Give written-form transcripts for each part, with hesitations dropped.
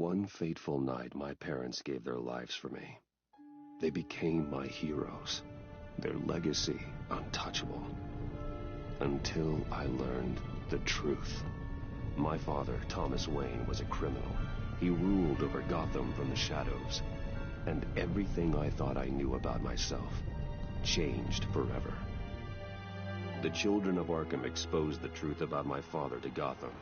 One fateful night, my parents gave their lives for me. They became my heroes, their legacy untouchable. Until I learned the truth. My father, Thomas Wayne, was a criminal. He ruled over Gotham from the shadows. And everything I thought I knew about myself changed forever. The children of Arkham exposed the truth about my father to Gotham.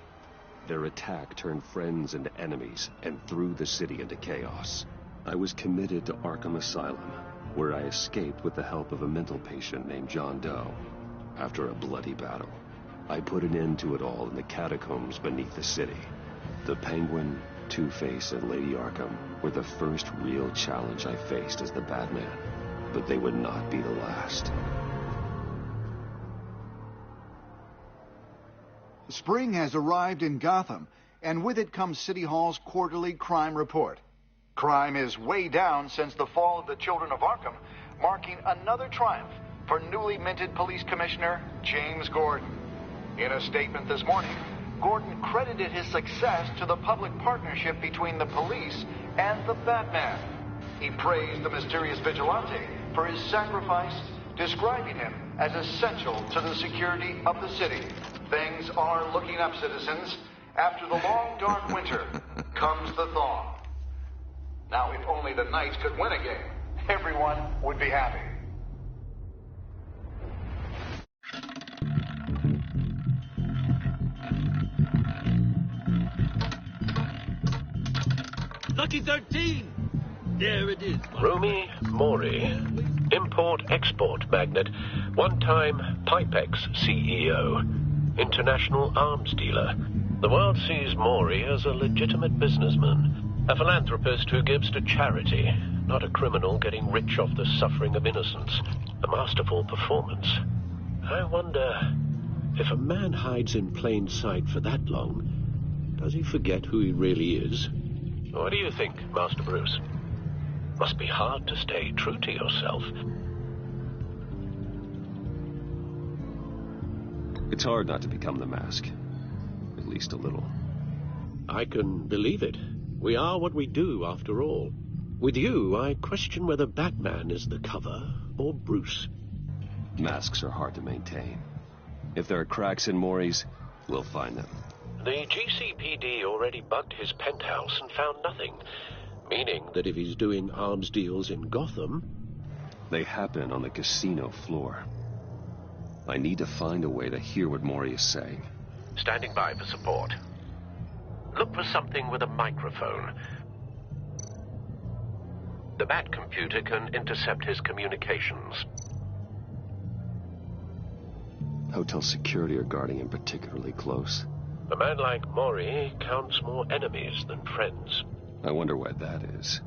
Their attack turned friends into enemies and threw the city into chaos. I was committed to Arkham Asylum, where I escaped with the help of a mental patient named John Doe. After a bloody battle, I put an end to it all in the catacombs beneath the city. The Penguin, Two-Face, and Lady Arkham were the first real challenge I faced as the Batman, but they would not be the last. Spring has arrived in Gotham, and with it comes City Hall's quarterly crime report. Crime is way down since the fall of the Children of Arkham, marking another triumph for newly minted Police Commissioner James Gordon. In a statement this morning, Gordon credited his success to the public partnership between the police and the Batman. He praised the mysterious vigilante for his sacrifice, describing him as essential to the security of the city. Things are looking up, citizens. After the long, dark winter comes the thaw. Now, if only the Knights could win a game, everyone would be happy. Lucky 13! There it is. Rumi Mori, import-export magnate, one-time Pipex CEO, international arms dealer. The world sees Mori as a legitimate businessman, a philanthropist who gives to charity, not a criminal getting rich off the suffering of innocence. A masterful performance. I wonder, if a man hides in plain sight for that long, does he forget who he really is? What do you think, Master Bruce? Must be hard to stay true to yourself. It's hard not to become the Mask. At least a little. I can believe it. We are what we do, after all. With you, I question whether Batman is the cover or Bruce. Masks are hard to maintain. If there are cracks in Mori's, we'll find them. The GCPD already bugged his penthouse and found nothing, meaning that if he's doing arms deals in Gotham... They happen on the casino floor. I need to find a way to hear what Mori is saying. Standing by for support. Look for something with a microphone. The Bat computer can intercept his communications. Hotel security are guarding him particularly close. A man like Mori counts more enemies than friends. I wonder why that is.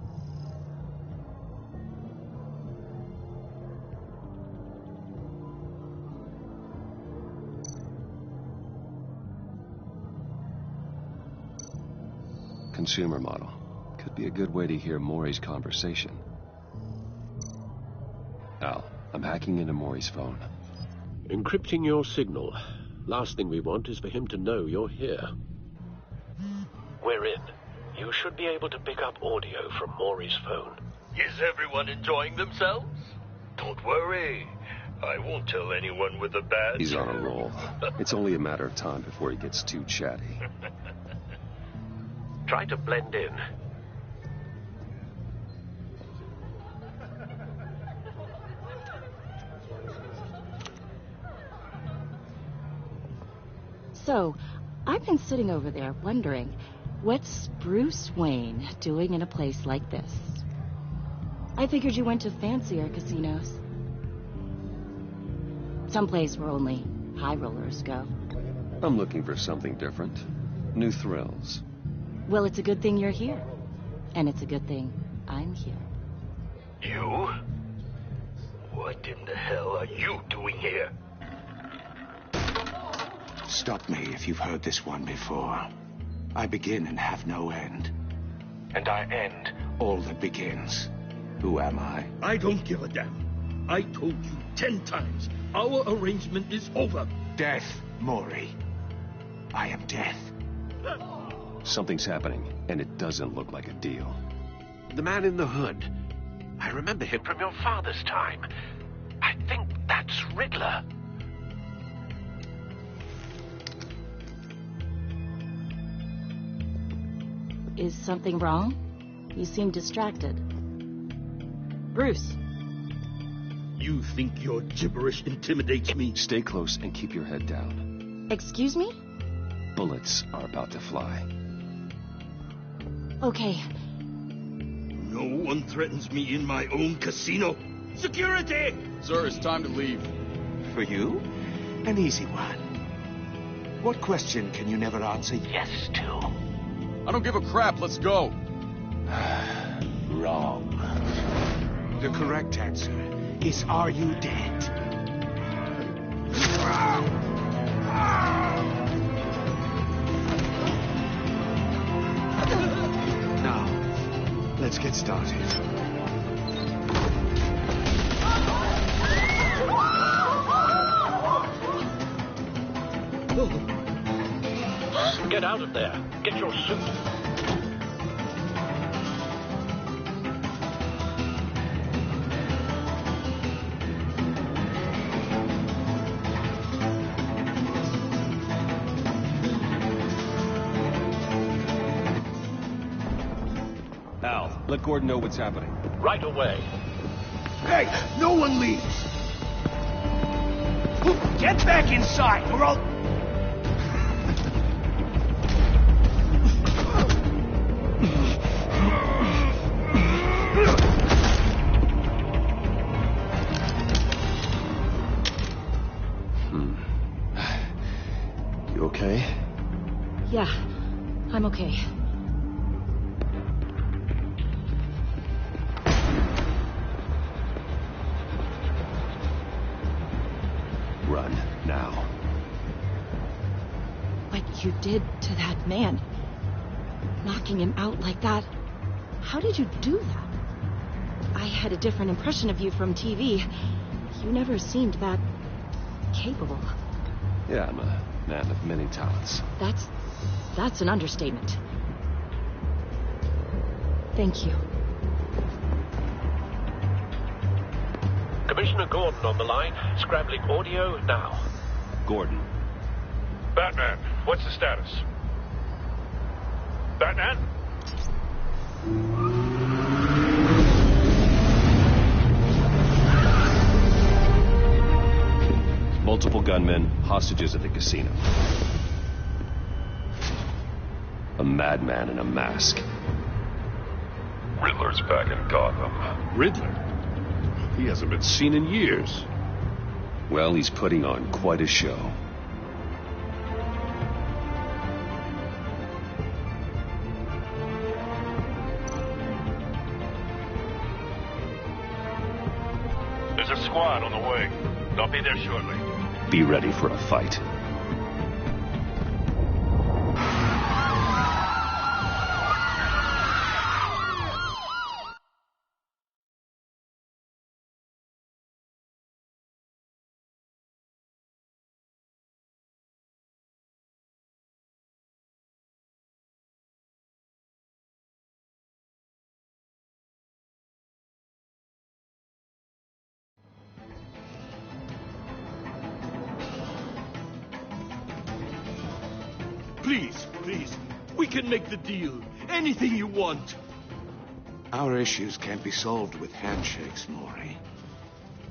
Consumer model. Could be a good way to hear Mori's conversation. Al, I'm hacking into Mori's phone. Encrypting your signal. Last thing we want is for him to know you're here. We're in. You should be able to pick up audio from Mori's phone. Is everyone enjoying themselves? Don't worry. I won't tell anyone with a badge. He's on a roll. It's only a matter of time before he gets too chatty. Try to blend in. So, I've been sitting over there wondering, what's Bruce Wayne doing in a place like this? I figured you went to fancier casinos. Someplace where only high rollers go. I'm looking for something different. New thrills. Well, it's a good thing you're here. And it's a good thing I'm here. You? What in the hell are you doing here? Stop me if you've heard this one before. I begin and have no end. And I end all that begins. Who am I? I don't give a damn. I told you 10 times. Our arrangement is over. Death, Mori. I am death. Something's happening, and it doesn't look like a deal. The man in the hood. I remember him from your father's time. I think that's Riddler. Is something wrong? You seem distracted. Bruce. You think your gibberish intimidates me? Stay close and keep your head down. Excuse me? Bullets are about to fly. Okay. No one threatens me in my own casino. Security! Sir, it's time to leave. For you? An easy one. What question can you never answer yes to? I don't give a crap. Let's go. Wrong. The correct answer is, are you dead? Now, let's get started. Get out of there. Get your suit. Al, let Gordon know what's happening. Right away. Hey, no one leaves! Get back inside, or I'll... You okay? Yeah, I'm okay. Run, now. What you did to that man, knocking him out like that, how did you do that? I had a different impression of you from TV. You never seemed that capable. Yeah, I'm a man of many talents. That's an understatement. Thank you. Commissioner Gordon on the line. Scrambling audio now. Gordon. Batman, what's the status? Batman? Multiple gunmen, hostages at the casino. A madman in a mask. Riddler's back in Gotham. Riddler? He hasn't been seen in years. Well, he's putting on quite a show. There's a squad on the way. They'll be there shortly. Be ready for a fight. Please, we can make the deal. Anything you want. Our issues can't be solved with handshakes, Maury.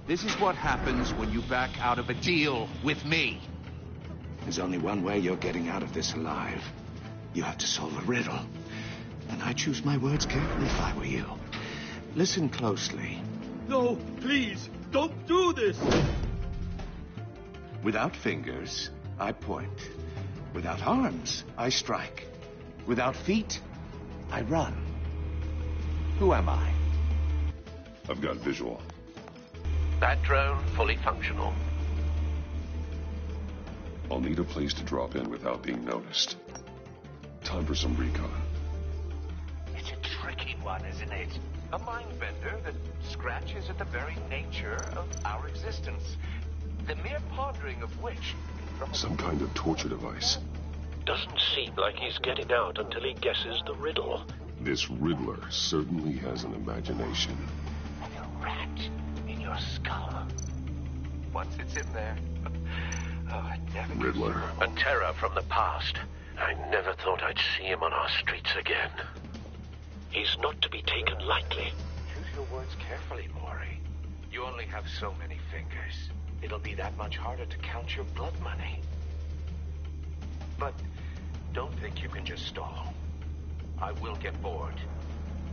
This is what happens when you back out of a deal with me. There's only one way you're getting out of this alive. You have to solve a riddle. And I choose my words carefully if I were you. Listen closely. No, please, don't do this. Without fingers, I point. Without arms, I strike. Without feet, I run. Who am I? I've got visual. That drone fully functional. I'll need a place to drop in without being noticed. Time for some recon. It's a tricky one, isn't it? A mind bender that scratches at the very nature of our existence. The mere pondering of which... Some kind of torture device. Doesn't seem like he's getting out until he guesses the riddle. This Riddler certainly has an imagination. Like a rat in your skull. Once it's in there, oh, it never gets Riddler. A terror from the past. I never thought I'd see him on our streets again. He's not to be taken lightly. Choose your words carefully, Maury. You only have so many fingers. It'll be that much harder to count your blood money. But don't think you can just stall. I will get bored.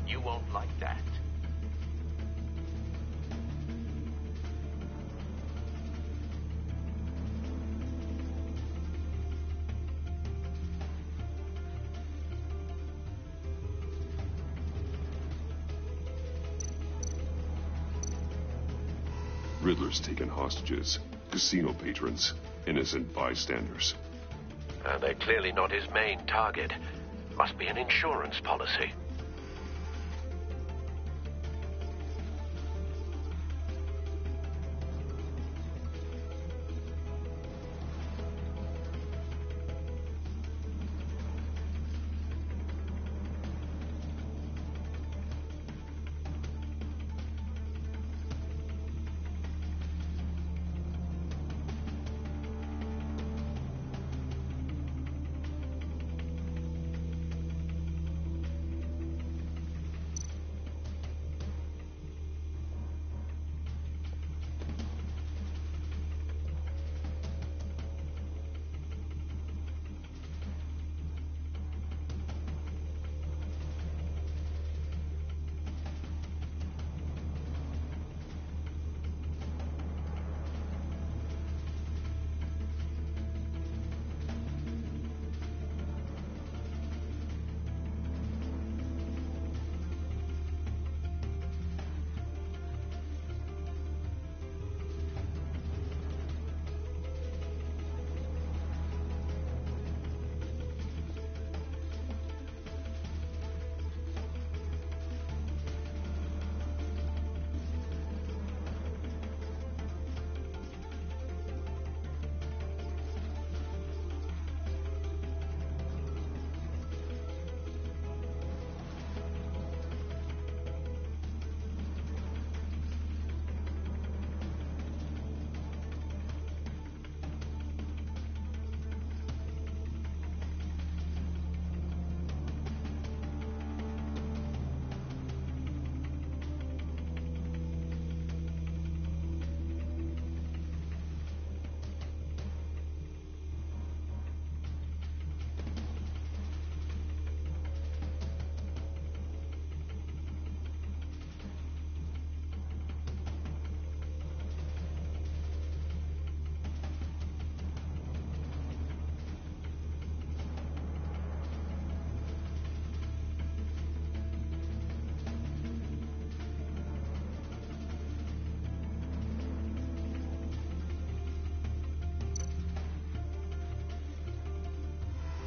You won't like that. Riddler's taken hostages, casino patrons, innocent bystanders. They're clearly not his main target. Must be an insurance policy.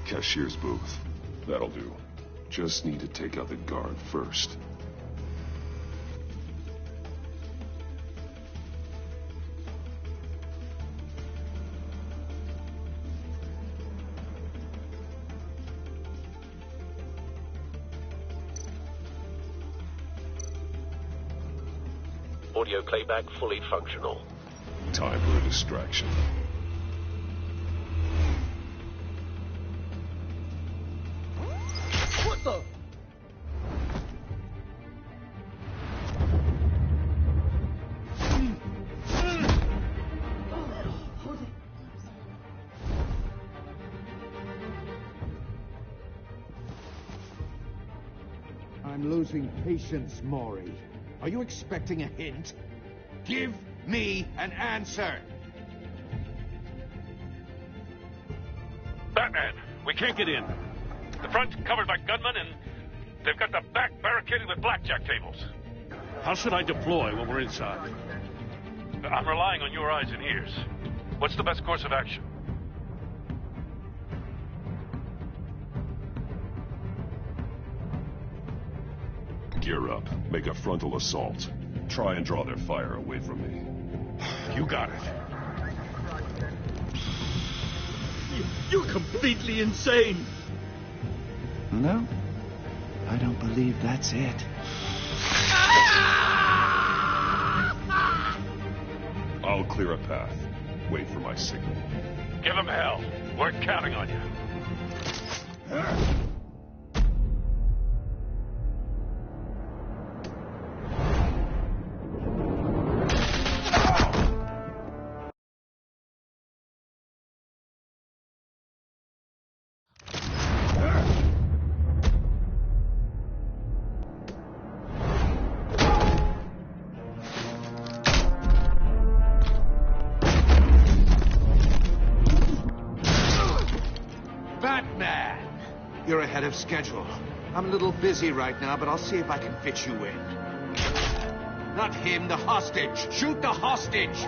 Cashier's booth. That'll do. Just need to take out the guard first. Audio playback fully functional. Time for a distraction. What the? I'm losing patience, Maury. Are you expecting a hint? Give me an answer! Batman, we can't get in. The front's covered by gunmen, and they've got the back barricaded with blackjack tables. How should I deploy when we're inside? I'm relying on your eyes and ears. What's the best course of action? Gear up. Make a frontal assault. Try and draw their fire away from me. You got it. You're completely insane. No, I don't believe that's it. I'll clear a path. Wait for my signal. Give him hell. We're counting on you. You're ahead of schedule. I'm a little busy right now, but I'll see if I can fit you in. Not him, the hostage! Shoot the hostage!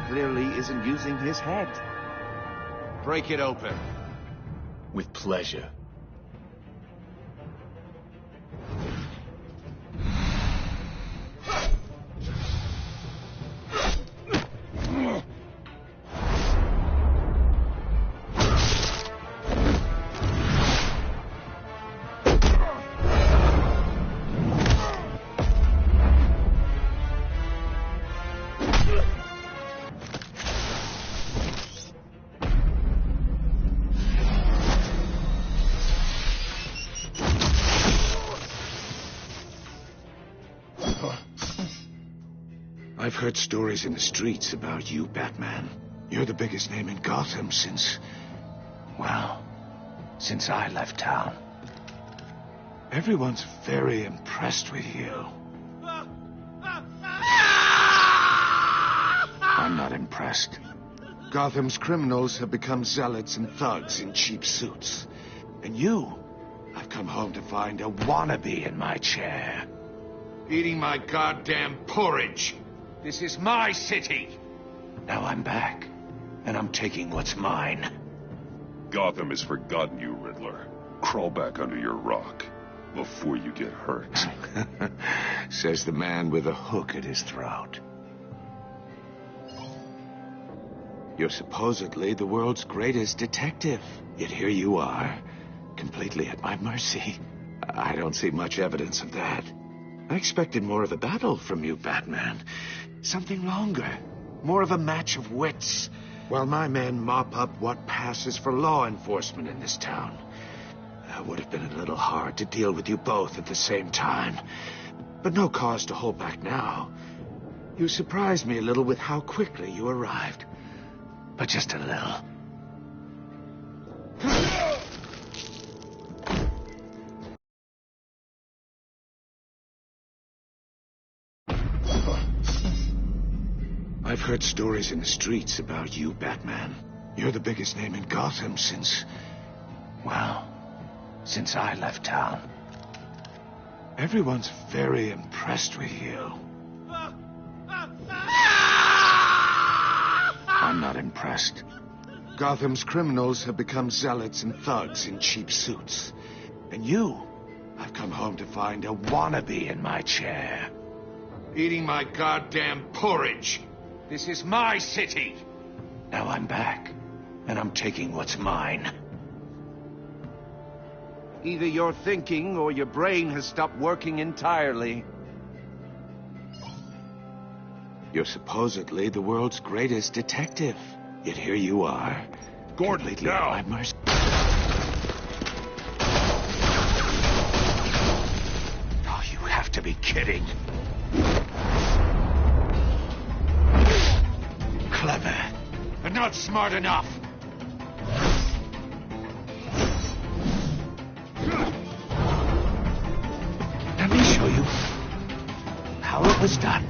Clearly isn't using his head. Break it open. With pleasure. I've heard stories in the streets about you, Batman. You're the biggest name in Gotham since I left town. Everyone's very impressed with you. I'm not impressed. Gotham's criminals have become zealots and thugs in cheap suits. And I've come home to find a wannabe in my chair. Eating my goddamn porridge. This is my city! Now I'm back, and I'm taking what's mine. Gotham has forgotten you, Riddler. Crawl back under your rock before you get hurt. Says the man with a hook at his throat. You're supposedly the world's greatest detective. Yet here you are, completely at my mercy. I don't see much evidence of that. I expected more of a battle from you, Batman. Something longer. More of a match of wits. While my men mop up what passes for law enforcement in this town. It would have been a little hard to deal with you both at the same time. But no cause to hold back now. You surprised me a little with how quickly you arrived. But just a little. I've heard stories in the streets about you, Batman. You're the biggest name in Gotham since I left town. Everyone's very impressed with you. I'm not impressed. Gotham's criminals have become zealots and thugs in cheap suits. And I've come home to find a wannabe in my chair. Eating my goddamn porridge. This is my city! Now I'm back, and I'm taking what's mine. Either you're thinking or your brain has stopped working entirely. You're supposedly the world's greatest detective. Yet here you are, Gordon, completely now. at my mercy. Oh, you have to be kidding. Clever, but not smart enough. Let me show you how it was done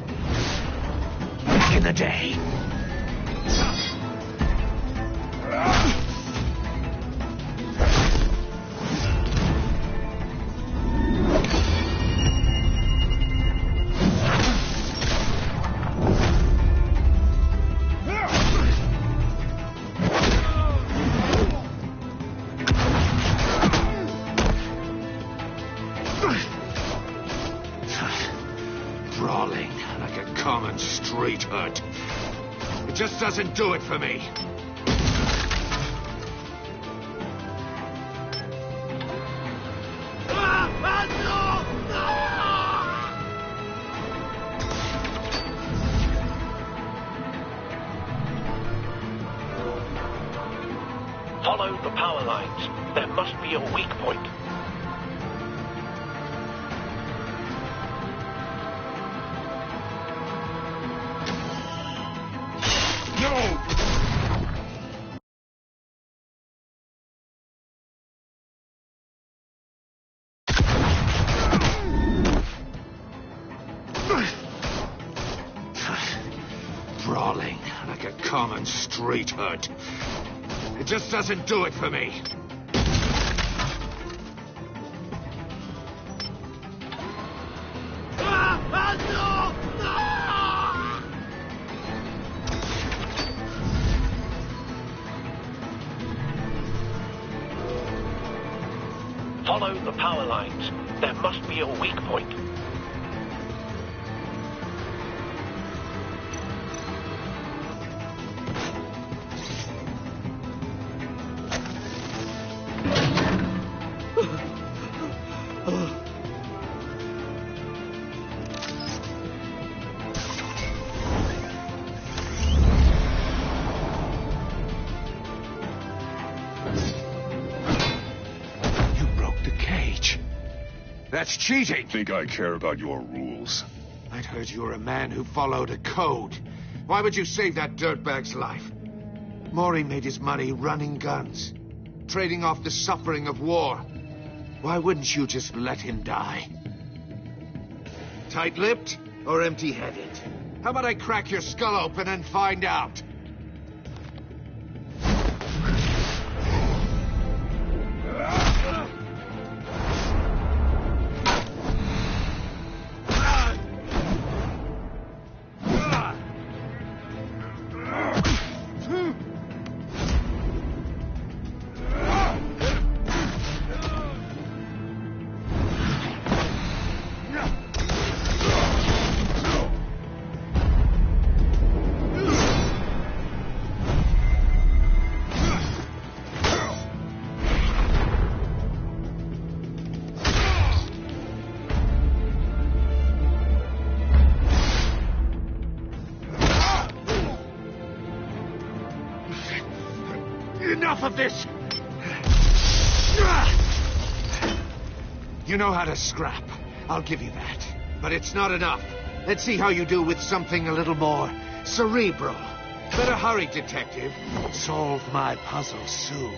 back in the day. Brawling like a common street hut. It just doesn't do it for me. Follow the power lines. There must be a weak point. Brawling like a common street hut. It just doesn't do it for me. Follow the power lines. There must be a weak point. That's cheating. Think I care about your rules? I'd heard you were a man who followed a code. Why would you save that dirtbag's life? Maury made his money running guns, trading off the suffering of war. Why wouldn't you just let him die? Tight-lipped or empty-headed? How about I crack your skull open and find out? Enough of this! You know how to scrap. I'll give you that. But it's not enough. Let's see how you do with something a little more cerebral. Better hurry, detective. Solve my puzzle soon.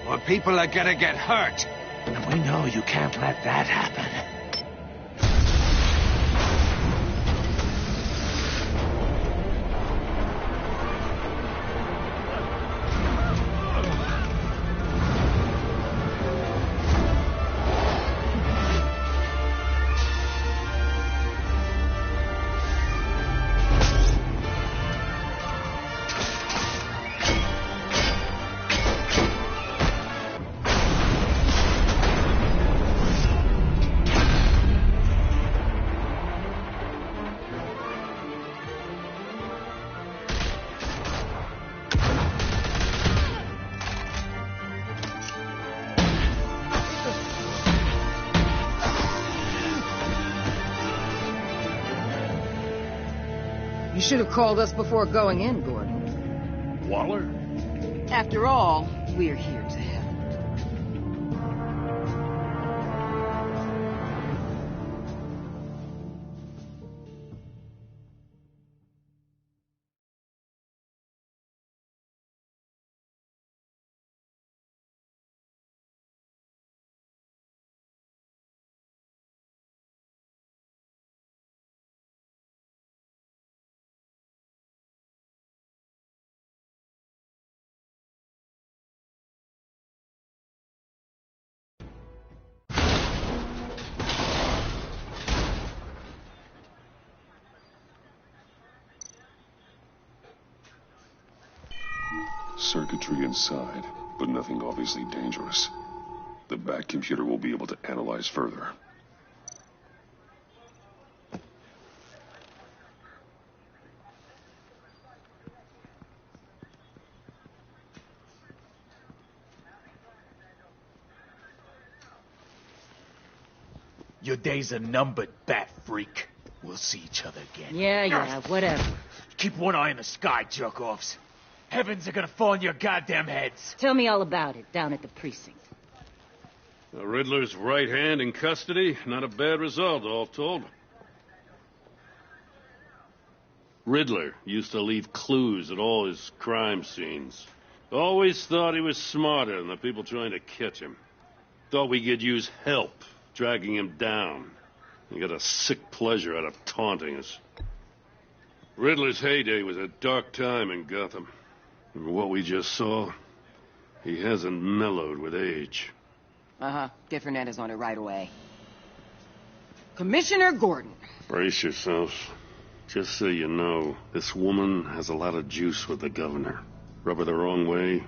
Or people are gonna get hurt. And we know you can't let that happen. You should have called us before going in, Gordon. Waller? After all, we're here to help. Circuitry inside, but nothing obviously dangerous. The back computer will be able to analyze further. Your days are numbered, bat freak. We'll see each other again. Yeah, whatever. Keep one eye in the sky, jerk-offs. Heavens are gonna fall on your goddamn heads. Tell me all about it down at the precinct. The Riddler's right hand in custody. Not a bad result, all told. Riddler used to leave clues at all his crime scenes. Always thought he was smarter than the people trying to catch him. Thought we could use help dragging him down. He got a sick pleasure out of taunting us. Riddler's heyday was a dark time in Gotham. And what we just saw, he hasn't mellowed with age. Get Fernandez on it right away. Commissioner Gordon. Brace yourselves. Just so you know, this woman has a lot of juice with the governor. Rub her the wrong way,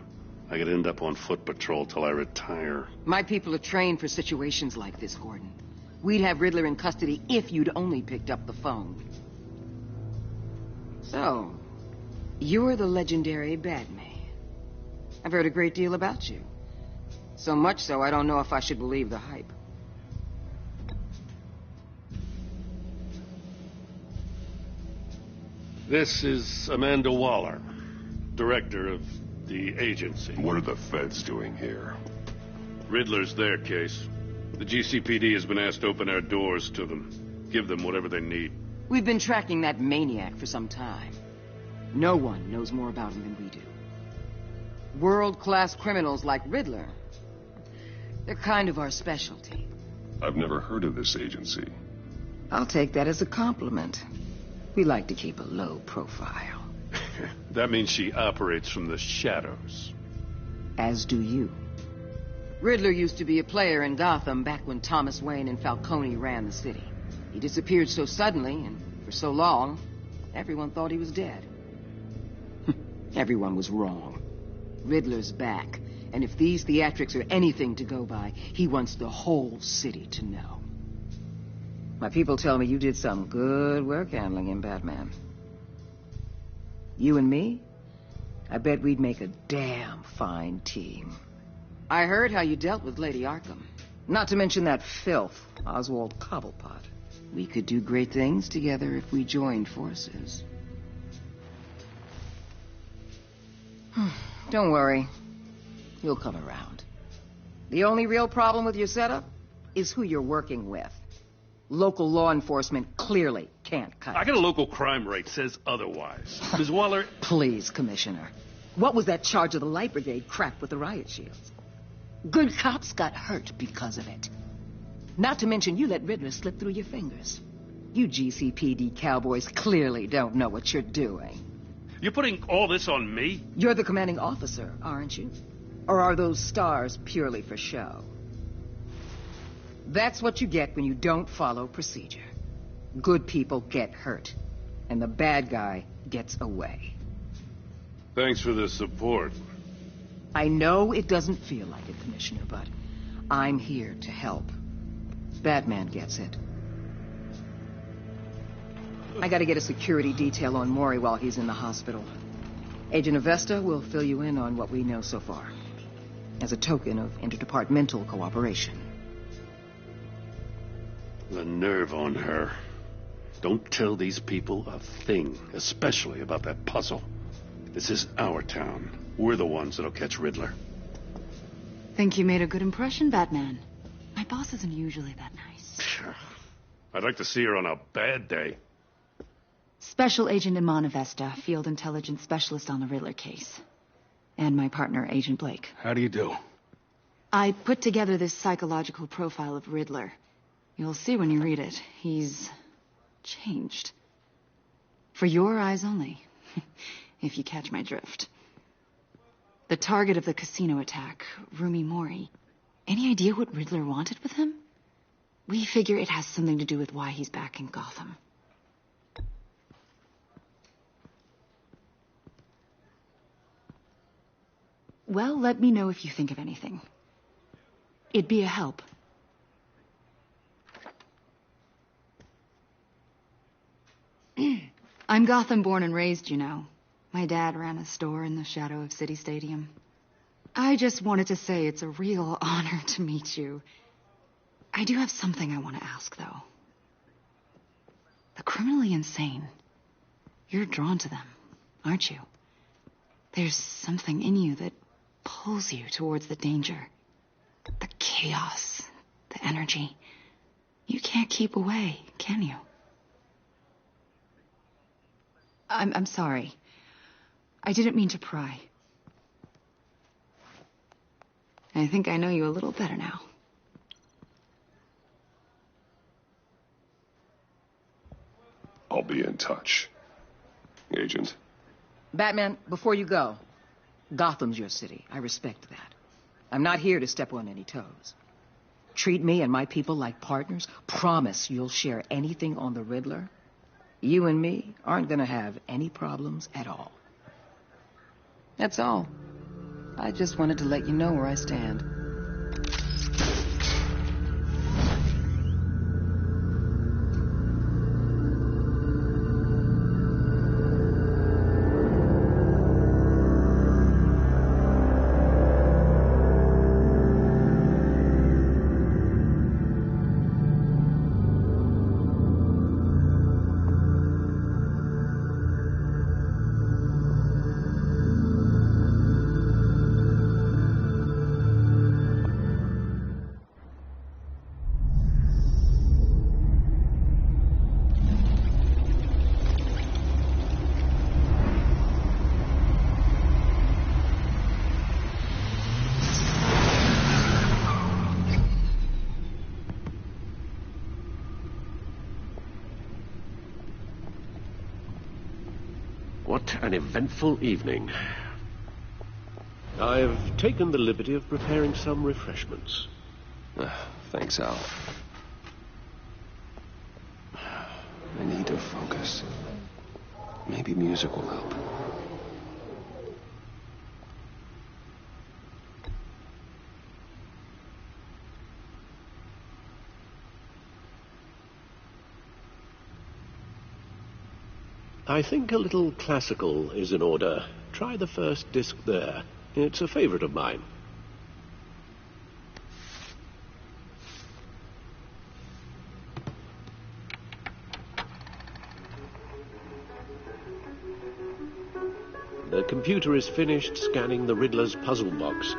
I could end up on foot patrol till I retire. My people are trained for situations like this, Gordon. We'd have Riddler in custody if you'd only picked up the phone. So, you're the legendary Batman. I've heard a great deal about you. So much so, I don't know if I should believe the hype. This is Amanda Waller, director of the agency. What are the feds doing here? Riddler's their case. The GCPD has been asked to open our doors to them. Give them whatever they need. We've been tracking that maniac for some time. No one knows more about him than we do. World-class criminals like Riddler. They're kind of our specialty. I've never heard of this agency. I'll take that as a compliment. We like to keep a low profile. That means she operates from the shadows. As do you. Riddler used to be a player in Gotham back when Thomas Wayne and Falcone ran the city. He disappeared so suddenly and for so long, everyone thought he was dead. Everyone was wrong. Riddler's back, and if these theatrics are anything to go by, he wants the whole city to know. My people tell me you did some good work handling him, Batman. You and me? I bet we'd make a damn fine team. I heard how you dealt with Lady Arkham. Not to mention that filth, Oswald Cobblepot. We could do great things together if we joined forces. Don't worry. You'll come around. The only real problem with your setup is who you're working with. Local law enforcement clearly can't cut it. I got a local crime rate says otherwise. Ms. Waller... Please, Commissioner. What was that charge of the Light Brigade crap with the riot shields? Good cops got hurt because of it. Not to mention you let Riddler slip through your fingers. You GCPD cowboys clearly don't know what you're doing. You're putting all this on me? You're the commanding officer, aren't you? Or are those stars purely for show? That's what you get when you don't follow procedure. Good people get hurt, and the bad guy gets away. Thanks for the support. I know it doesn't feel like it, Commissioner, but I'm here to help. Batman gets it. I gotta get a security detail on Maury while he's in the hospital. Agent Avesta will fill you in on what we know so far, as a token of interdepartmental cooperation. The nerve on her. Don't tell these people a thing, especially about that puzzle. This is our town. We're the ones that'll catch Riddler. Think you made a good impression, Batman. My boss isn't usually that nice. I'd like to see her on a bad day. Special Agent Iman Avesta, Field Intelligence Specialist on the Riddler case. And my partner, Agent Blake. How do you do? I put together this psychological profile of Riddler. You'll see when you read it. He's changed. For your eyes only, if you catch my drift. The target of the casino attack, Rumi Mori. Any idea what Riddler wanted with him? We figure it has something to do with why he's back in Gotham. Well, let me know if you think of anything. It'd be a help. I'm Gotham born and raised, you know. My dad ran a store in the shadow of City Stadium. I just wanted to say it's a real honor to meet you. I do have something I want to ask, though. The criminally insane. You're drawn to them, aren't you? There's something in you that pulls you towards the danger. The chaos, the energy. You can't keep away, can you? I'm sorry. I didn't mean to pry. I think I know you a little better now. I'll be in touch. Agent. Batman, before you go, Gotham's your city. I respect that. I'm not here to step on any toes. Treat me and my people like partners. Promise you'll share anything on the Riddler. You and me aren't gonna have any problems at all. That's all. I just wanted to let you know where I stand. What an eventful evening. I've taken the liberty of preparing some refreshments. Thanks, Al. I need to focus. Maybe music will help. I think a little classical is in order. Try the first disc there. It's a favorite of mine. The computer is finished scanning the Riddler's puzzle box.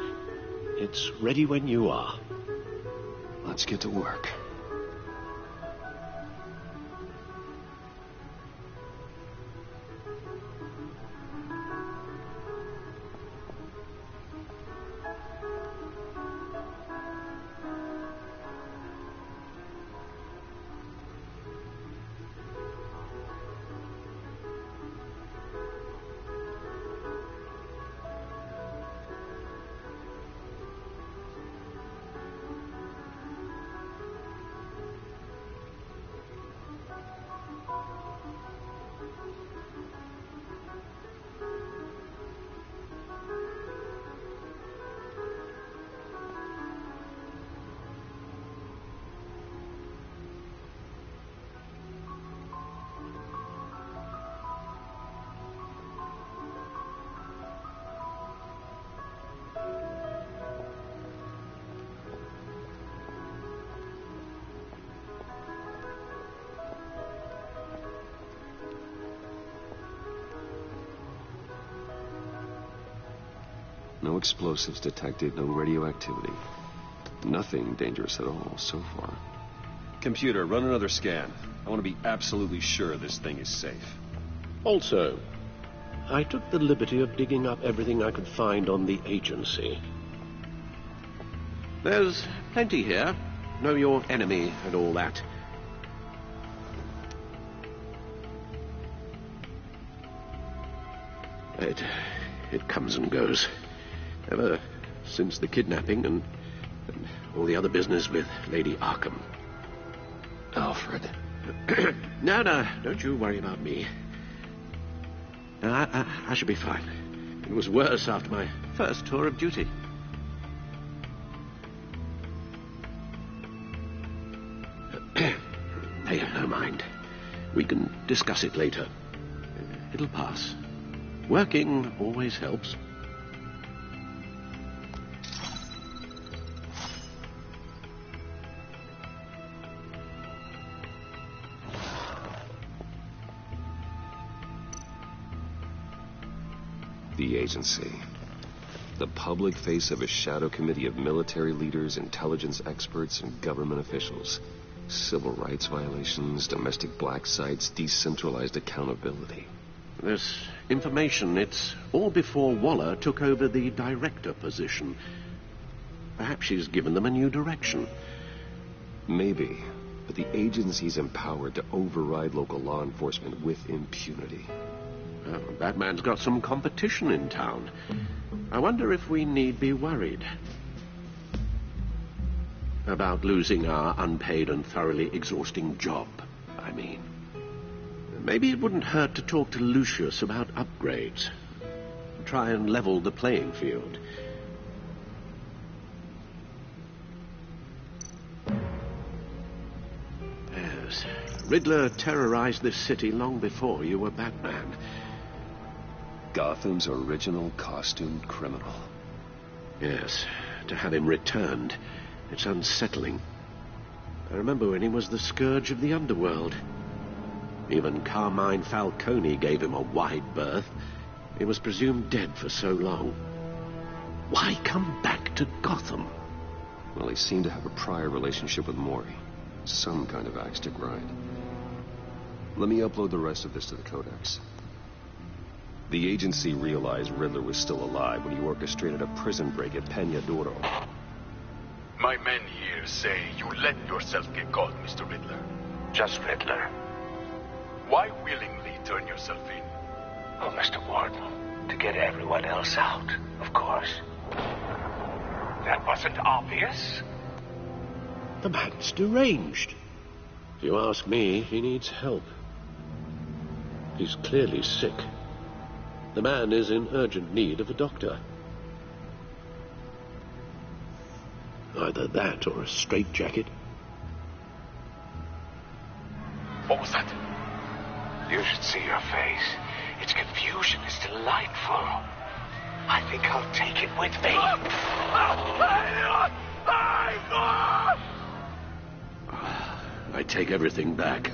It's ready when you are. Let's get to work. No explosives detected, no radioactivity. Nothing dangerous at all so far. Computer, run another scan. I want to be absolutely sure this thing is safe. Also, I took the liberty of digging up everything I could find on the agency. There's plenty here. Know your enemy and all that. It comes and goes. Ever since the kidnapping and all the other business with Lady Arkham. Alfred. No, don't you worry about me. I should be fine. It was worse after my first tour of duty. Hey, no mind. We can discuss it later. It'll pass. Working always helps. The agency. The public face of a shadow committee of military leaders, intelligence experts, and government officials. Civil rights violations, domestic black sites, decentralized accountability. This information, it's all before Waller took over the director position. Perhaps she's given them a new direction. Maybe, but the agency's empowered to override local law enforcement with impunity. Well, Batman's got some competition in town. I wonder if we need be worried about losing our unpaid and thoroughly exhausting job, I mean. Maybe it wouldn't hurt to talk to Lucius about upgrades. Try and level the playing field. Yes, Riddler terrorized this city long before you were Batman. Gotham's original costumed criminal. Yes, to have him returned, it's unsettling. I remember when he was the scourge of the underworld. Even Carmine Falcone gave him a wide berth. He was presumed dead for so long. Why come back to Gotham? Well, he seemed to have a prior relationship with Mori. Some kind of axe to grind. Let me upload the rest of this to the Codex. The agency realized Riddler was still alive when he orchestrated a prison break at Peña Duro. My men here say you let yourself get caught, Mr. Riddler. Just Riddler. Why willingly turn yourself in? Oh, Mr. Warden, to get everyone else out, of course. That wasn't obvious. The man's deranged. If you ask me, he needs help. He's clearly sick. The man is in urgent need of a doctor. Either that or a straitjacket. What was that? You should see your face. Its confusion is delightful. I think I'll take it with me. I take everything back.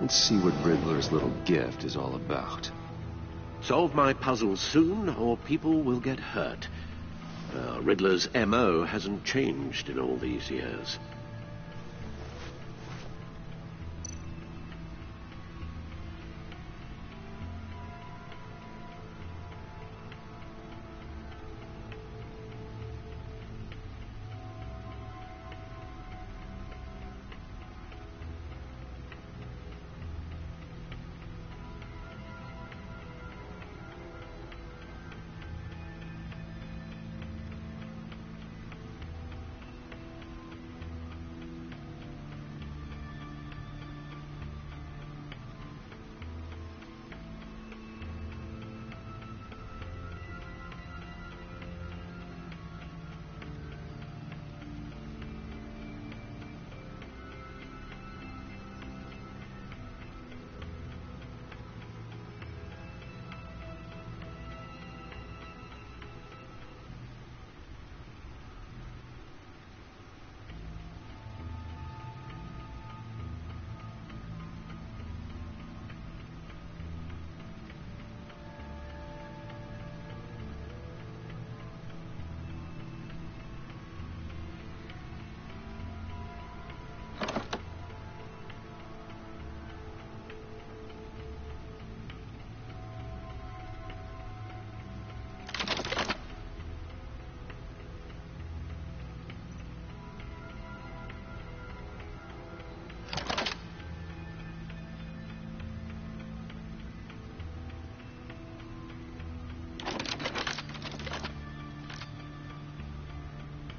Let's see what Riddler's little gift is all about. Solve my puzzles soon, or people will get hurt. Riddler's M.O. hasn't changed in all these years.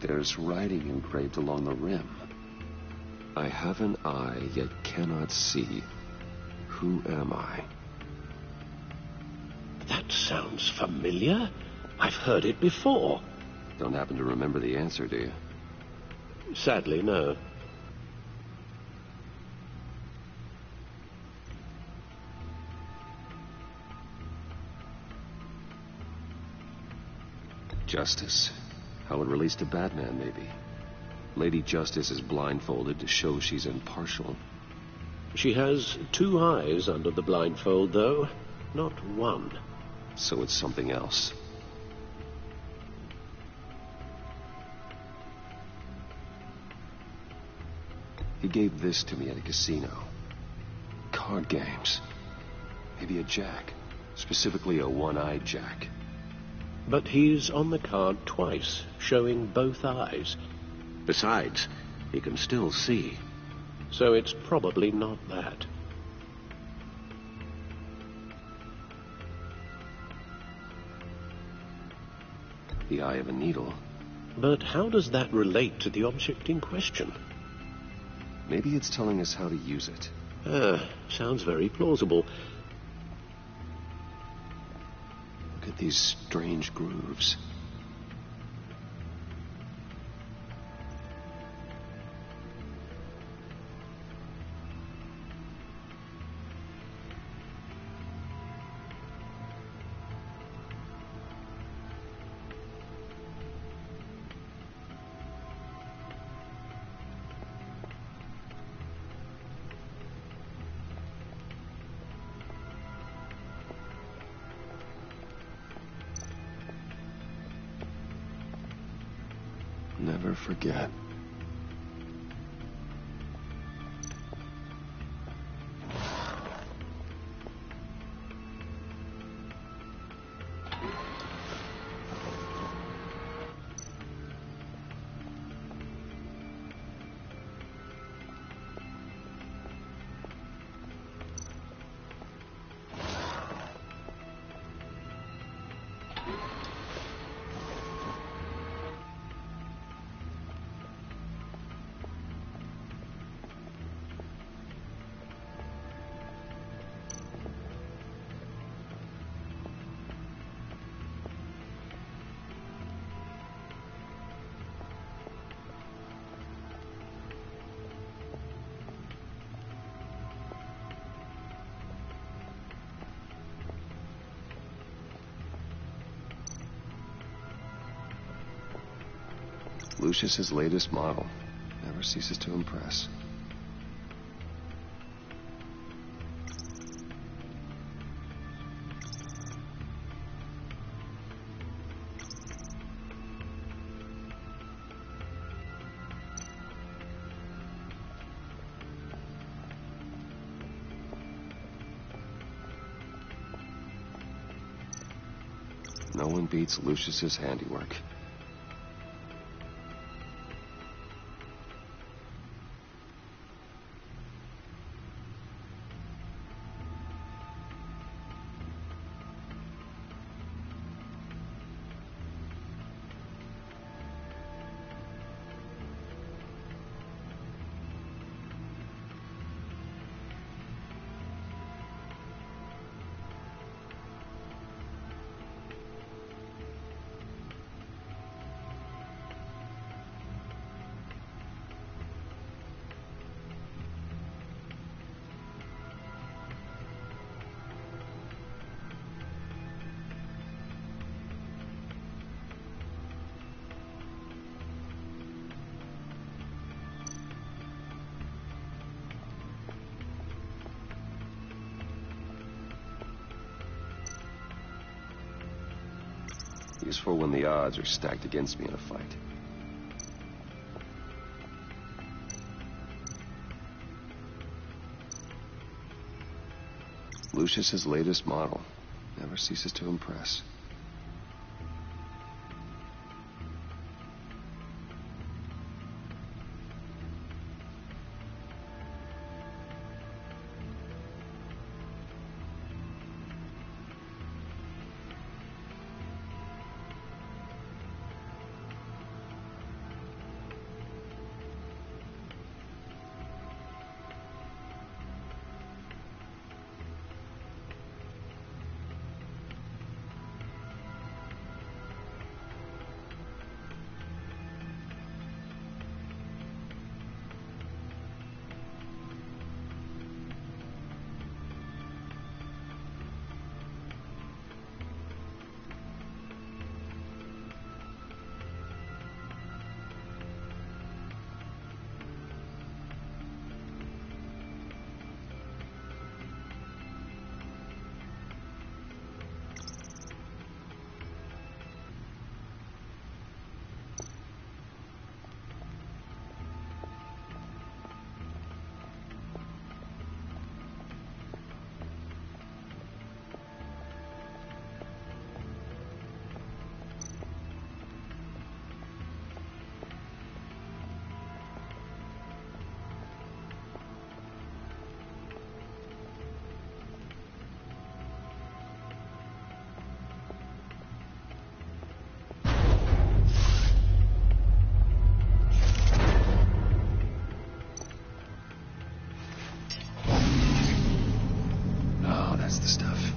There's writing engraved along the rim. I have an eye, yet cannot see. Who am I? That sounds familiar. I've heard it before. Don't happen to remember the answer, do you? Sadly, no. Justice. How it relates to Batman, maybe. Lady Justice is blindfolded to show she's impartial. She has 2 eyes under the blindfold, though. Not 1. So it's something else. He gave this to me at a casino. Card games. Maybe a jack. Specifically a one-eyed jack. But he's on the card twice, showing both eyes. Besides, he can still see. So it's probably not that. The eye of a needle. But how does that relate to the object in question? Maybe it's telling us how to use it. Sounds very plausible. Look at these strange grooves. Never forget. Lucius's latest model. Never ceases to impress. No one beats Lucius's handiwork. Useful when the odds are stacked against me in a fight. Lucius's latest model never ceases to impress. That's the stuff.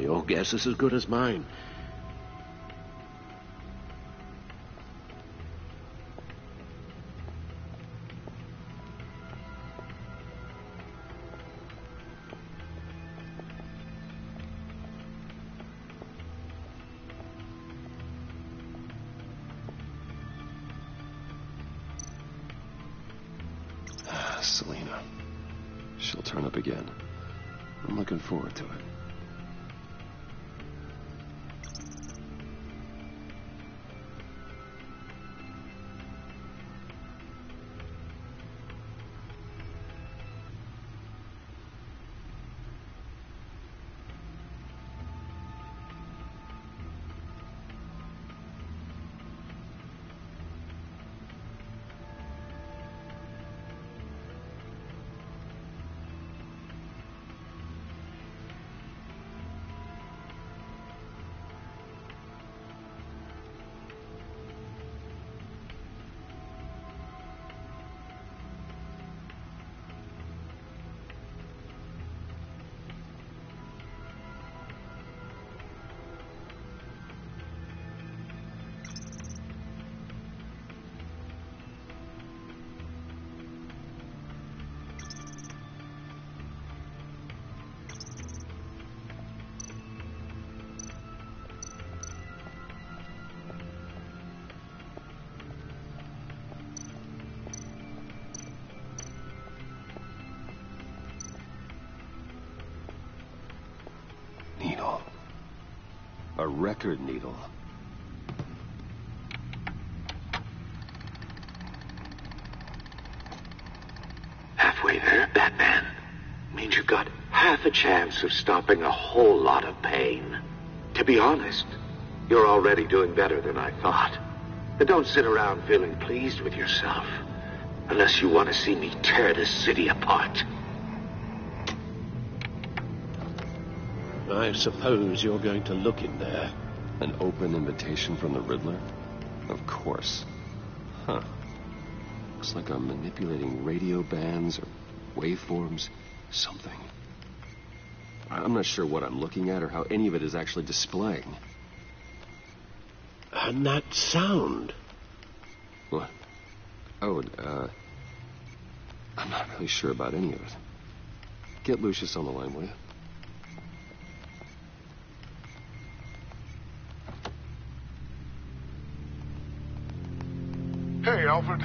Your guess is as good as mine. Selena. She'll turn up again. I'm looking forward to it. A record needle. Halfway there, Batman. Means you got half a chance of stopping a whole lot of pain. To be honest, you're already doing better than I thought. But don't sit around feeling pleased with yourself. Unless you want to see me tear this city apart. I suppose you're going to look in there. An open invitation from the Riddler? Of course. Huh. Looks like I'm manipulating radio bands or waveforms. Something. I'm not sure what I'm looking at or how any of it is actually displaying. And that sound. What? Oh, I'm not really sure about any of it. Get Lucius on the line, will you? Hey, Alfred.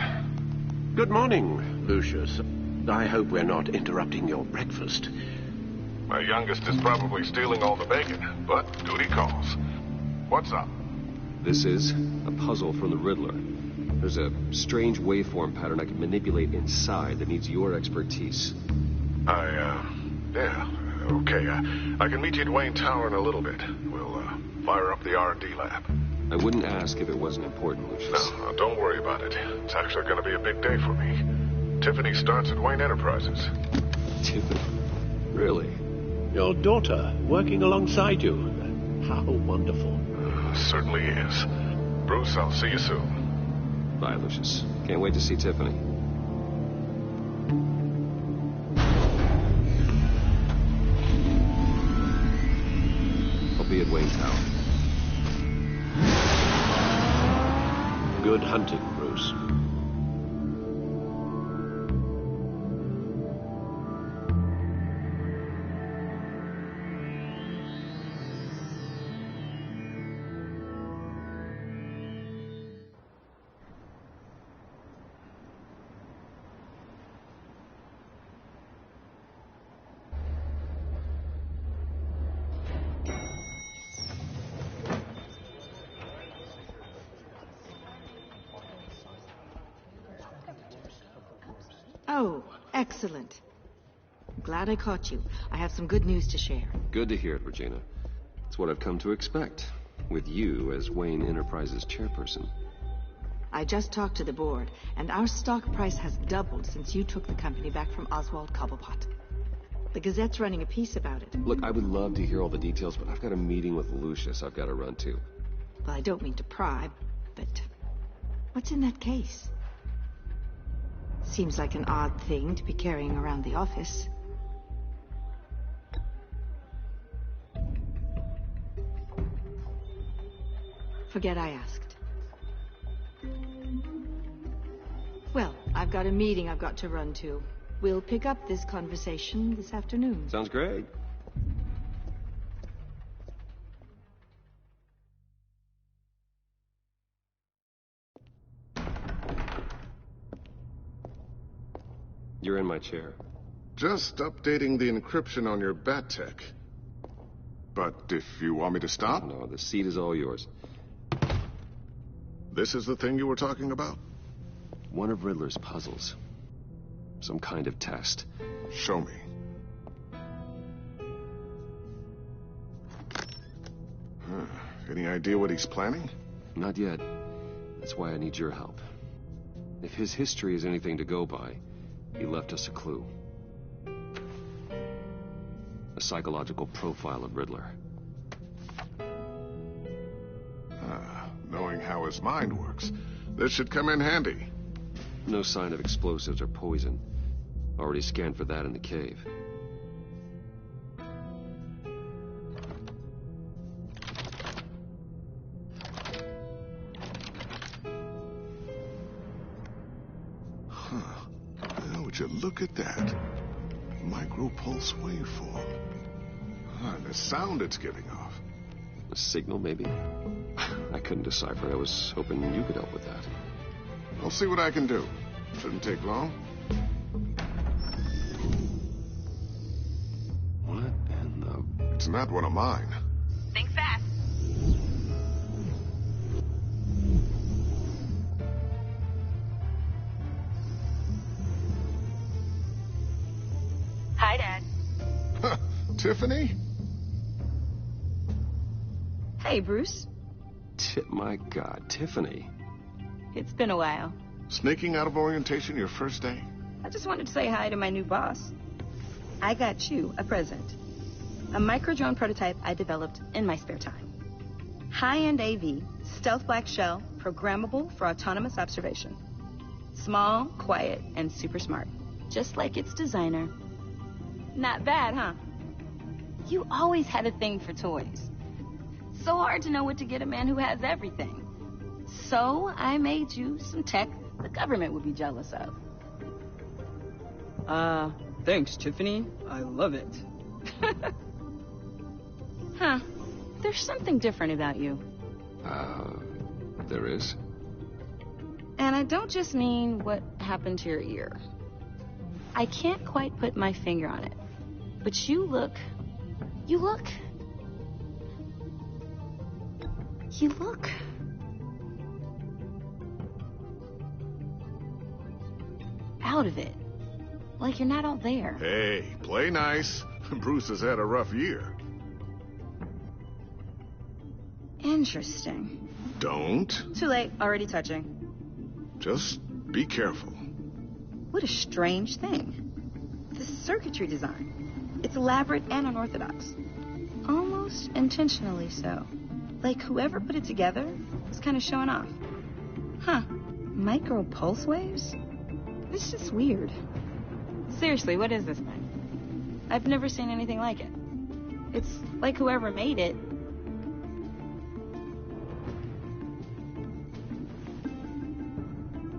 Good morning, Lucius. I hope we're not interrupting your breakfast. My youngest is probably stealing all the bacon, but duty calls. What's up? This is a puzzle from the Riddler. There's a strange waveform pattern I can manipulate inside that needs your expertise. Yeah, okay. I can meet you at Wayne Tower in a little bit. We'll, fire up the R&D lab. I wouldn't ask if it wasn't important, Lucius. No, don't worry about it. It's actually going to be a big day for me. Tiffany starts at Wayne Enterprises. Tiffany? Really? Your daughter, working alongside you. How wonderful. Certainly is. Bruce, I'll see you soon. Bye, Lucius. Can't wait to see Tiffany. I'll be at Wayne Tower. Good hunting, Bruce. Oh, excellent. Glad I caught you. I have some good news to share. Good to hear it, Regina. It's what I've come to expect, with you as Wayne Enterprises chairperson. I just talked to the board, and our stock price has doubled since you took the company back from Oswald Cobblepot. The Gazette's running a piece about it. Look, I would love to hear all the details, but I've got a meeting with Lucius I've got to run to. Well, I don't mean to pry, but what's in that case? Seems like an odd thing to be carrying around the office. Forget I asked. Well, I've got a meeting I've got to run to. We'll pick up this conversation this afternoon. Sounds great. You're in my chair. Just updating the encryption on your bat tech. But if you want me to stop? No, the seat is all yours. This is the thing you were talking about? One of Riddler's puzzles. Some kind of test. Show me. Any idea what he's planning? Not yet. That's why I need your help. If his history is anything to go by, he left us a clue. A psychological profile of Riddler. Knowing how his mind works, this should come in handy. No sign of explosives or poison. Already scanned for that in the cave. Would you look at that? Micropulse waveform. And the sound it's giving off. A signal, maybe? I couldn't decipher. I was hoping you could help with that. I'll see what I can do. Shouldn't take long. What in the... It's not one of mine. Think fast. Tiffany? Hey, Bruce. My God, Tiffany. It's been a while. Sneaking out of orientation your first day? I just wanted to say hi to my new boss. I got you a present. A micro-drone prototype I developed in my spare time. High-end AV, stealth black shell, programmable for autonomous observation. Small, quiet, and super smart. Just like its designer. Not bad, huh? You always had a thing for toys. So hard to know what to get a man who has everything. So I made you some tech the government would be jealous of. Thanks, Tiffany. I love it. Huh. There's something different about you. There is? And I don't just mean what happened to your ear. I can't quite put my finger on it. But you look out of it. Like you're not all there. Hey, play nice. Bruce has had a rough year. Interesting. Don't. Too late. Already touching. Just be careful. What a strange thing. The circuitry design. It's elaborate and unorthodox. Almost intentionally so. Like whoever put it together was kind of showing off. Huh. Micro pulse waves? It's just weird. Seriously, what is this thing? I've never seen anything like it. It's like whoever made it.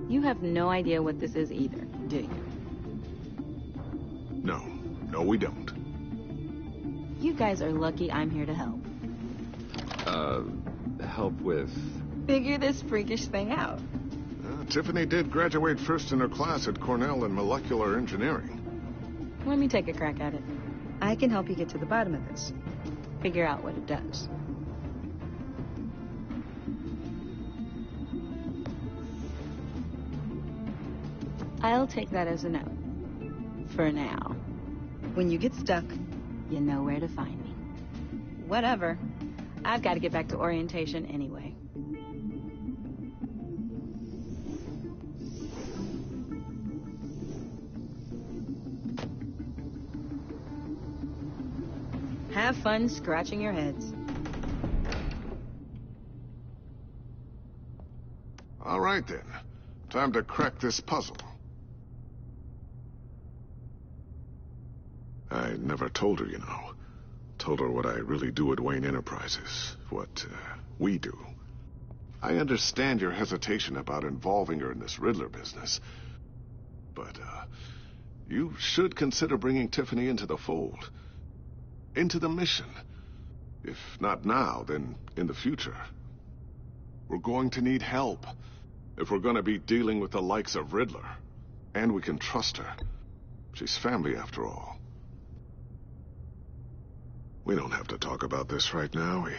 You have no idea what this is either, do you? No, we don't. You guys are lucky I'm here to help. Help with? Figure this freakish thing out. Tiffany did graduate first in her class at Cornell in molecular engineering. Let me take a crack at it. I can help you get to the bottom of this. Figure out what it does. I'll take that as a no. For now. When you get stuck, you know where to find me. Whatever. I've got to get back to orientation anyway. Have fun scratching your heads. All right, then. Time to crack this puzzle. I never told her, you know. Told her what I really do at Wayne Enterprises. What, we do. I understand your hesitation about involving her in this Riddler business. But, you should consider bringing Tiffany into the fold. Into the mission. If not now, then in the future. We're going to need help. If we're going to be dealing with the likes of Riddler. And we can trust her. She's family, after all. We don't have to talk about this right now. We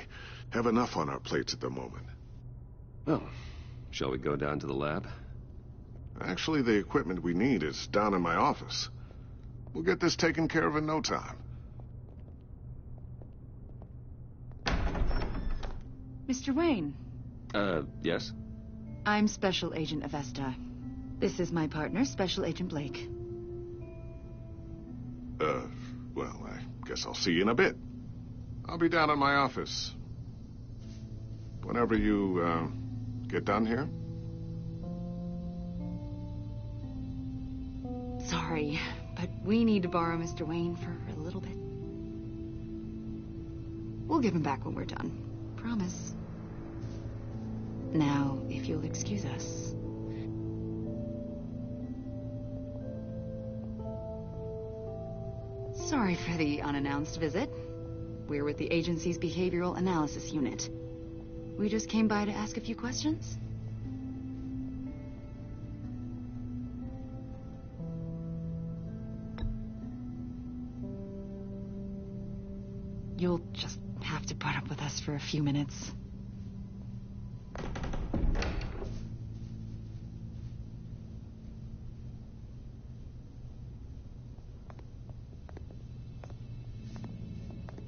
have enough on our plates at the moment. Well, shall we go down to the lab? Actually, the equipment we need is down in my office. We'll get this taken care of in no time. Mr. Wayne. Yes? I'm Special Agent Avesta. This is my partner, Special Agent Blake. Well, I guess I'll see you in a bit. I'll be down in my office. Whenever you, get done here. Sorry, but we need to borrow Mr. Wayne for a little bit. We'll give him back when we're done. Promise. Now, if you'll excuse us. Sorry for the unannounced visit. We're with the agency's behavioral analysis unit. We just came by to ask a few questions. You'll just have to put up with us for a few minutes.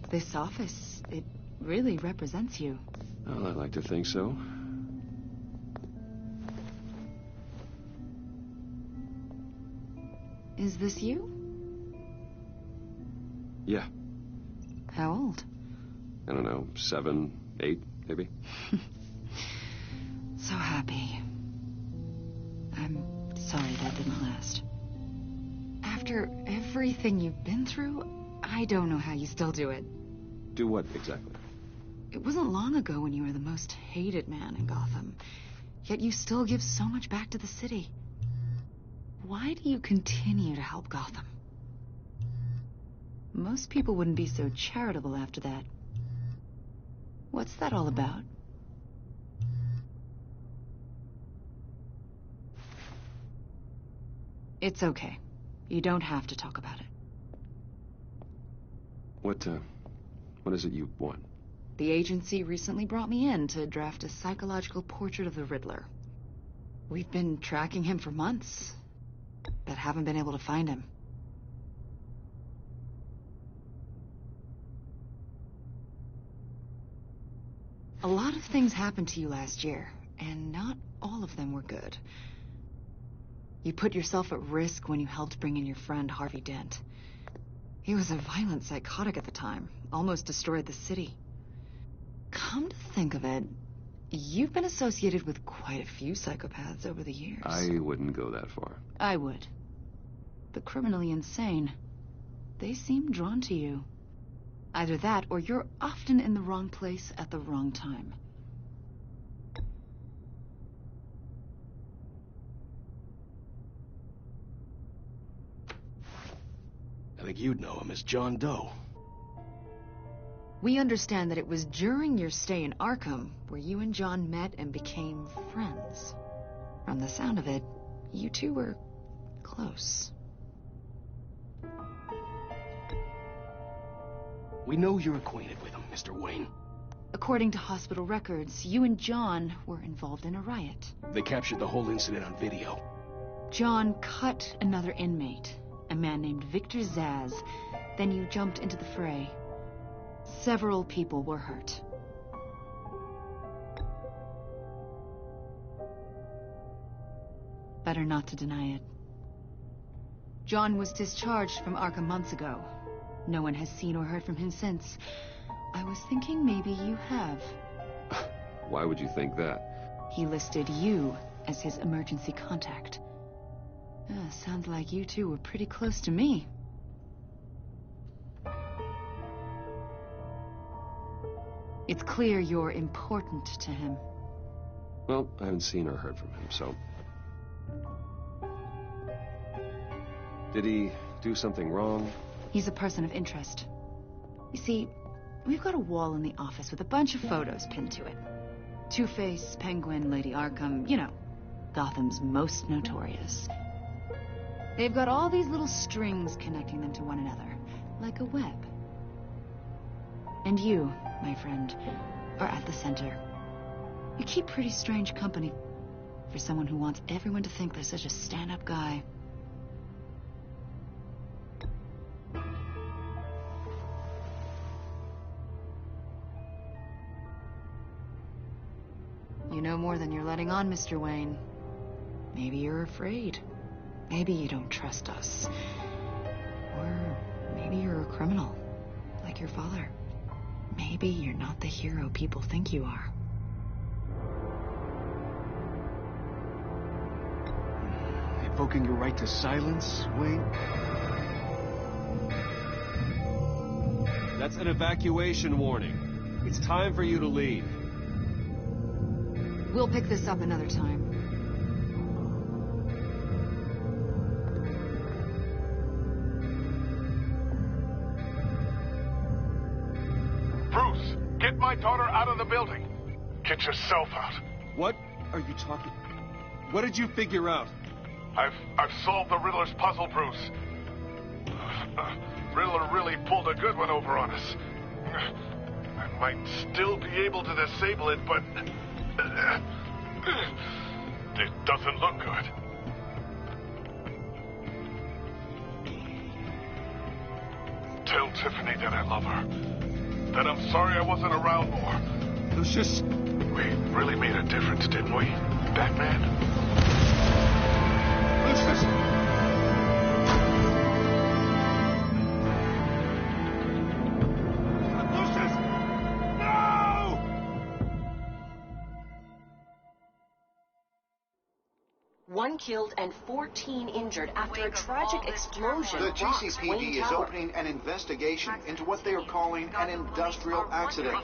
This office, it really represents you. Well, I like to think so. Is this you? Yeah. How old? I don't know, 7, 8, maybe? So happy. I'm sorry that didn't last. After everything you've been through, I don't know how you still do it. Do what, exactly? It wasn't long ago when you were the most hated man in Gotham. Yet you still give so much back to the city. Why do you continue to help Gotham? Most people wouldn't be so charitable after that. What's that all about? It's okay. You don't have to talk about it. What is it you want? The agency recently brought me in to draft a psychological portrait of the Riddler. We've been tracking him for months, but haven't been able to find him. A lot of things happened to you last year, and not all of them were good. You put yourself at risk when you helped bring in your friend Harvey Dent. He was a violent psychotic at the time, almost destroyed the city. Come to think of it, you've been associated with quite a few psychopaths over the years. I wouldn't go that far. I would. The criminally insane. They seem drawn to you. Either that, or you're often in the wrong place at the wrong time. I think you'd know him as John Doe. We understand that it was during your stay in Arkham where you and John met and became friends. From the sound of it, you two were close. We know you're acquainted with him, Mr. Wayne. According to hospital records, you and John were involved in a riot. They captured the whole incident on video. John cut another inmate, a man named Victor Zaz. Then you jumped into the fray. Several people were hurt. Better not to deny it. John was discharged from Arkham months ago. No one has seen or heard from him since. I was thinking maybe you have. Why would you think that? He listed you as his emergency contact. Sounds like you two were pretty close to me. It's clear you're important to him. Well, I haven't seen or heard from him, so... Did he do something wrong? He's a person of interest. You see, we've got a wall in the office with a bunch of photos pinned to it. Two-Face, Penguin, Lady Arkham, you know, Gotham's most notorious. They've got all these little strings connecting them to one another, like a web. And you, my friend, are at the center. You keep pretty strange company for someone who wants everyone to think they're such a stand-up guy. You know more than you're letting on, Mr. Wayne. Maybe you're afraid. Maybe you don't trust us. Or maybe you're a criminal, like your father. Maybe you're not the hero people think you are. Invoking your right to silence, Wayne? That's an evacuation warning. It's time for you to leave. We'll pick this up another time. Bruce, get my daughter out of the building. Get yourself out. What are you talking... What did you figure out? I've solved the Riddler's puzzle, Bruce. Riddler really pulled a good one over on us. I might still be able to disable it, but... it doesn't look good. Tell Tiffany that I love her. Then I'm sorry I wasn't around more. Lucius? We really made a difference, didn't we, Batman? Lucius! One killed and 14 injured after a tragic explosion. The GCPD is opening an investigation into what they are calling an industrial accident.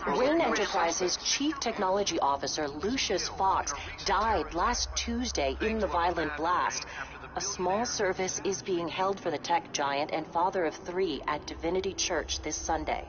Wayne Enterprises' Chief Technology Officer Lucius Fox died last Tuesday in the violent blast. A small service is being held for the tech giant and father of 3 at Divinity Church this Sunday.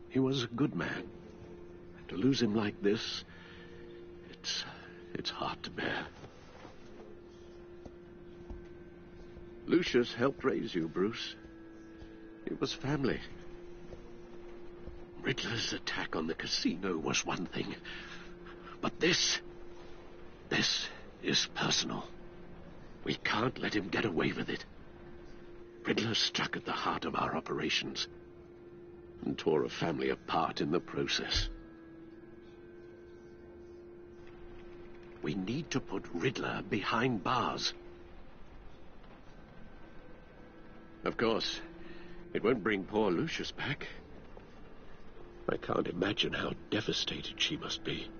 He was a good man. To lose him like this, it's hard to bear. Lucius helped raise you, Bruce. It was family. Riddler's attack on the casino was one thing. But this is personal. We can't let him get away with it. Riddler struck at the heart of our operations and tore a family apart in the process. We need to put Riddler behind bars. Of course, it won't bring poor Lucius back. I can't imagine how devastated she must be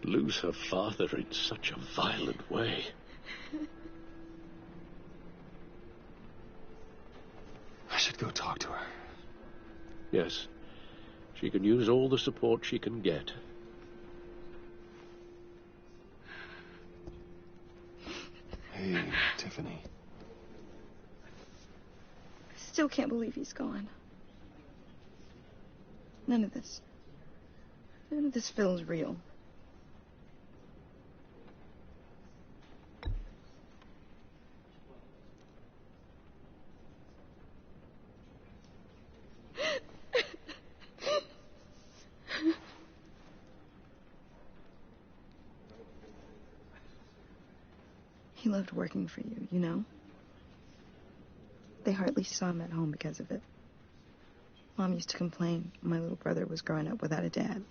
to lose her father in such a violent way. I should go talk to her. Yes, she can use all the support she can get. Hey, Tiffany. I still can't believe he's gone. None of this feels real. He loved working for you, you know? They hardly saw him at home because of it. Mom used to complain my little brother was growing up without a dad.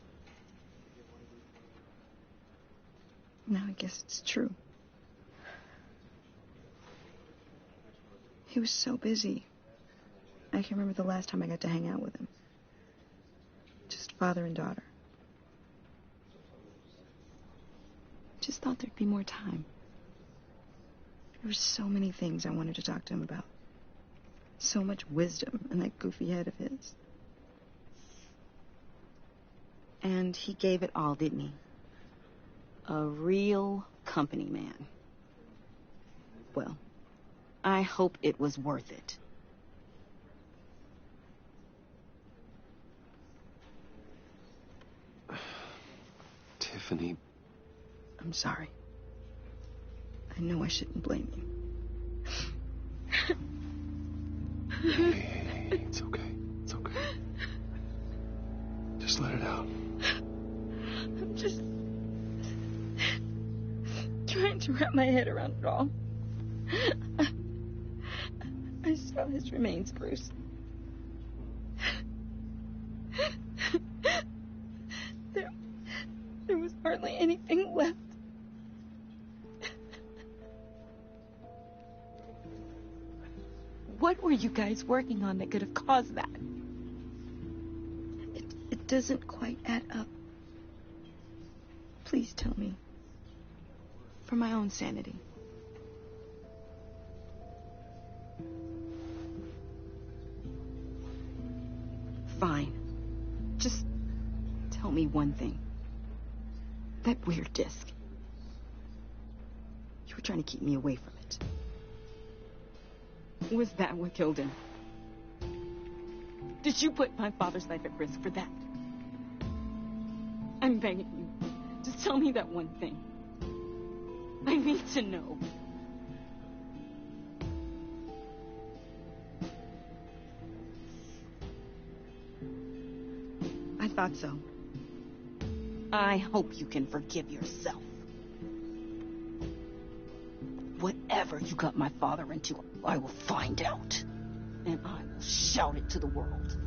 Now I guess it's true. He was so busy. I can remember the last time I got to hang out with him. Just father and daughter. Just thought there'd be more time. There were so many things I wanted to talk to him about. So much wisdom in that goofy head of his. And he gave it all, didn't he? A real company man. Well, I hope it was worth it. Tiffany. I'm sorry. I know I shouldn't blame you. Hey, it's okay. It's okay. Just let it out. I'm just trying to wrap my head around it all. I saw his remains, Bruce. There was hardly anything left. What were you guys working on that could have caused that? It doesn't quite add up. Please tell me. For my own sanity. Fine. Just tell me one thing. That weird disc. You were trying to keep me away from it. Was that what killed him? Did you put my father's life at risk for that? I'm begging you. Just tell me that one thing. I need to know. thought so. I hope you can forgive yourself. Whatever you got my father into, I will find out. And I will shout it to the world.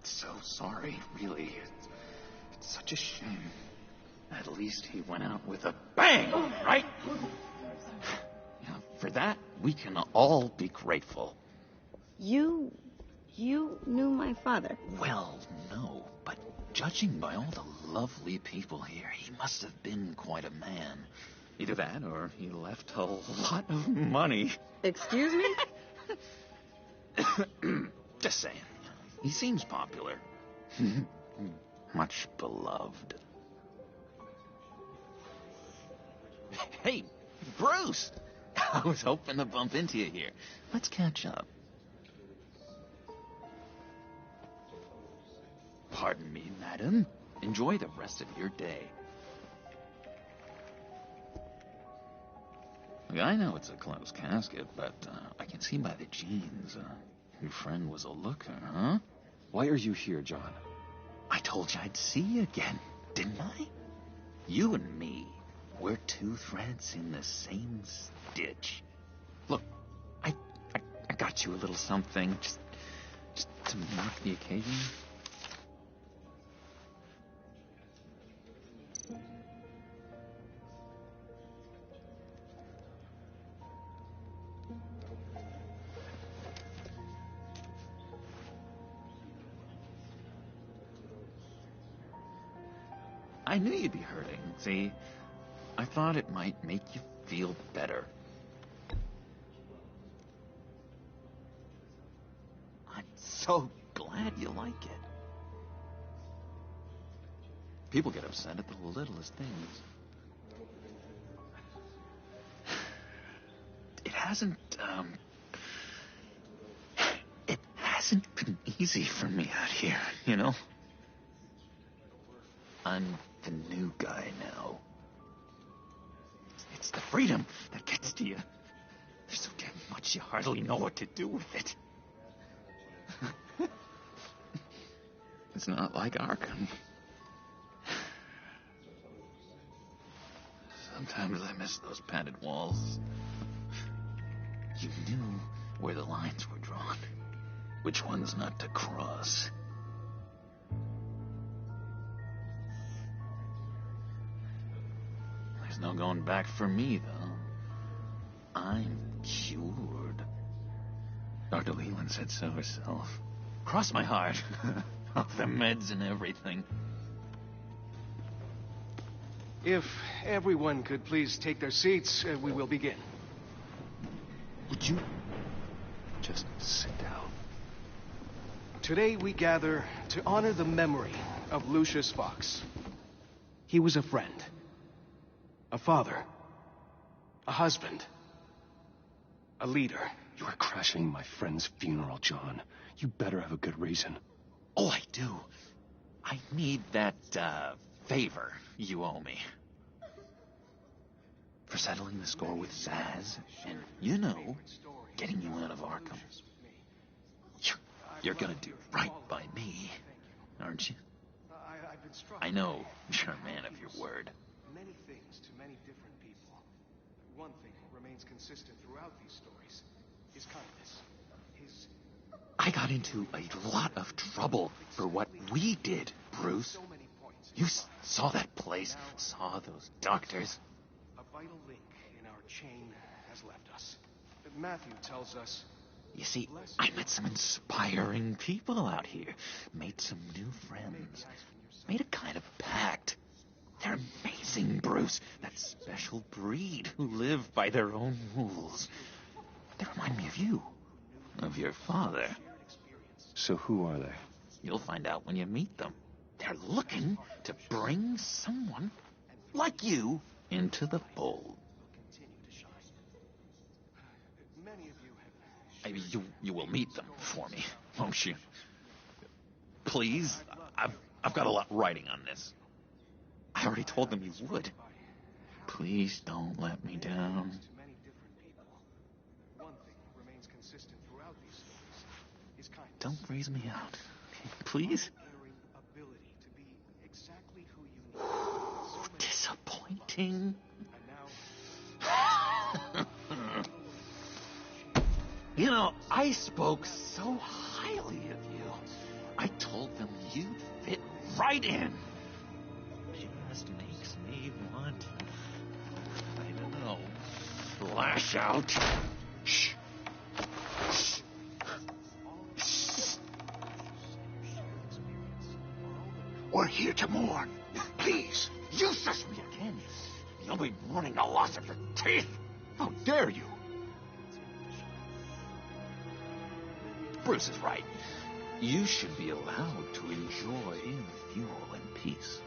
So sorry, really. It's such a shame. At least he went out with a bang, right? Yeah, for that, we can all be grateful. You knew my father? Well, no, but judging by all the lovely people here, he must have been quite a man. Either that, or he left a lot of money. Excuse me? Just saying. He seems popular. Much beloved. Hey, Bruce! I was hoping to bump into you here. Let's catch up. Pardon me, madam. Enjoy the rest of your day. Look, I know it's a closed casket, but I can see by the jeans, your friend was a looker, huh? Why are you here, John? I told you I'd see you again, didn't I? You and me, we're two threads in the same stitch. Look, I got you a little something, just to mark the occasion. I knew you'd be hurting, see? I thought it might make you feel better. I'm so glad you like it. People get upset at the littlest things. It hasn't been easy for me out here, you know? I'm the new guy now. It's the freedom that gets to you. There's so damn much you hardly know what to do with it. It's not like Arkham. Sometimes I miss those padded walls. You knew where the lines were drawn, which ones not to cross. There's no going back for me, though. I'm cured. Dr. Leland said so herself. Cross my heart. Of the meds and everything. If everyone could please take their seats, we will begin. Would you just sit down? Today we gather to honor the memory of Lucius Fox. He was a friend. A father. A husband. A leader. You are crashing my friend's funeral, John. You better have a good reason. Oh, I do. I need that, favor you owe me. For settling the score with Zaz, and, you know, getting you out of Arkham. You're gonna do right by me, aren't you? I know you're a man of your word. Many things to many different people. One thing remains consistent throughout these stories. His kindness. I got into a lot of trouble for what we did, Bruce. You saw that place, saw those doctors. A vital link in our chain has left us. Matthew tells us... You see, I met some inspiring people out here. Made some new friends. Made a kind of pact. They're amazing, Bruce. That special breed who live by their own rules. They remind me of you. Of your father. So who are they? You'll find out when you meet them. They're looking to bring someone like you into the fold. You will meet them for me, won't you? Please, I've got a lot riding on this. I already told them you would. Please don't let me down. Don't freeze me out. Please? Disappointing. You know, I spoke so highly of you. I told them you fit right in. Just makes me want, I don't know, lash out. Shh. Shh. We're here to mourn. Please, you shush me again. You'll be mourning the loss of your teeth. How dare you? Bruce is right. You should be allowed to enjoy the funeral in peace.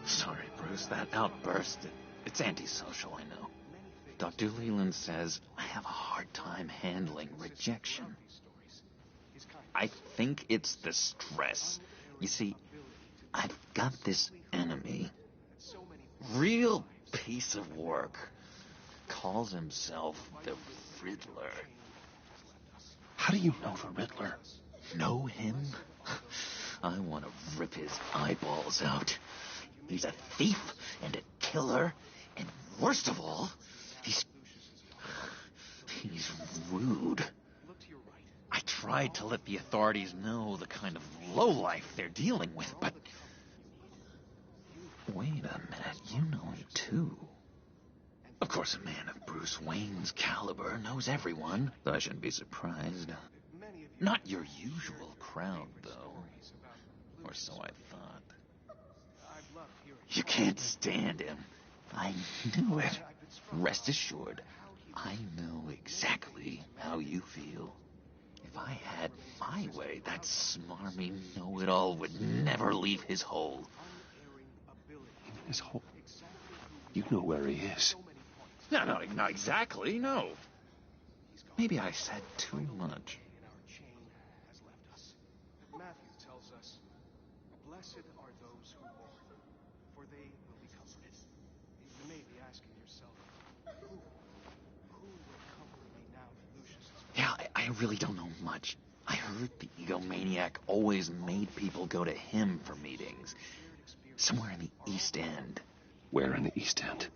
Sorry, Bruce, that outburst, it's antisocial, I know. Dr. Leland says I have a hard time handling rejection. I think it's the stress. You see, I've got this enemy. Real piece of work. Calls himself the Riddler. How do you know the Riddler? Know him? I want to rip his eyeballs out. He's a thief and a killer, and worst of all, he's rude. I tried to let the authorities know the kind of lowlife they're dealing with, but... Wait a minute, you know him too. Of course, a man of Bruce Wayne's caliber knows everyone, though I shouldn't be surprised. Not your usual crowd, though. Or so I thought. You can't stand him. I knew it. Rest assured, I know exactly how you feel. If I had my way, that smarmy know-it-all would never leave his hole. His hole? You know where he is. No, not exactly, no. Maybe I said too much. Matthew tells us, blessed are those who mourn, for they will be comforted. You may be asking yourself, who will comfort me now that Lucius is gone? Yeah, I really don't know much. I heard the egomaniac always made people go to him for meetings. Somewhere in the East End. Where in the East End?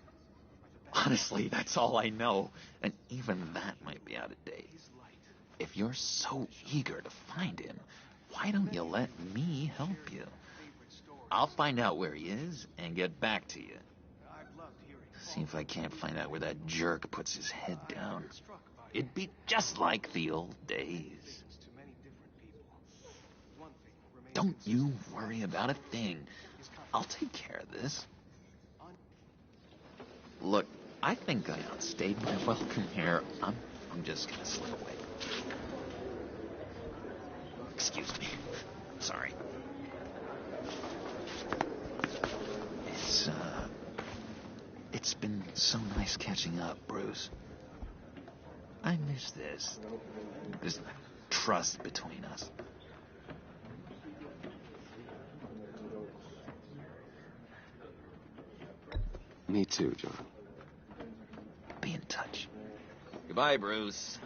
Honestly, that's all I know. And even that might be out of date. If you're so eager to find him, why don't you let me help you? I'll find out where he is and get back to you. See if I can't find out where that jerk puts his head down. It'd be just like the old days. Don't you worry about a thing. I'll take care of this. Look, I think I outstayed my welcome here. I'm just gonna slip away. Excuse me. Sorry. It's been so nice catching up, Bruce. I miss this trust between us. Me too, John. Be in touch. Goodbye, Bruce.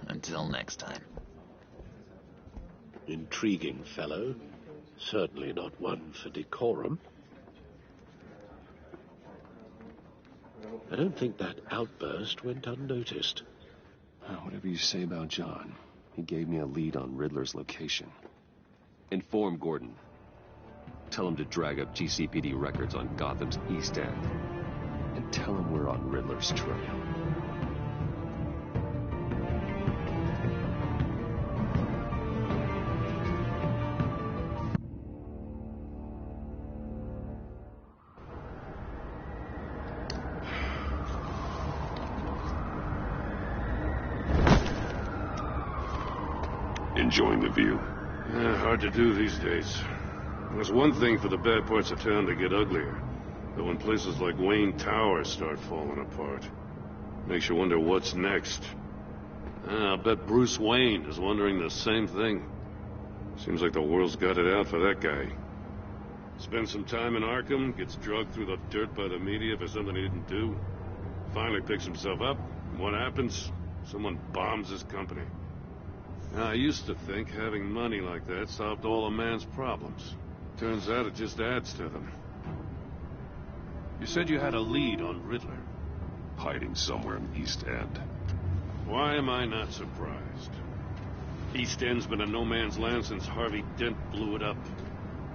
Until next time. Intriguing fellow. Certainly not one for decorum. I don't think that outburst went unnoticed. Whatever you say about John, he gave me a lead on Riddler's location. Inform Gordon. Tell him to drag up GCPD records on Gotham's East End. And tell him we're on Riddler's trail. Enjoying the view? Yeah, hard to do these days. There's one thing for the bad parts of town to get uglier. But when places like Wayne Tower start falling apart, makes you wonder what's next. I'll bet Bruce Wayne is wondering the same thing. Seems like the world's got it out for that guy. Spends some time in Arkham, gets drugged through the dirt by the media for something he didn't do. Finally picks himself up, and what happens? Someone bombs his company. Now, I used to think having money like that solved all a man's problems. Turns out it just adds to them. You said you had a lead on Riddler. Hiding somewhere in East End. Why am I not surprised? East End's been a no-man's land since Harvey Dent blew it up.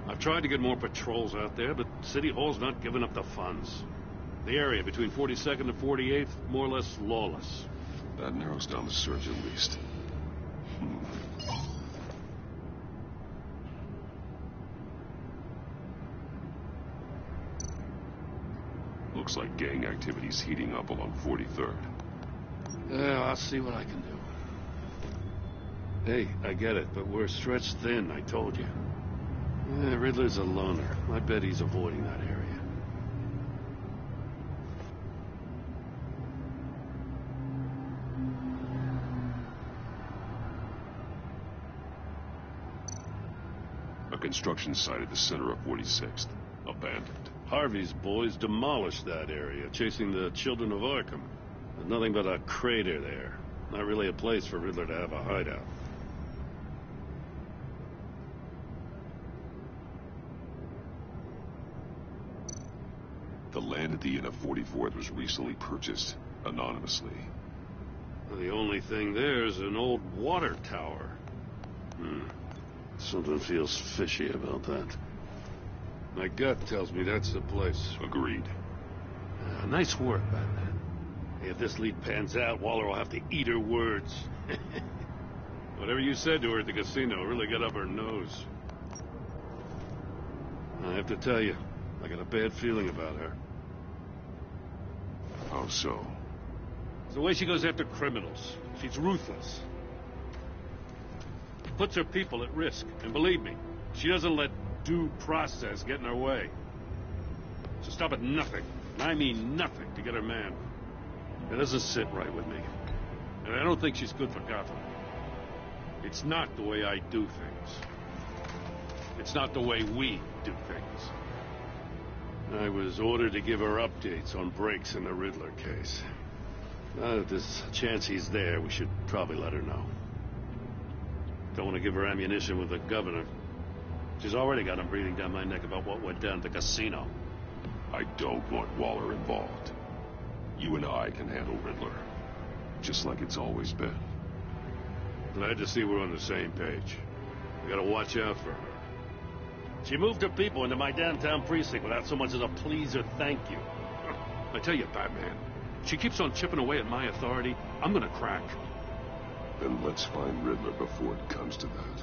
I've tried to get more patrols out there, but City Hall's not giving up the funds. The area between 42nd and 48th, more or less lawless. That narrows down the search at least. Looks like gang activity's heating up along 43rd. Yeah, I'll see what I can do. Hey, I get it, but we're stretched thin, I told you. Riddler's a loner. I bet he's avoiding that area. A construction site at the center of 46th. Abandoned. Harvey's boys demolished that area, chasing the children of Arkham. There's nothing but a crater there. Not really a place for Riddler to have a hideout. The land at the end of 44th was recently purchased, anonymously. Well, the only thing there is an old water tower. Something feels fishy about that. My gut tells me that's the place. Agreed. Nice work, Batman. If this lead pans out, Waller will have to eat her words. Whatever you said to her at the casino really got up her nose. I have to tell you, I got a bad feeling about her. How so? It's the way she goes after criminals. She's ruthless. Puts her people at risk. And believe me, she doesn't let due process get in her way. She'll stop at nothing, and I mean nothing, to get her man. It doesn't sit right with me. And I don't think she's good for Gotham. It's not the way I do things. It's not the way we do things. I was ordered to give her updates on breaks in the Riddler case. Now that there's a chance he's there, we should probably let her know. Don't want to give her ammunition with the governor. She's already got him breathing down my neck about what went down at the casino. I don't want Waller involved. You and I can handle Riddler. Just like it's always been. Glad to see we're on the same page. We gotta watch out for her. She moved her people into my downtown precinct without so much as a please or thank you. I tell you, Batman, she keeps on chipping away at my authority, I'm gonna crack. Then let's find Riddler before it comes to that.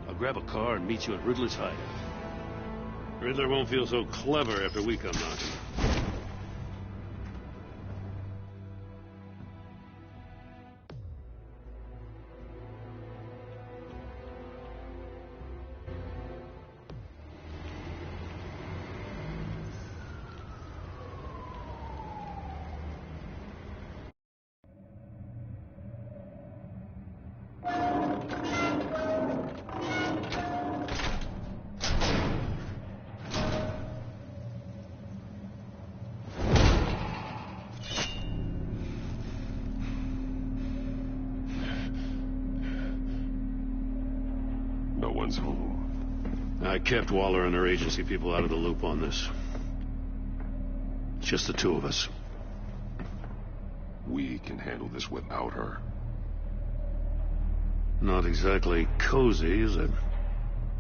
I'll grab a car and meet you at Riddler's hideout. Riddler won't feel so clever after we come knocking. No one's home. I kept Waller and her agency people out of the loop on this. It's just the two of us. We can handle this without her. Not exactly cozy, is it?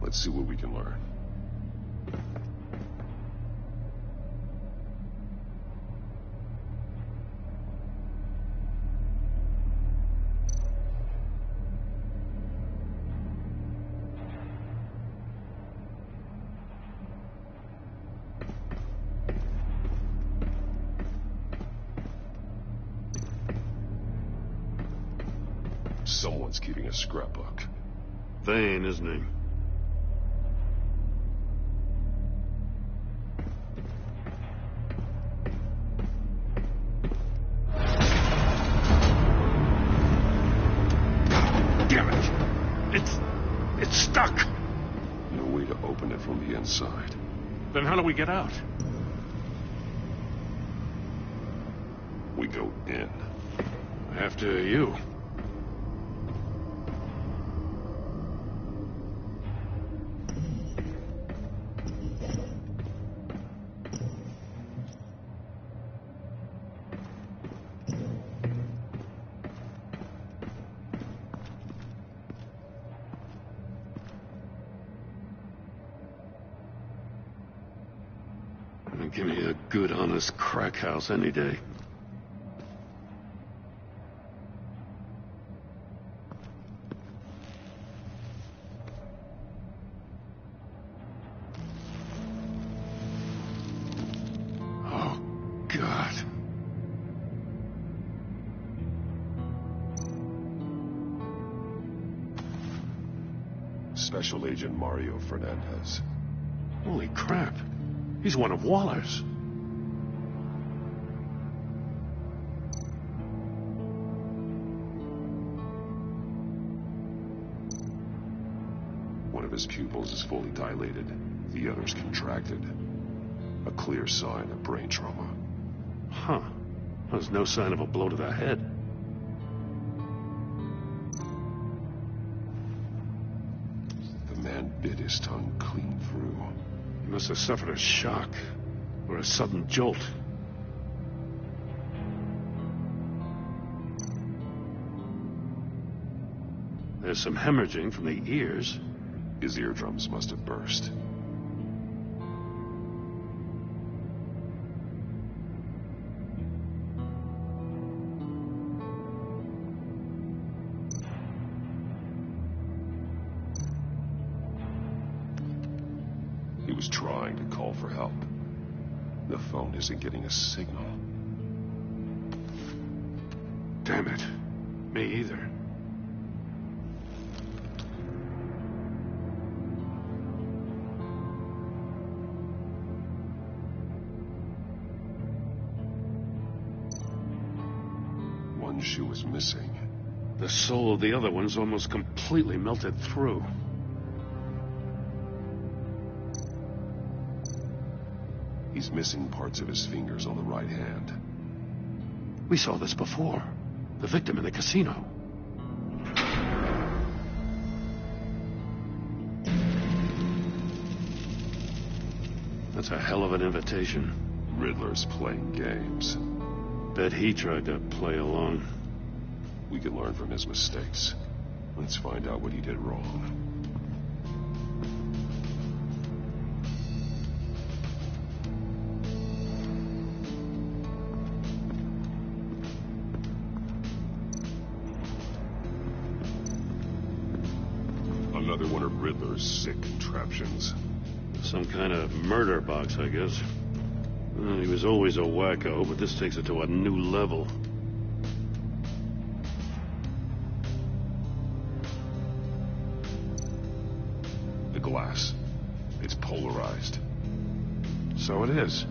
Let's see what we can learn. Someone's keeping a scrapbook. Vane, isn't he? Damn it! It's stuck! No way to open it from the inside. Then how do we get out? We go in. After you. Give me a good, honest crack house any day. Oh, God. Special Agent Mario Fernandez. Holy crap. He's one of Waller's. One of his pupils is fully dilated. The other's contracted. A clear sign of brain trauma. Huh. There's no sign of a blow to the head. The man bit his tongue clean through. He must have suffered a shock, or a sudden jolt. There's some hemorrhaging from the ears. His eardrums must have burst. He was trying to call for help. The phone isn't getting a signal. Damn it. Me either. One shoe is missing. The sole of the other one's almost completely melted through. He's missing parts of his fingers on the right hand. We saw this before. The victim in the casino. That's a hell of an invitation. Riddler's playing games. Bet he tried to play along. We can learn from his mistakes. Let's find out what he did wrong. Another one of Riddler's sick contraptions. Some kind of murder box, I guess. Well, he was always a wacko, but this takes it to a new level. The glass. It's polarized. So it is.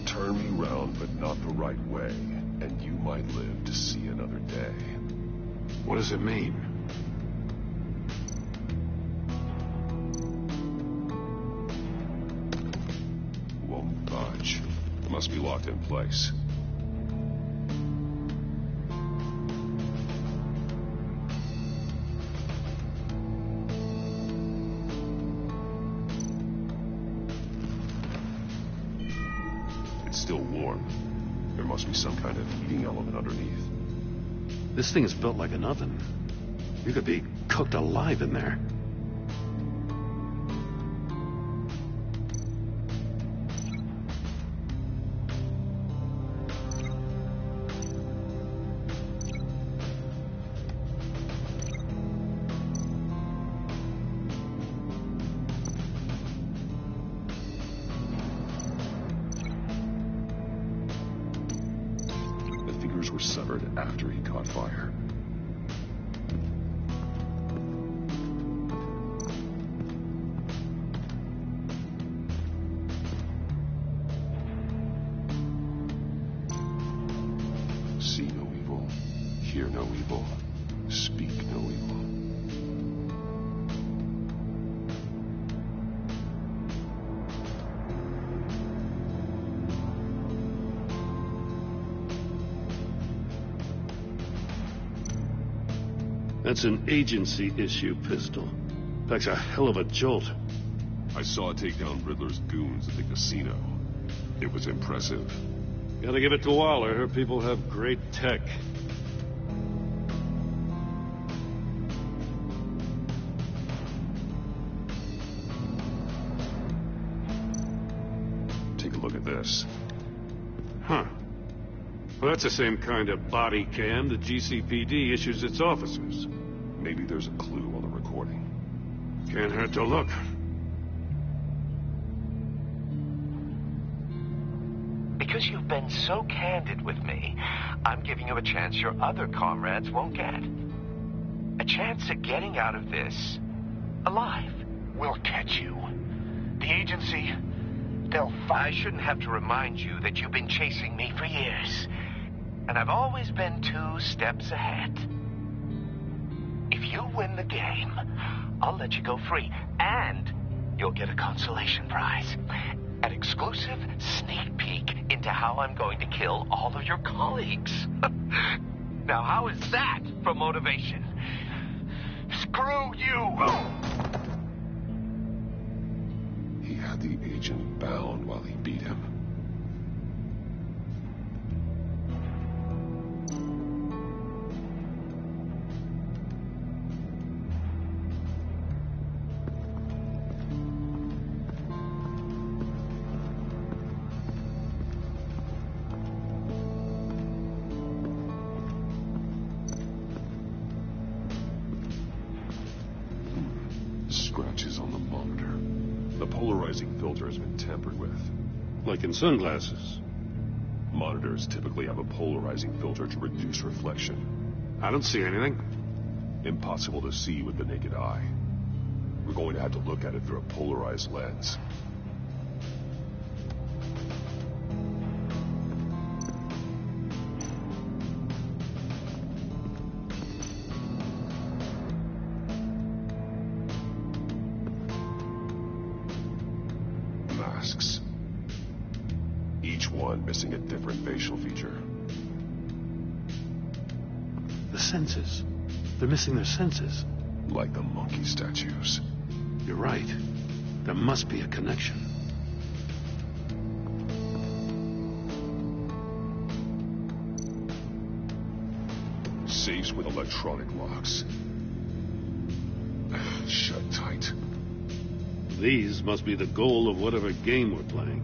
Turn me round, but not the right way, and you might live to see another day. What does it mean? Won't budge. Must be locked in place. It's still warm. There must be some kind of heating element underneath. This thing is built like an oven. You could be cooked alive in there. The fingers were severed after he caught fire. See no evil, hear no evil, speak no evil. That's an agency-issue pistol. Packs a hell of a jolt. I saw it take down Riddler's goons at the casino. It was impressive. Gotta give it to Waller. Her people have great tech. Take a look at this. Huh. Well, that's the same kind of body cam the GCPD issues its officers. Maybe there's a clue on the recording. Can't hurt to look. Because you've been so candid with me, I'm giving you a chance your other comrades won't get. A chance at getting out of this alive. We'll catch you. The agency, they'll I shouldn't have to remind you that you've been chasing me for years. And I've always been 2 steps ahead. If you win the game, I'll let you go free. And you'll get a consolation prize. An exclusive sneak peek into how I'm going to kill all of your colleagues. Now, how is that for motivation? Screw you! He had the agent bound while he beat him. Scratches on the monitor. The polarizing filter has been tampered with. Like in sunglasses. Monitors typically have a polarizing filter to reduce reflection. I don't see anything. Impossible to see with the naked eye. We're going to have to look at it through a polarized lens. Masks. Each one missing a different facial feature. The senses. They're missing their senses. Like the monkey statues. You're right. There must be a connection. Safes with electronic locks. Shut tight. These must be the goal of whatever game we're playing.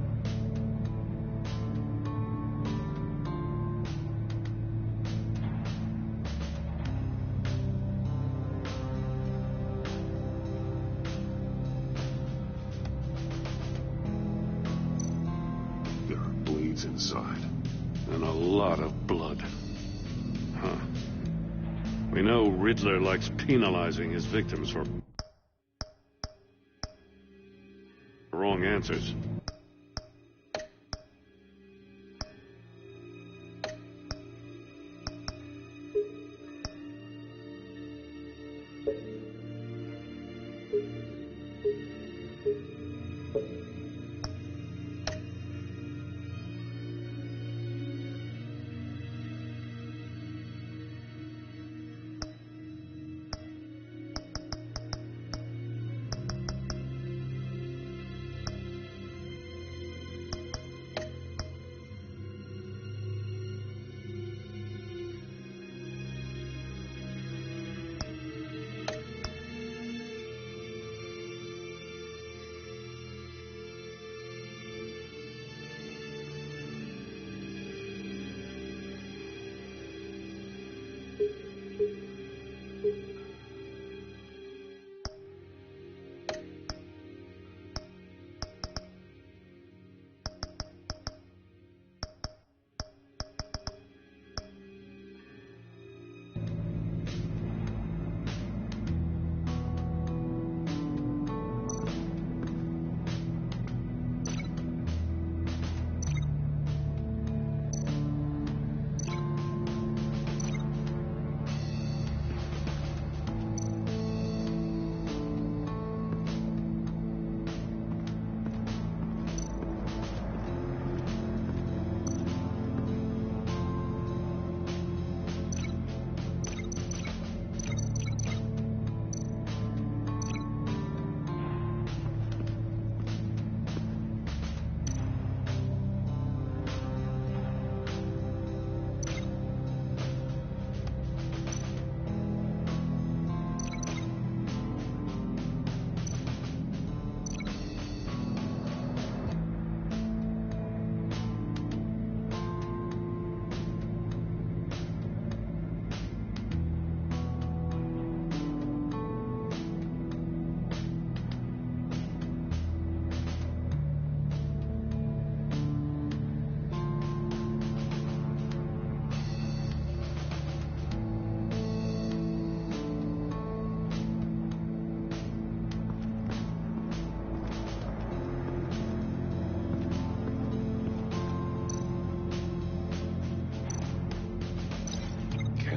There are blades inside. And a lot of blood. Huh. We know Riddler likes penalizing his victims for wrong answers.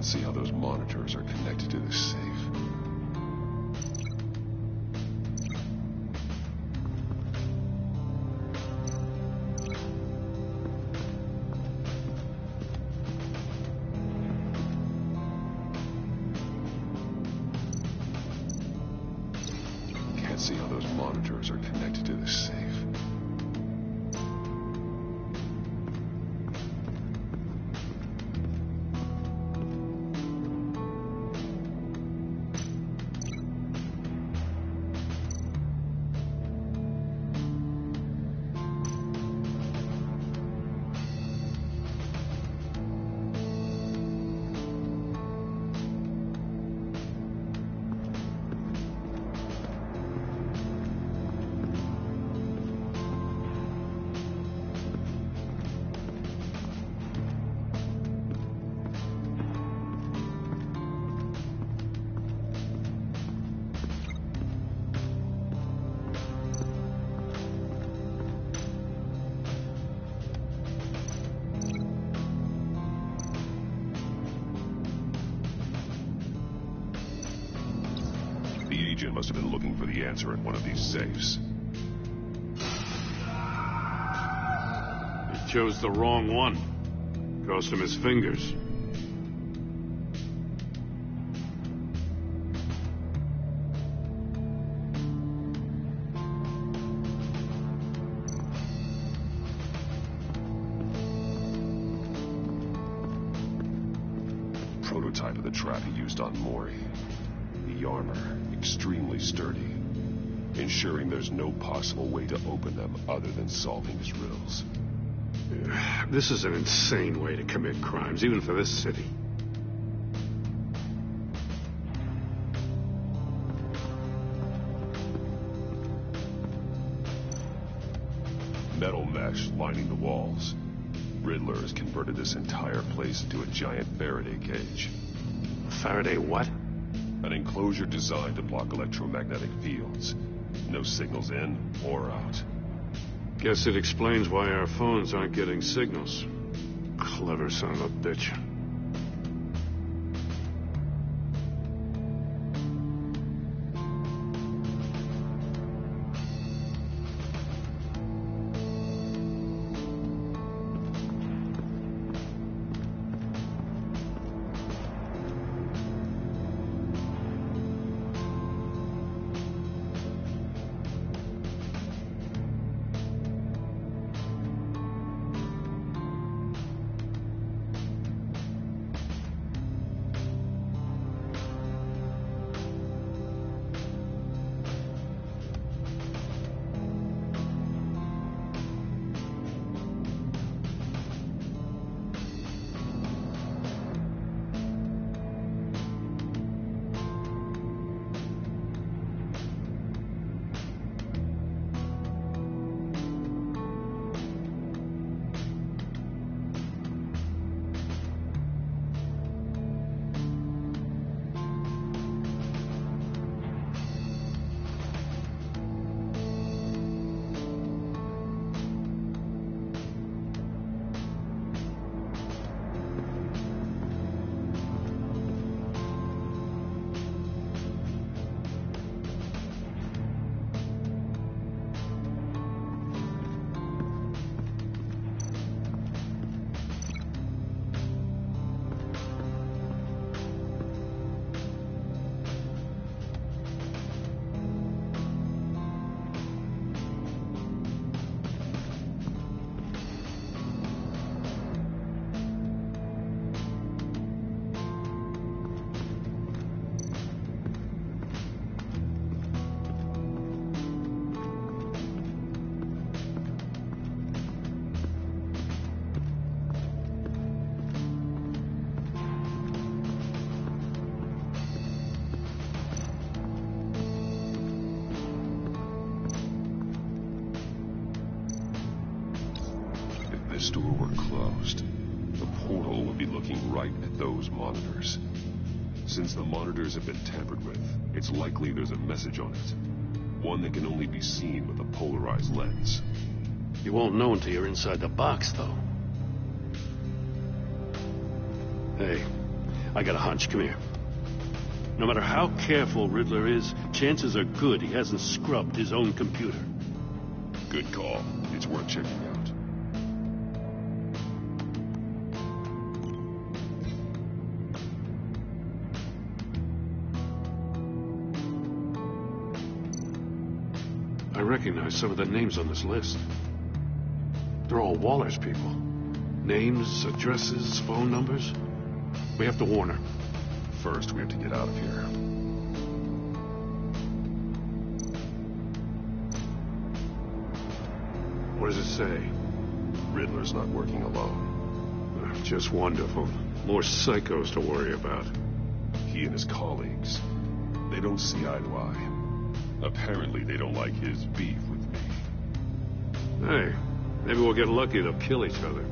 Can't see how those monitors are connected to this safe. Can't see how those monitors are connected to this safe. The agent must have been looking for the answer at one of these safes. He chose the wrong one. Cost him his fingers. Prototype of the trap he used on Mori. The armor, extremely sturdy, ensuring there's no possible way to open them other than solving his riddles. This is an insane way to commit crimes, even for this city. Metal mesh lining the walls. Riddler has converted this entire place into a giant Faraday cage. Faraday what? An enclosure designed to block electromagnetic fields. No signals in or out. Guess it explains why our phones aren't getting signals. Clever son of a bitch. this door were closed, the portal would be looking right at those monitors. Since the monitors have been tampered with, it's likely there's a message on it. One that can only be seen with a polarized lens. You won't know until you're inside the box, though. Hey, I got a hunch. Come here. No matter how careful Riddler is, chances are good he hasn't scrubbed his own computer. Good call. It's worth checking out. I recognize some of the names on this list. They're all Waller's people. Names, addresses, phone numbers. We have to warn her. First, we have to get out of here. What does it say? Riddler's not working alone. Just wonderful. More psychos to worry about. He and his colleagues, they don't see eye to eye. Apparently, they don't like his beef with me. Hey, maybe we'll get lucky. They'll kill each other.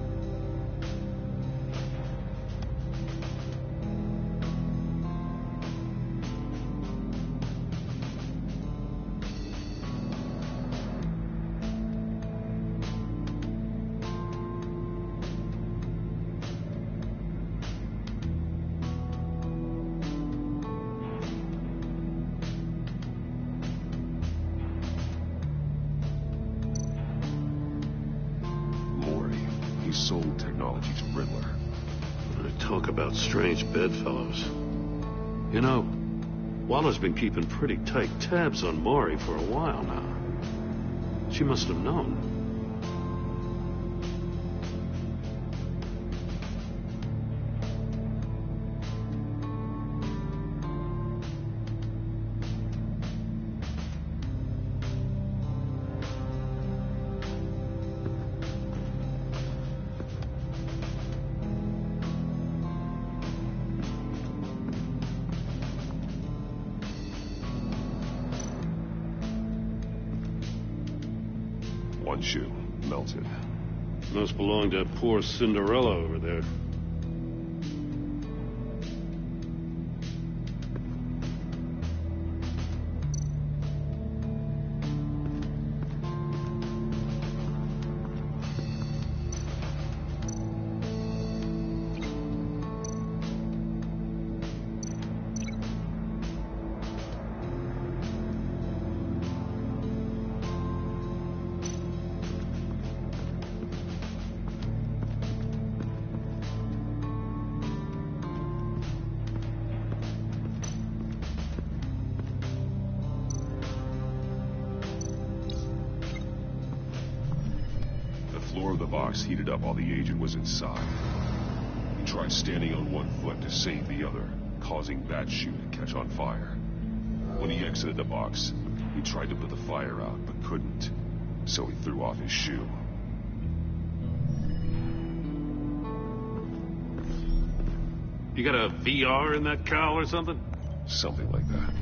He sold technology to Riddler. Talk about strange bedfellows. You know, Waller's been keeping pretty tight tabs on Maury for a while now. She must have known. One shoe, melted. Must belong to poor Cinderella over there. The floor of the box heated up while the agent was inside. He tried standing on one foot to save the other, causing that shoe to catch on fire. When he exited the box, he tried to put the fire out, but couldn't, so he threw off his shoe. You got a VR in that cowl or something? Something like that.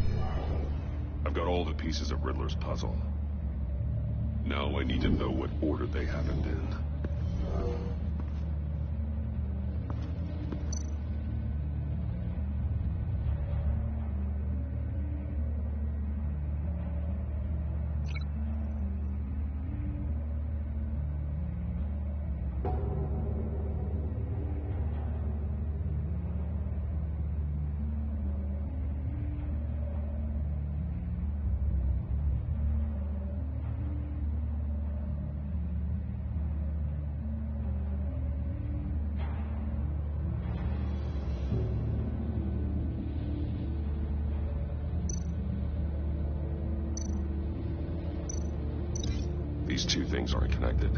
I've got all the pieces of Riddler's puzzle. Now I need to know what order they happened in. These two things aren't connected.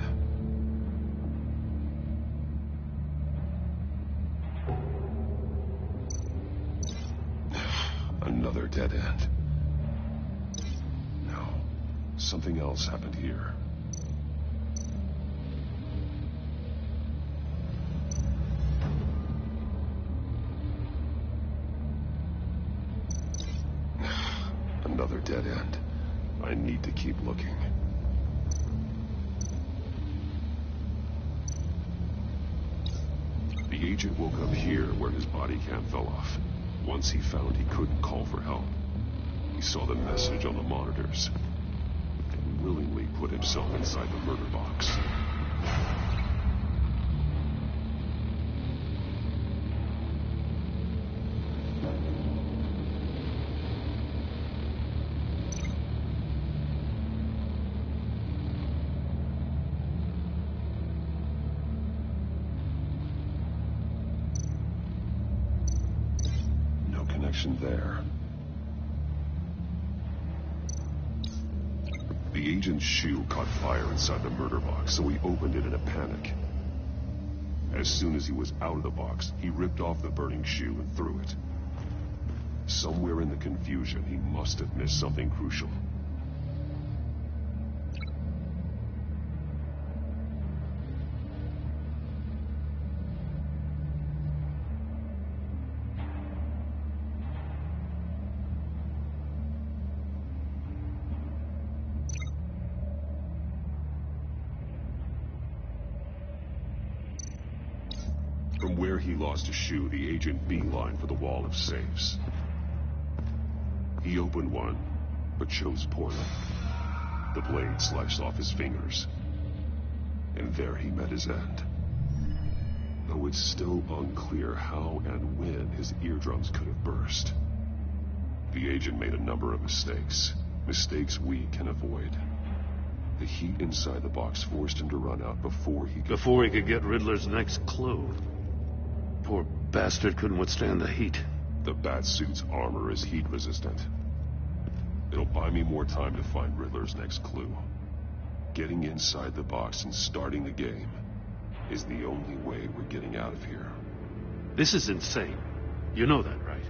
Another dead end. No, something else happened here. Another dead end. I need to keep looking. The agent woke up here where his body cam fell off. Once he found he couldn't call for help, he saw the message on the monitors and willingly put himself inside the murder box. connection there. The agent's shoe caught fire inside the murder box, so he opened it in a panic. As soon as he was out of the box, he ripped off the burning shoe and threw it. Somewhere in the confusion, he must have missed something crucial. From where he lost a shoe, the agent beelined for the wall of safes. He opened one, but chose poorly. The blade sliced off his fingers. And there he met his end. Though it's still unclear how and when his eardrums could have burst. The agent made a number of mistakes. Mistakes we can avoid. The heat inside the box forced him to run out before he could get Riddler's next clue. Poor bastard couldn't withstand the heat. The Batsuit's armor is heat resistant. It'll buy me more time to find Riddler's next clue. Getting inside the box and starting the game is the only way we're getting out of here. This is insane. You know that, right?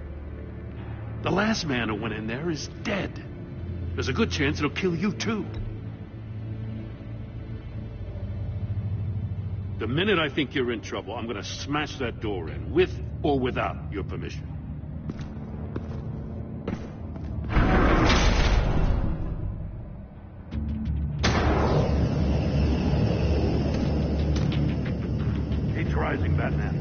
The last man who went in there is dead. There's a good chance it'll kill you too. The minute I think you're in trouble, I'm gonna smash that door in, with or without your permission. Heat's rising, Batman.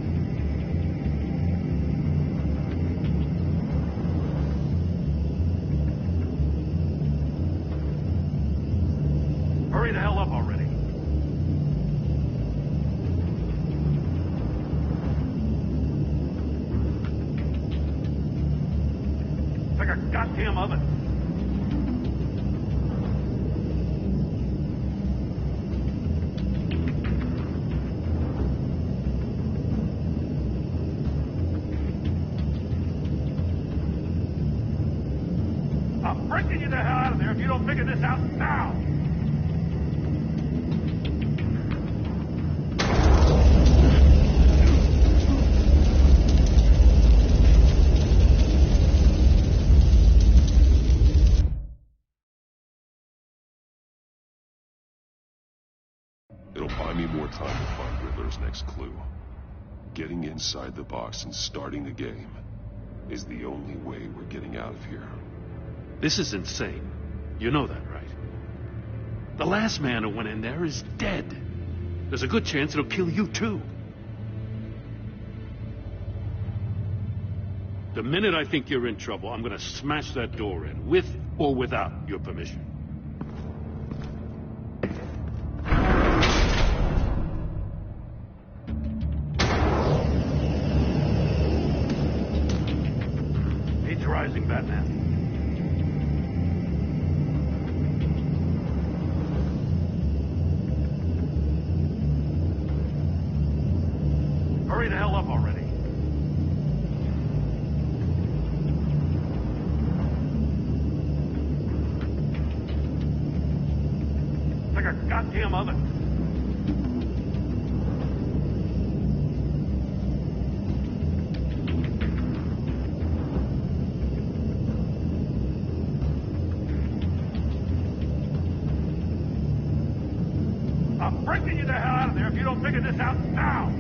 Hurry the hell up already. Like a goddamn oven. I'm breaking you the hell out of there if you don't figure this out now. It'll buy me more time to find Riddler's next clue. Getting inside the box and starting the game is the only way we're getting out of here. This is insane. You know that, right? The last man who went in there is dead. There's a good chance it'll kill you too. The minute I think you're in trouble, I'm gonna smash that door in, with or without your permission. Heat's rising, Batman. Hurry the hell up already. It's like a goddamn oven. I'm breaking you the hell out of there if you don't figure this out now.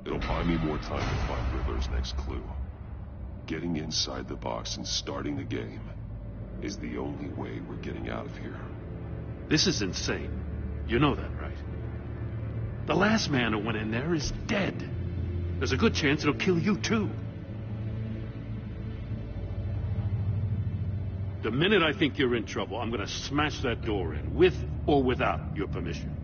It'll buy me more time to find Riddler's next clue. Getting inside the box and starting the game is the only way we're getting out of here. This is insane. You know that, right? The last man who went in there is dead. There's a good chance it'll kill you too. The minute I think you're in trouble, I'm gonna smash that door in, with or without your permission.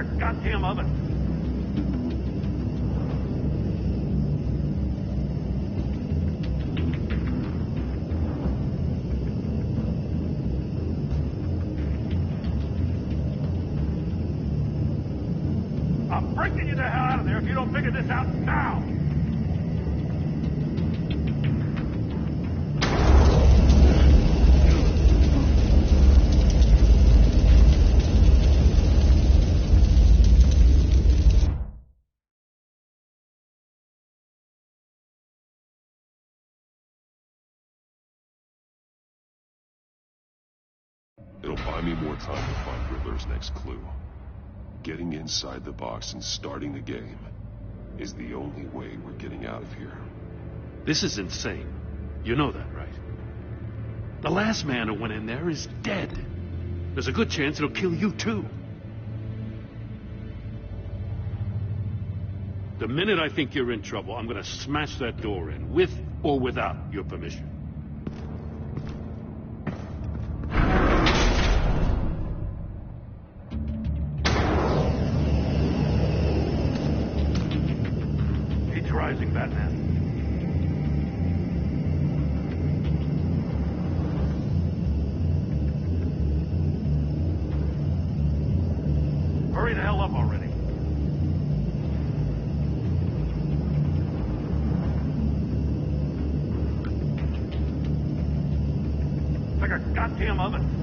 Like a goddamn oven. I'm breaking you the hell out of there if you don't figure this out now! It'll buy me more time to find Riddler's next clue. Getting inside the box and starting the game is the only way we're getting out of here. This is insane. You know that, right? The last man who went in there is dead. There's a good chance it'll kill you, too. The minute I think you're in trouble, I'm gonna smash that door in, with or without your permission. He's rising, Batman. Hurry the hell up already. Like a goddamn oven.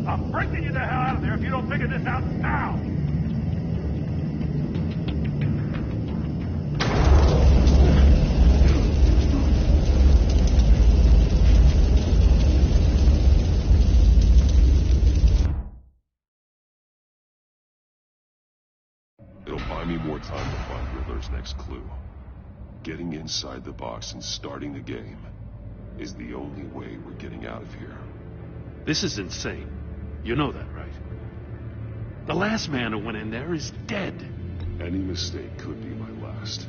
I'm breaking you the hell out of there if you don't figure this out now! It'll buy me more time to find Riddler's next clue. Getting inside the box and starting the game is the only way we're getting out of here. This is insane. You know that, right? The last man who went in there is dead. Any mistake could be my last.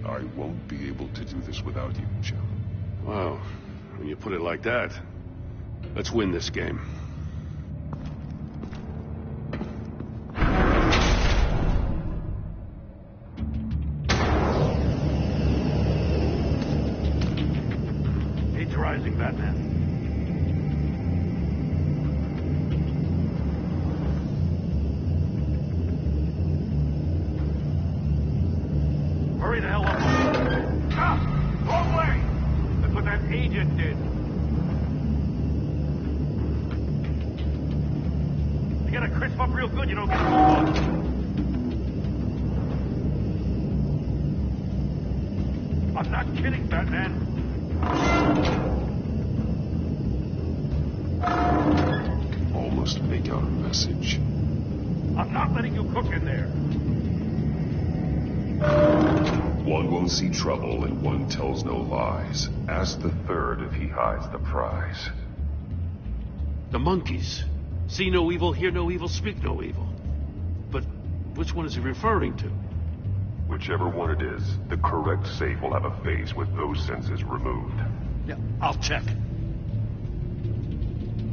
I won't be able to do this without you, Jim. Wow. When you put it like that, let's win this game. He's rising, Batman. Hurry the hell up. Ah! Wrong way! That's what that agent did. You gotta crisp up real good, you don't get a move on. I'm not kidding, Batman. Almost make out a message. I'm not letting you cook in there. One won't see trouble and one tells no lies. Ask the third if he hides the prize. The monkeys. See no evil, hear no evil, speak no evil. But which one is he referring to? Whichever one it is, the correct safe will have a face with those senses removed. Yeah, I'll check.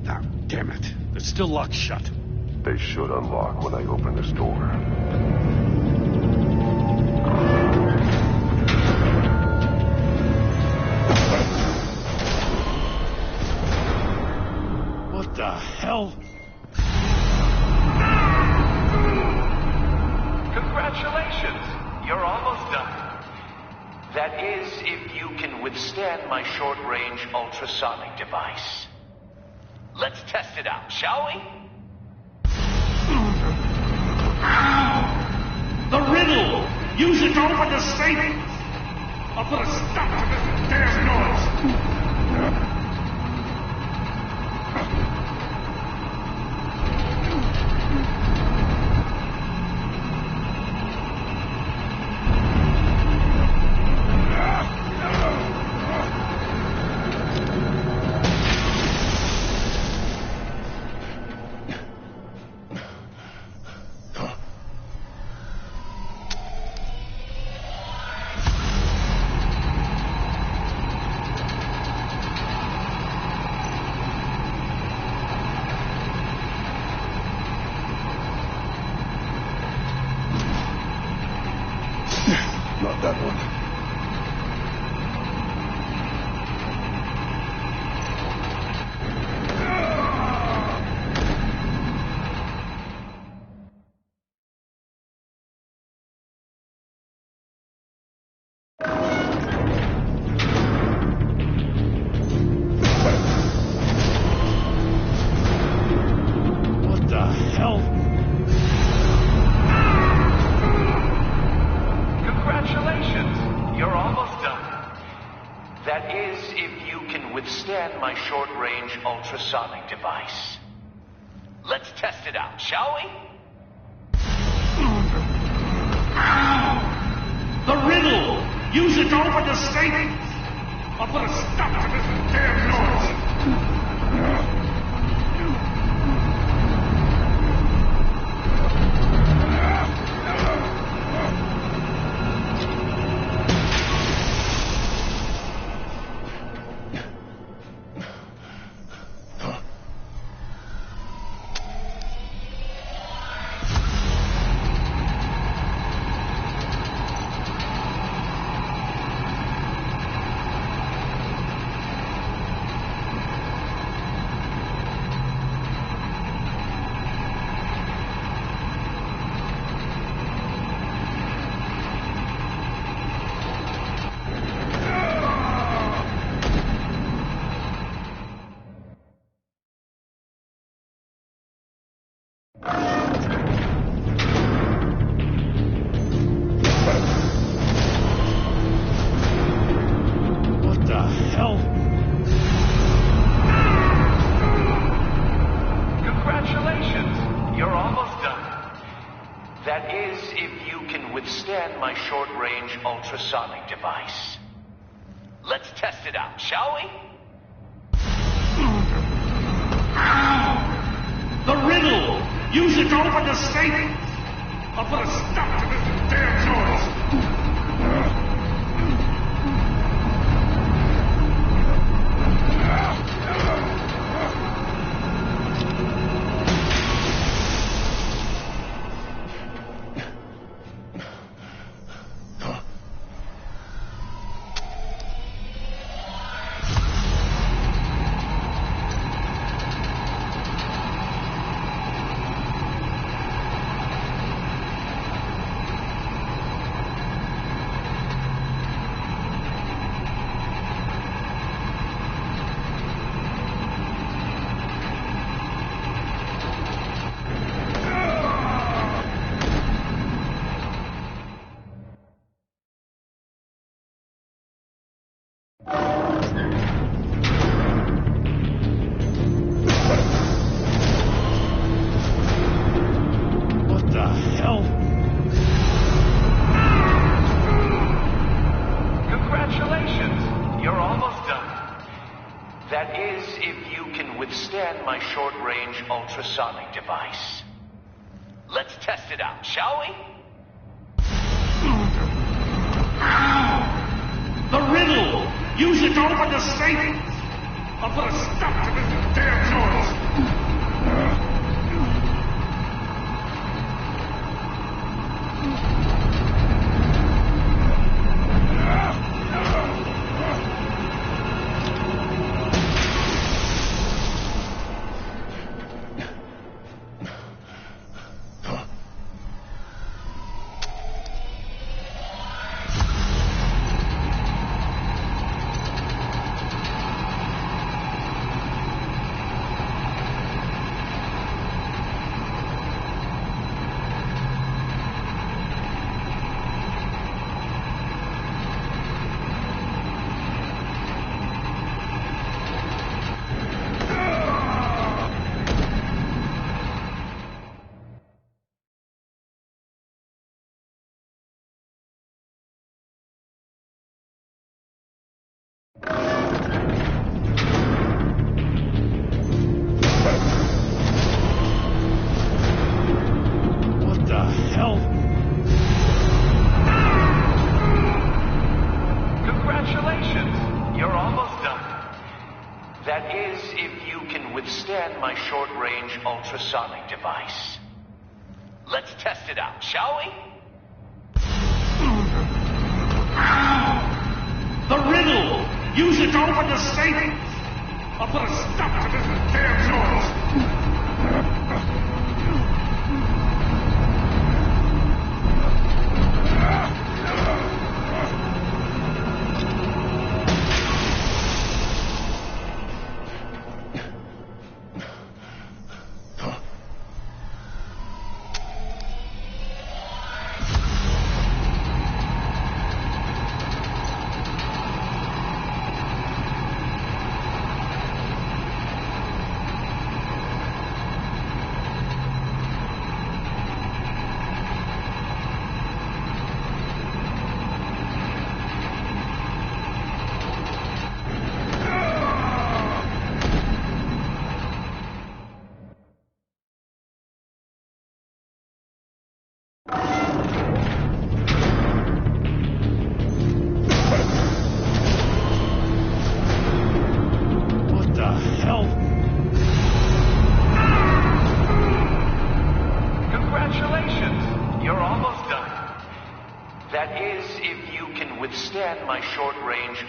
Ah, damn it. They're still locked shut. They should unlock when I open this door. What the hell? Congratulations! You're almost done. That is, if you can withstand my short-range ultrasonic device. Let's test it out, shall we? The riddle! Use it to open the safe! I'll put a stop to this damn noise! Not that one. My short-range ultrasonic device. Let's test it out, shall we? The riddle! Use it to open the safe! I'll put a stop to this damn noise! My short-range ultrasonic device. Let's test it out, shall we? The riddle! Use it to open the safe! I'll put a stop to this damn noise! My short-range ultrasonic device. Let's test it out, shall we? The riddle! Use it to open the safe! I'll put a stop to this damn noise! My short-range ultrasonic device. Let's test it out, shall we? The riddle! Use it to open the safe! I'll put a stop to this damn noise!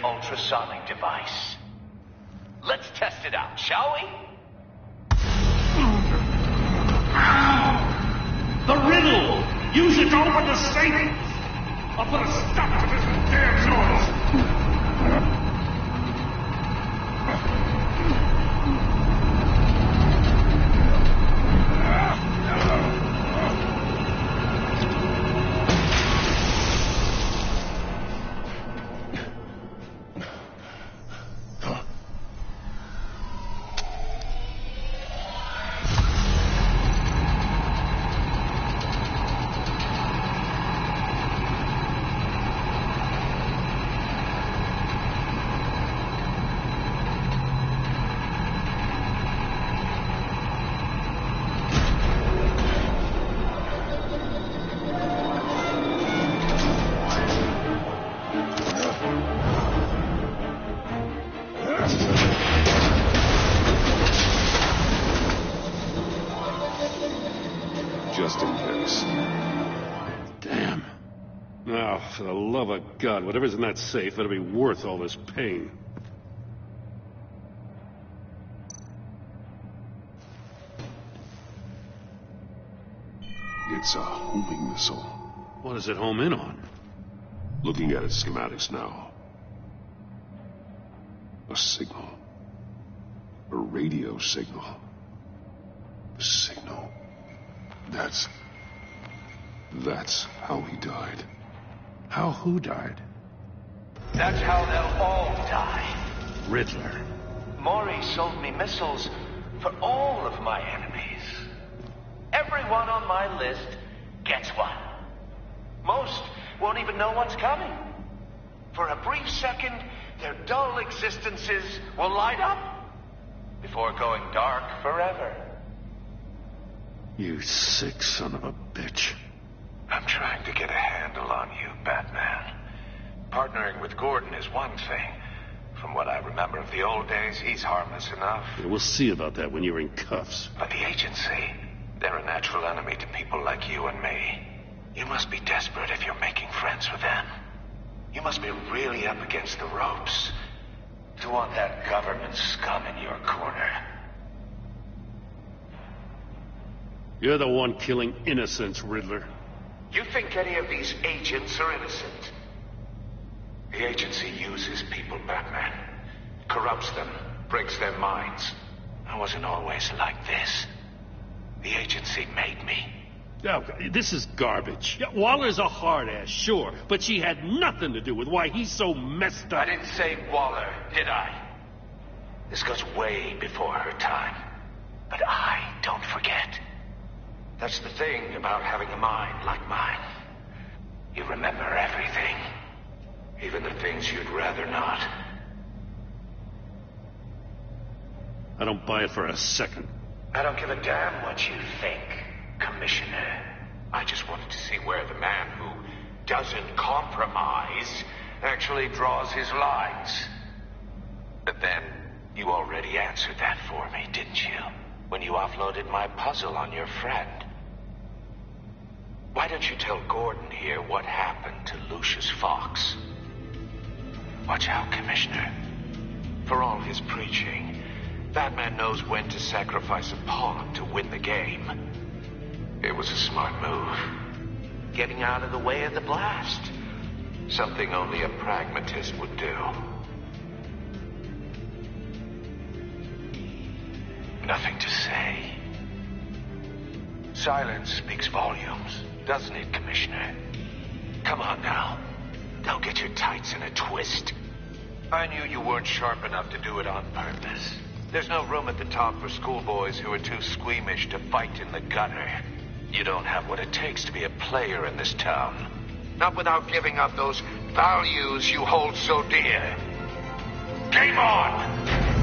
Ultrasonic device. Let's test it out, shall we? The riddle! Use it to open the safe! I'll put a stop to this damn noise! Just in case. Damn. Now, for the love of God, whatever's in that safe better be worth all this pain. It's a homing missile. What does it home in on? Looking at its schematics now. A signal. A radio signal. A signal. That's how he died. How who died? That's how they'll all die. Riddler. Maury sold me missiles for all of my enemies. Everyone on my list gets one. Most won't even know what's coming. For a brief second, their dull existences will light up before going dark forever. You sick son of a bitch. I'm trying to get a handle on you, Batman. Partnering with Gordon is one thing. From what I remember of the old days, he's harmless enough. Yeah, we'll see about that when you're in cuffs. But the agency, they're a natural enemy to people like you and me. You must be desperate if you're making friends with them. You must be really up against the ropes to want that government scum in your corner. You're the one killing innocents, Riddler. You think any of these agents are innocent? The agency uses people, Batman. Corrupts them, breaks their minds. I wasn't always like this. The agency made me. Oh, this is garbage. Yeah, Waller's a hard ass, sure, but she had nothing to do with why he's so messed up. I didn't say Waller, did I? This goes way before her time. But I don't forget. That's the thing about having a mind like mine. You remember everything. Even the things you'd rather not. I don't buy it for a second. I don't give a damn what you think, Commissioner. I just wanted to see where the man who doesn't compromise actually draws his lines. But then, you already answered that for me, didn't you? When you offloaded my puzzle on your friend. Why don't you tell Gordon here what happened to Lucius Fox? Watch out, Commissioner. For all his preaching, Batman knows when to sacrifice a pawn to win the game. It was a smart move. Getting out of the way of the blast. Something only a pragmatist would do. Nothing to say. Silence speaks volumes, doesn't it, Commissioner? Come on now. Don't get your tights in a twist. I knew you weren't sharp enough to do it on purpose. There's no room at the top for schoolboys who are too squeamish to fight in the gutter. You don't have what it takes to be a player in this town. Not without giving up those values you hold so dear. Game on!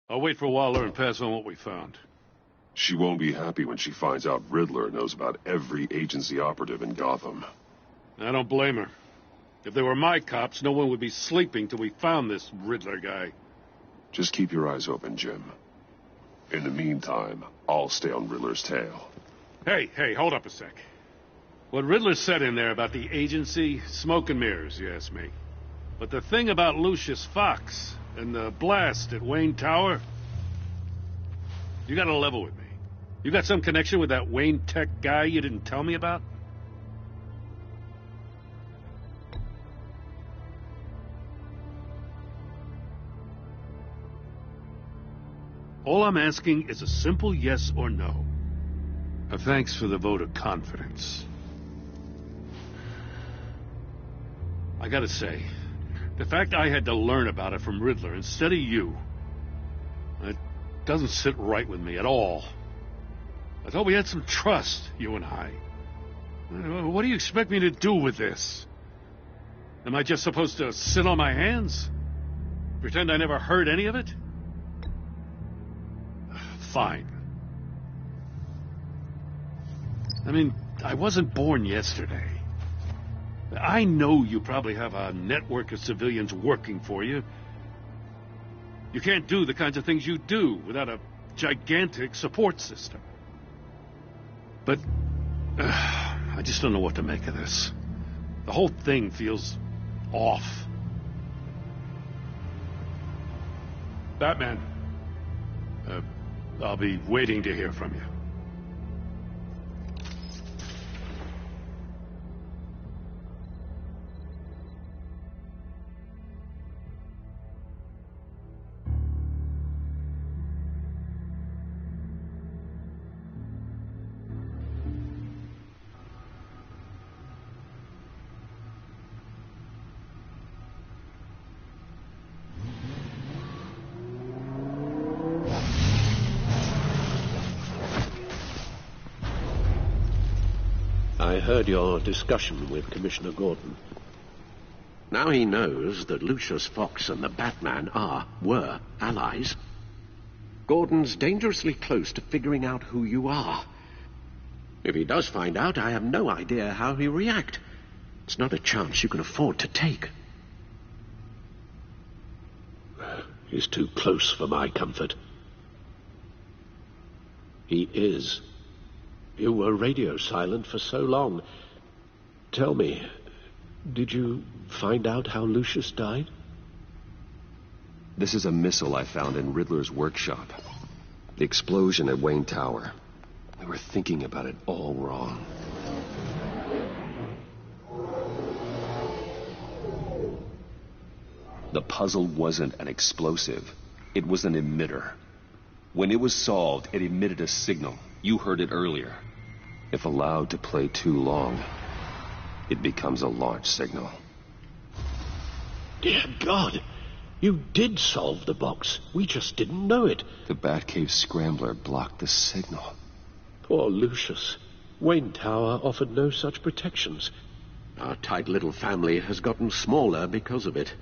I'll wait for Waller and pass on what we found. She won't be happy when she finds out Riddler knows about every agency operative in Gotham. I don't blame her. If they were my cops, no one would be sleeping till we found this Riddler guy. Just keep your eyes open, Jim. In the meantime, I'll stay on Riddler's tail. Hey, hold up a sec. What Riddler said in there about the agency, smoke and mirrors, you ask me. But the thing about Lucius Fox and the blast at Wayne Tower, you gotta level with me. You got some connection with that Wayne Tech guy you didn't tell me about? All I'm asking is a simple yes or no. Thanks for the vote of confidence. I gotta say, the fact I had to learn about it from Riddler instead of you, it doesn't sit right with me at all. I thought we had some trust, you and I. What do you expect me to do with this? Am I just supposed to sit on my hands? Pretend I never heard any of it? Fine. I mean, I wasn't born yesterday. I know you probably have a network of civilians working for you. You can't do the kinds of things you do without a gigantic support system. But I just don't know what to make of this. The whole thing feels off. Batman, I'll be waiting to hear from you. I heard your discussion with Commissioner Gordon. Now he knows that Lucius Fox and the Batman were allies. Gordon's dangerously close to figuring out who you are. If he does find out, I have no idea how he'll react. It's not a chance you can afford to take. He's too close for my comfort. He is. You were radio silent for so long. Tell me, did you find out how Lucius died? This is a missile I found in Riddler's workshop. The explosion at Wayne Tower. We were thinking about it all wrong. The puzzle wasn't an explosive. It was an emitter. When it was solved, it emitted a signal. You heard it earlier. If allowed to play too long, it becomes a launch signal. Dear God, you did solve the box. We just didn't know it. The Batcave Scrambler blocked the signal. Poor Lucius. Wayne Tower offered no such protections. Our tight little family has gotten smaller because of it.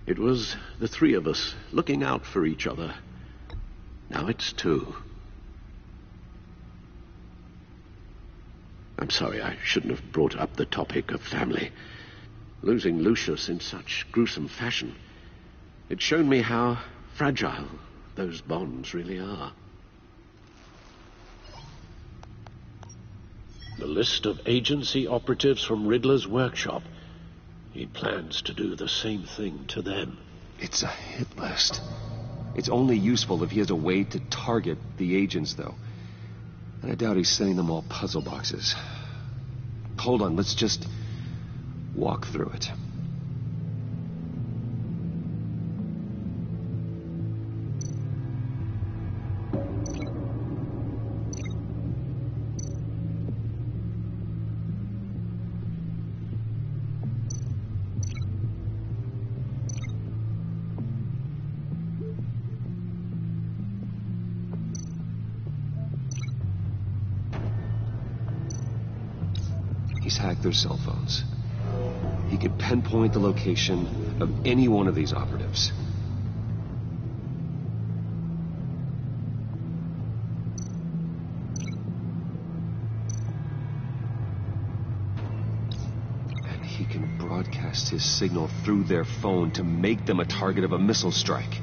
It was the three of us looking out for each other. Now it's two. I'm sorry, I shouldn't have brought up the topic of family. Losing Lucius in such gruesome fashion, it's shown me how fragile those bonds really are. The list of agency operatives from Riddler's workshop. He plans to do the same thing to them. It's a hit list. It's only useful if he has a way to target the agents, though. And I doubt he's sending them all puzzle boxes. Hold on, let's just walk through it. He's hacked their cell phones. He could pinpoint the location of any one of these operatives. And he can broadcast his signal through their phone to make them a target of a missile strike.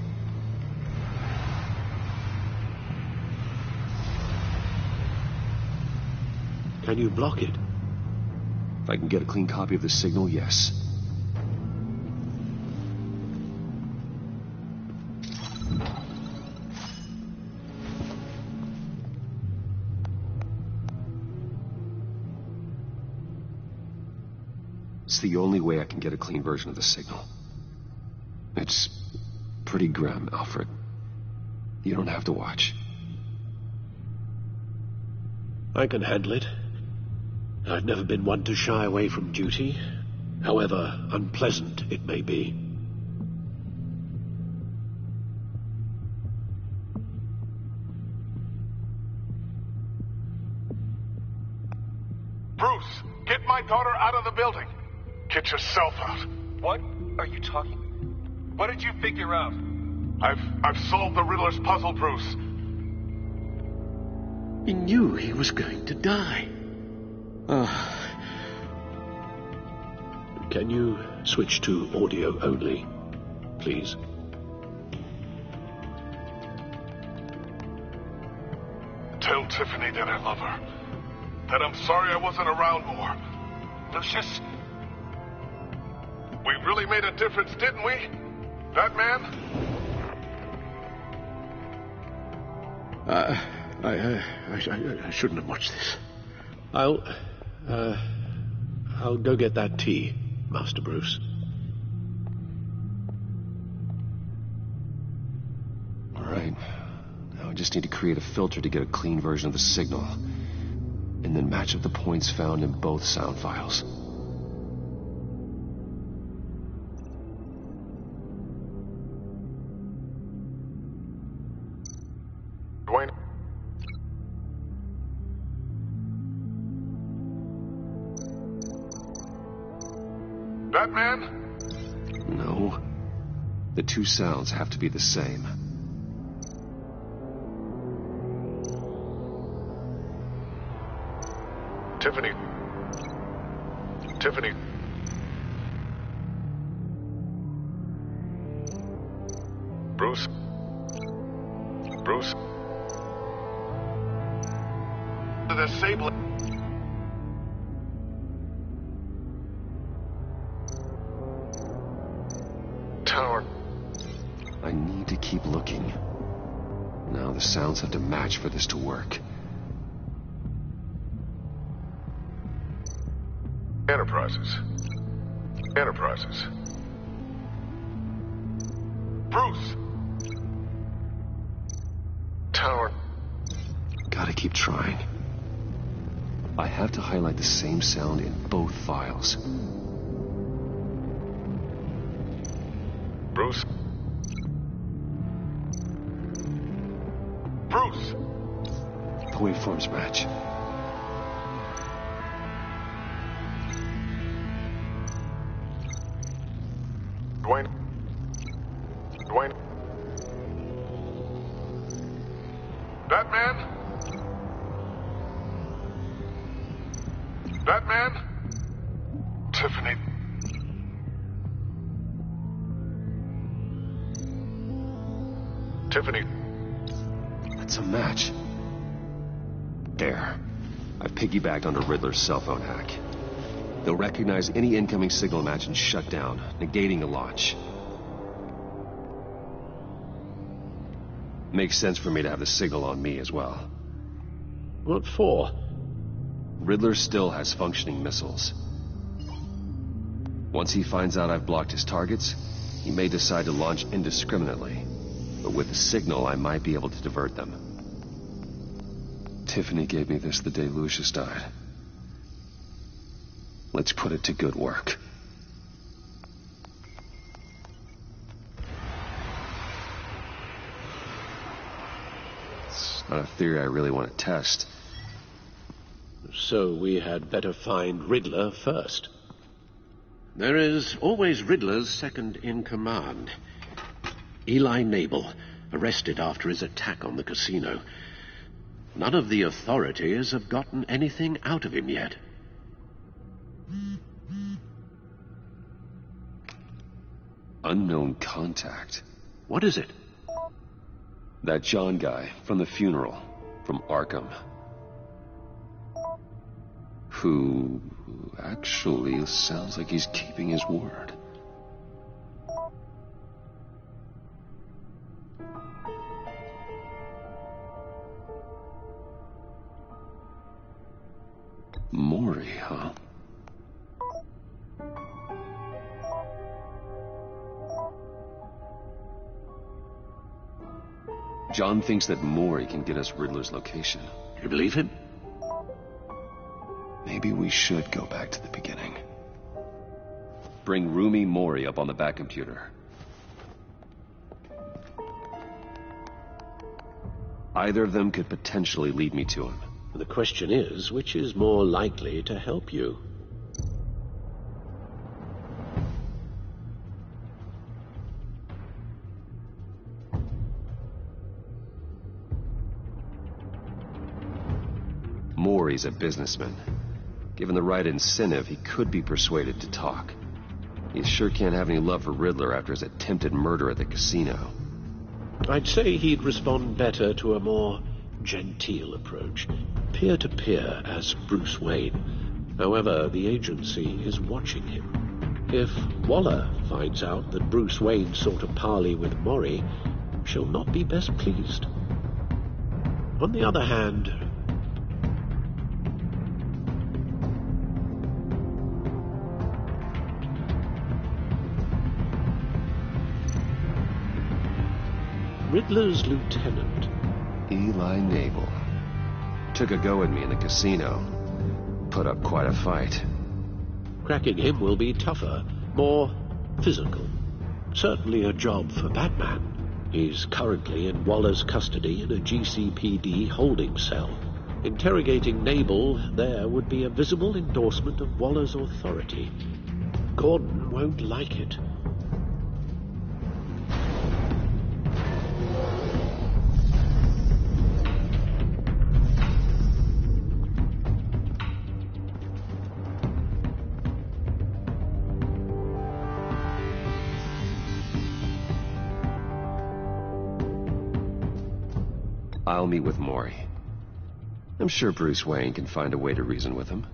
Can you block it? If I can get a clean copy of the signal, yes. It's the only way I can get a clean version of the signal. It's pretty grim, Alfred. You don't have to watch. I can handle it. I've never been one to shy away from duty, however unpleasant it may be. Bruce, get my daughter out of the building. Get yourself out. What are you talking? What did you figure out? I've solved the Riddler's puzzle, Bruce. He knew he was going to die. Can you switch to audio only, please? Tell Tiffany that I love her. That I'm sorry I wasn't around more. Lucius? We really made a difference, didn't we? That man? I shouldn't have watched this. I'll go get that tea, Master Bruce. All right. Now I just need to create a filter to get a clean version of the signal, and then match up the points found in both sound files. Dwayne? That man? No. The two sounds have to be the same. Tiffany. Tiffany. Bruce. Bruce. The disabling. Tower. I need to keep looking. Now the sounds have to match for this to work. Enterprises. Enterprises. Bruce! Tower. Gotta keep trying. I have to highlight the same sound in both files. Bruce? Bruce! The waveforms match. Dwayne? Dwayne? That man? That man? Tiffany. Tiffany. That's a match. There. I've piggybacked onto Riddler's cell phone hack. They'll recognize any incoming signal match and shut down, negating the launch. Makes sense for me to have the signal on me as well. What for? Riddler still has functioning missiles. Once he finds out I've blocked his targets, he may decide to launch indiscriminately. But with the signal, I might be able to divert them. Tiffany gave me this the day Lucius died. Let's put it to good work. It's not a theory I really want to test. So we had better find Riddler first. There is always Riddler's second-in-command. Eli Nabel, arrested after his attack on the casino. None of the authorities have gotten anything out of him yet. Unknown contact. What is it? That John guy from the funeral, from Arkham. Who actually sounds like he's keeping his word. Maury, huh? John thinks that Maury can get us Riddler's location. You believe him? Maybe we should go back to the beginning. Bring Rumi Maury up on the back computer. Either of them could potentially lead me to him. The question is, which is more likely to help you? Maury's a businessman. Given the right incentive, he could be persuaded to talk. He sure can't have any love for Riddler after his attempted murder at the casino. I'd say he'd respond better to a more genteel approach. Peer-to-peer as Bruce Wayne. However, the agency is watching him. If Waller finds out that Bruce Wayne sought a parley with Maury, she'll not be best pleased. On the other hand, Riddler's lieutenant, Eli Nabel, took a go at me in the casino. Put up quite a fight. Cracking him will be tougher, more physical. Certainly a job for Batman. He's currently in Waller's custody in a GCPD holding cell. Interrogating Nabel there would be a visible endorsement of Waller's authority. Gordon won't like it. I'll meet with Maury. I'm sure Bruce Wayne can find a way to reason with him.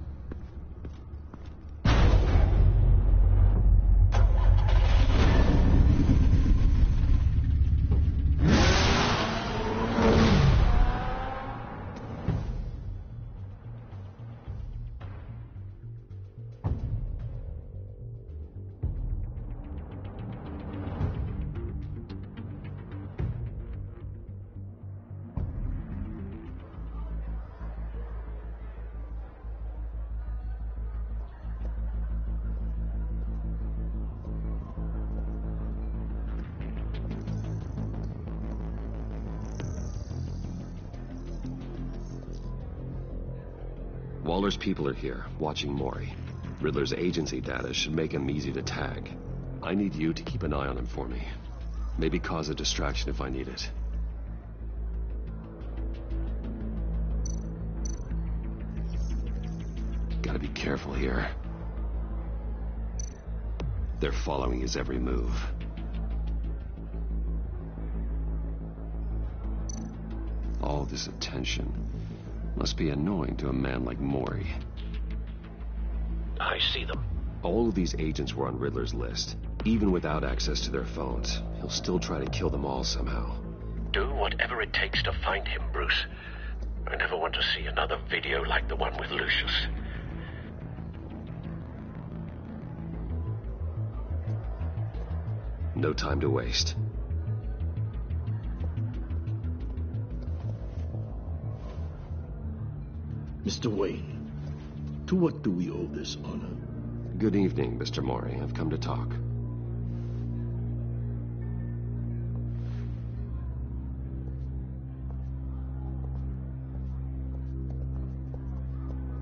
Waller's people are here, watching Maury. Riddler's agency data should make him easy to tag. I need you to keep an eye on him for me. Maybe cause a distraction if I need it. Gotta be careful here. They're following his every move. All this attention must be annoying to a man like Maury. I see them. All of these agents were on Riddler's list. Even without access to their phones, he'll still try to kill them all somehow. Do whatever it takes to find him, Bruce. I never want to see another video like the one with Lucius. No time to waste. Mr. Wayne, to what do we owe this honor? Good evening, Mr. Maury. I've come to talk.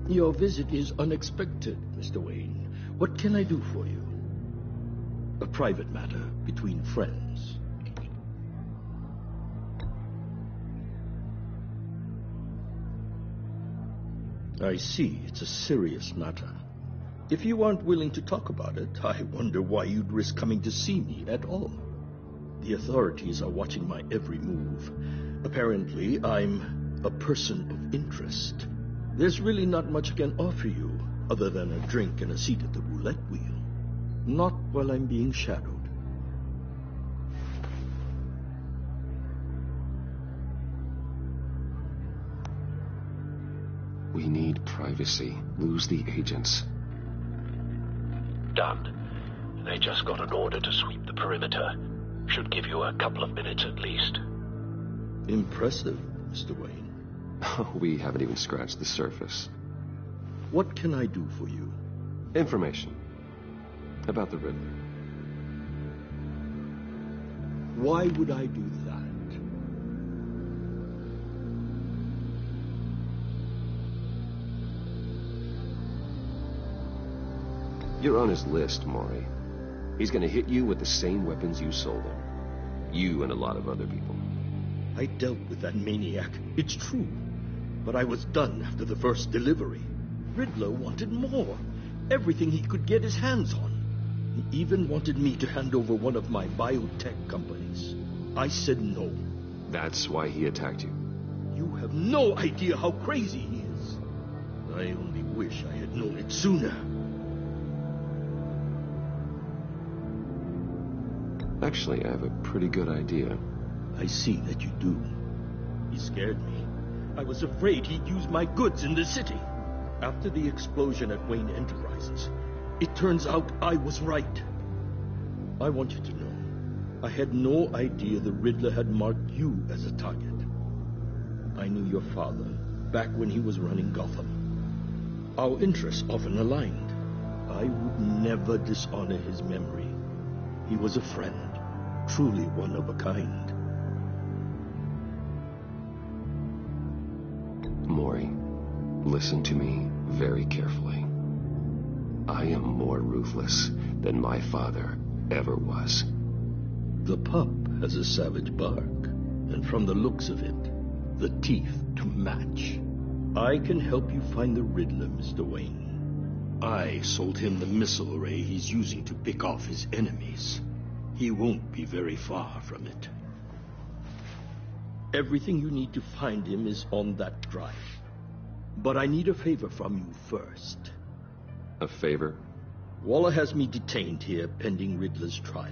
Your visit is unexpected, Mr. Wayne. What can I do for you? A private matter between friends. I see, it's a serious matter. If you aren't willing to talk about it, I wonder why you'd risk coming to see me at all. The authorities are watching my every move. Apparently, I'm a person of interest. There's really not much I can offer you, other than a drink and a seat at the roulette wheel. Not while I'm being shadowed. We need privacy. Lose the agents. Done. They just got an order to sweep the perimeter. Should give you a couple of minutes at least. Impressive, Mr. Wayne. We haven't even scratched the surface. What can I do for you? Information. About the Riddler. Why would I do that? You're on his list, Maury. He's gonna hit you with the same weapons you sold him. You and a lot of other people. I dealt with that maniac, it's true. But I was done after the first delivery. Riddler wanted more. Everything he could get his hands on. He even wanted me to hand over one of my biotech companies. I said no. That's why he attacked you? You have no idea how crazy he is. I only wish I had known it sooner. Actually, I have a pretty good idea. I see that you do. He scared me. I was afraid he'd use my goods in the city. After the explosion at Wayne Enterprises, it turns out I was right. I want you to know, I had no idea the Riddler had marked you as a target. I knew your father back when he was running Gotham. Our interests often aligned. I would never dishonor his memory. He was a friend, truly one of a kind. Maury, listen to me very carefully. I am more ruthless than my father ever was. The pup has a savage bark, and from the looks of it, the teeth to match. I can help you find the Riddler, Mr. Wayne. I sold him the missile array he's using to pick off his enemies. He won't be very far from it. Everything you need to find him is on that drive. But I need a favor from you first. A favor? Waller has me detained here pending Riddler's trial.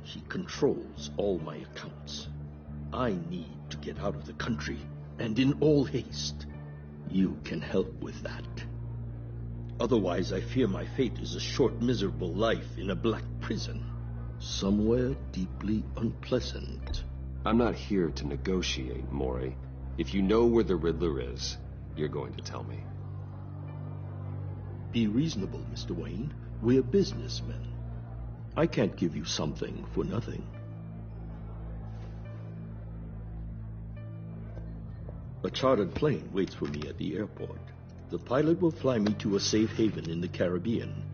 He controls all my accounts. I need to get out of the country, and in all haste. You can help with that. Otherwise, I fear my fate is a short, miserable life in a black prison. Somewhere deeply unpleasant. I'm not here to negotiate, Maury. If you know where the Riddler is, you're going to tell me. Be reasonable, Mr. Wayne. We're businessmen. I can't give you something for nothing. A chartered plane waits for me at the airport. The pilot will fly me to a safe haven in the Caribbean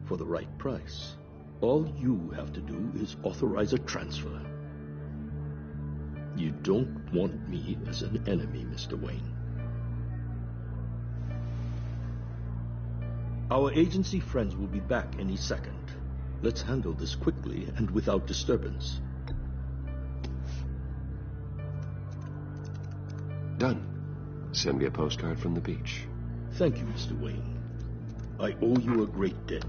for the right price. All you have to do is authorize a transfer. You don't want me as an enemy, Mr. Wayne. Our agency friends will be back any second. Let's handle this quickly and without disturbance. Done. Send me a postcard from the beach. Thank you, Mr. Wayne. I owe you a great debt.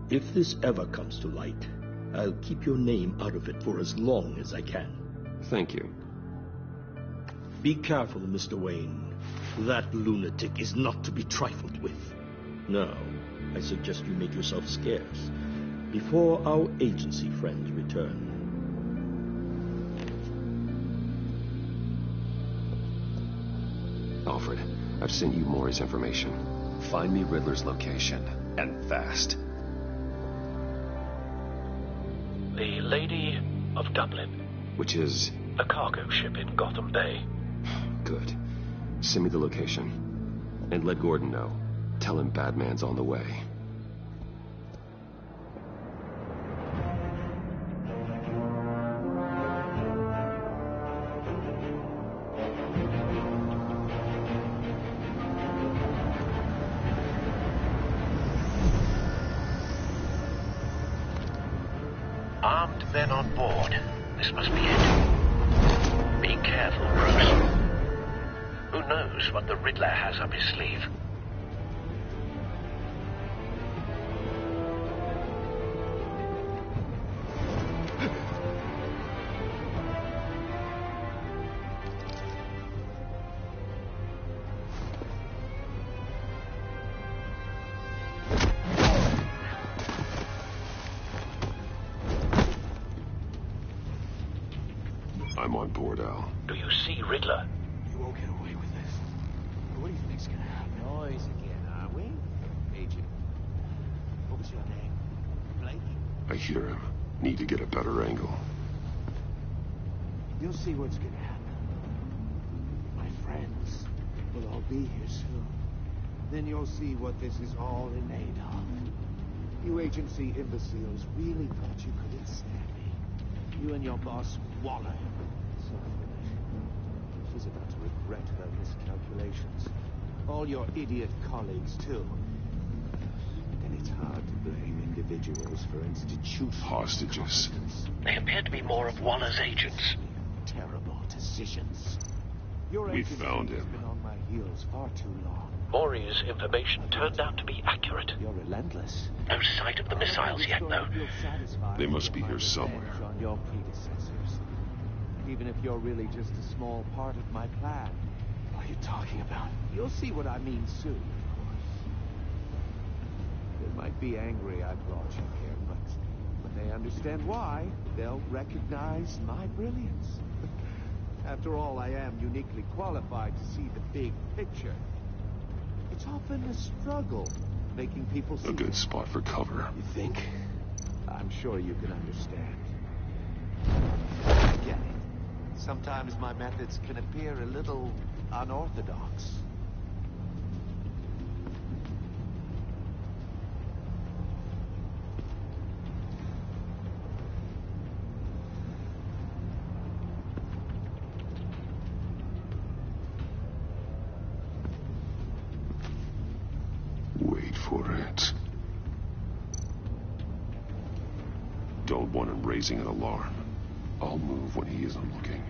If this ever comes to light, I'll keep your name out of it for as long as I can. Thank you. Be careful, Mr. Wayne. That lunatic is not to be trifled with. Now, I suggest you make yourself scarce before our agency friends return. Alfred, I've sent you Maury's information. Find me Riddler's location, and fast. The Lady of Dublin. Which is? A cargo ship in Gotham Bay. Good. Send me the location. And let Gordon know. Tell him Batman's on the way. Armed men on board. This must be it. Be careful, Bruce. Who knows what the Riddler has up his sleeve? I'm on board, Al. Do you see Riddler? You won't get away with this. What do you think's gonna happen? Noise again, are we? Agent. What was your name? Blake? I hear him. Need to get a better angle. You'll see what's gonna happen. My friends will all be here soon. Then you'll see what this is all in aid of. You agency imbeciles really thought you could ensnare me. You and your boss, Waller. So foolish. She's about to regret her miscalculations. All your idiot colleagues, too. And it's hard to blame individuals for institutional hostages. They appear to be more of Waller's agents. Terrible decisions. Your We agency found has him. been on my heels far too long. Maury's information turned out to be accurate. You're relentless. No sight of the missiles yet, though. They must be here somewhere. On your predecessors. Even if you're really just a small part of my plan. What are you talking about? You'll see what I mean soon, of course. They might be angry I brought you here, but when they understand why, they'll recognize my brilliance. After all, I am uniquely qualified to see the big picture. It's often a struggle making people see. A good spot for cover. You think? I'm sure you can understand. I get it. Sometimes my methods can appear a little unorthodox. Wait for it. Don't want him raising an alarm. I'll move when he isn't looking.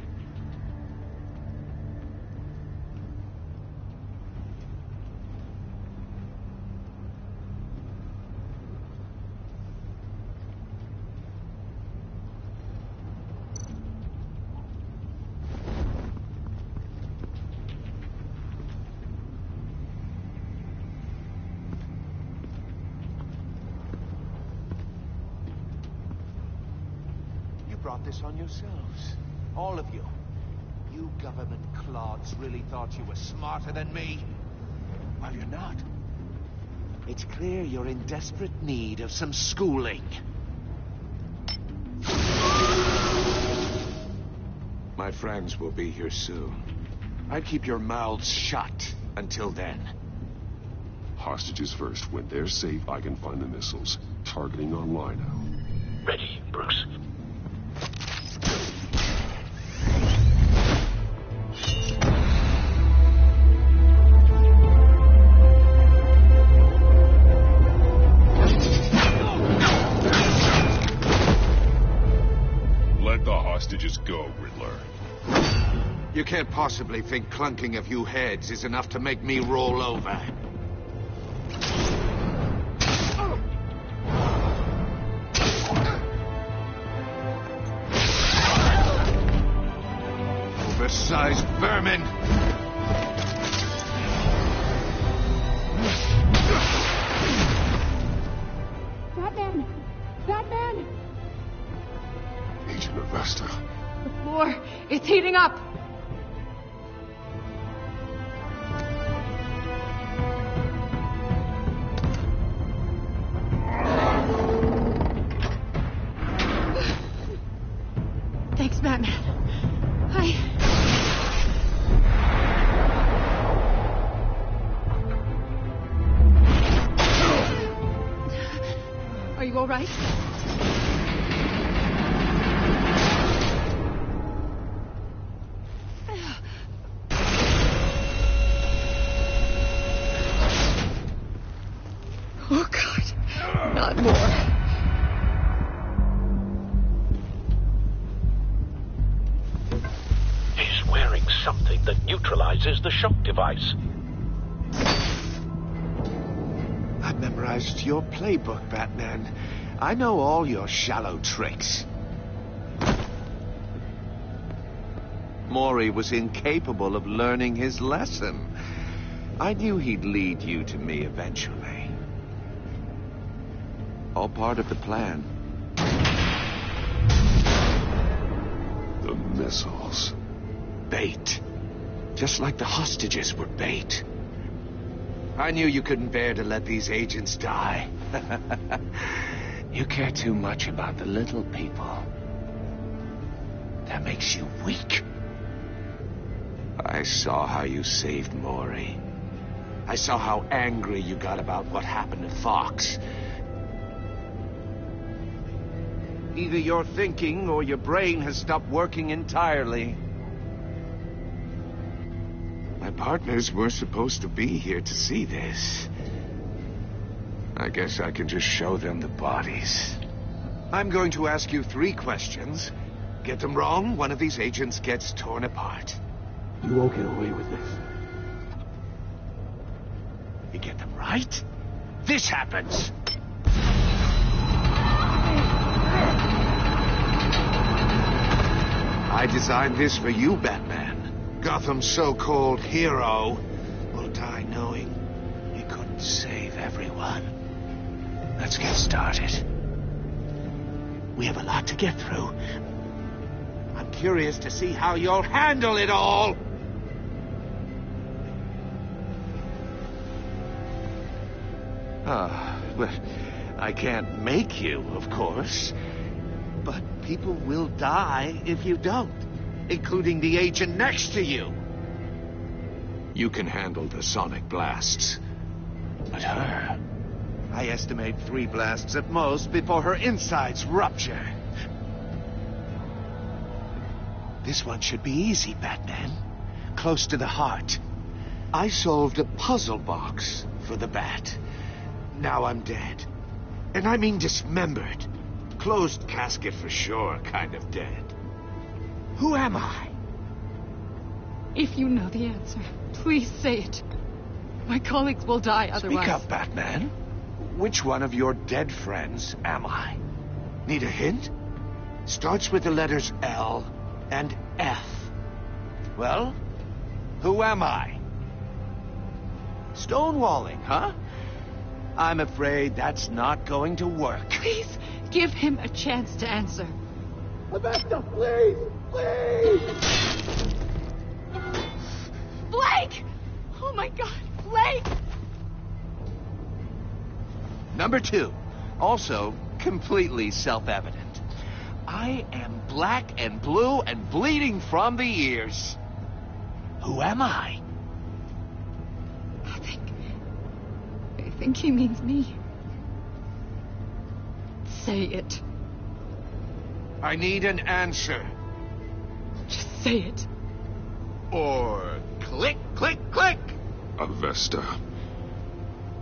Brought this on yourselves. All of you. You government clods really thought you were smarter than me? Well, you're not. It's clear you're in desperate need of some schooling. My friends will be here soon. I'd keep your mouths shut until then. Hostages first. When they're safe, I can find the missiles. Targeting on Lino. Ready, Bruce. Let the hostages go, Riddler. You can't possibly think clunking a few heads is enough to make me roll over. Oversized vermin! Batman! Batman! Agent Avesta. The floor, it's heating up! Thanks, Batman. Are you all right? Oh, God. Not more. He's wearing something that neutralizes the shock device. I memorized your playbook, Batman. I know all your shallow tricks. Maury was incapable of learning his lesson. I knew he'd lead you to me eventually. All part of the plan. The missiles. Bait. Just like the hostages were bait. I knew you couldn't bear to let these agents die. You care too much about the little people. That makes you weak. I saw how you saved Maury. I saw how angry you got about what happened to Fox. Either you're thinking or your brain has stopped working entirely. My partners were supposed to be here to see this. I guess I can just show them the bodies. I'm going to ask you 3 questions. Get them wrong, one of these agents gets torn apart. You won't get away with this. You get them right, this happens. I designed this for you, Batman. Gotham's so-called hero will die knowing he couldn't save everyone. Let's get started. We have a lot to get through. I'm curious to see how you'll handle it all. Well, I can't make you, of course. But people will die if you don't, including the agent next to you. You can handle the sonic blasts. But her... I estimate 3 blasts at most before her insides rupture. This one should be easy, Batman. Close to the heart. I solved a puzzle box for the Bat. Now I'm dead. And I mean dismembered. Closed casket for sure, kind of dead. Who am I? If you know the answer, please say it. My colleagues will die otherwise. Speak up, Batman. Which one of your dead friends am I? Need a hint? Starts with the letters L and F. Well, who am I? Stonewalling, huh? I'm afraid that's not going to work. Please, give him a chance to answer. Avesta, please! Please! Blake! Oh my God, Blake! Number 2, also completely self-evident. I am black and blue and bleeding from the ears. Who am I? I think he means me. Say it. I need an answer. Just say it. Or click, click, click! Avesta.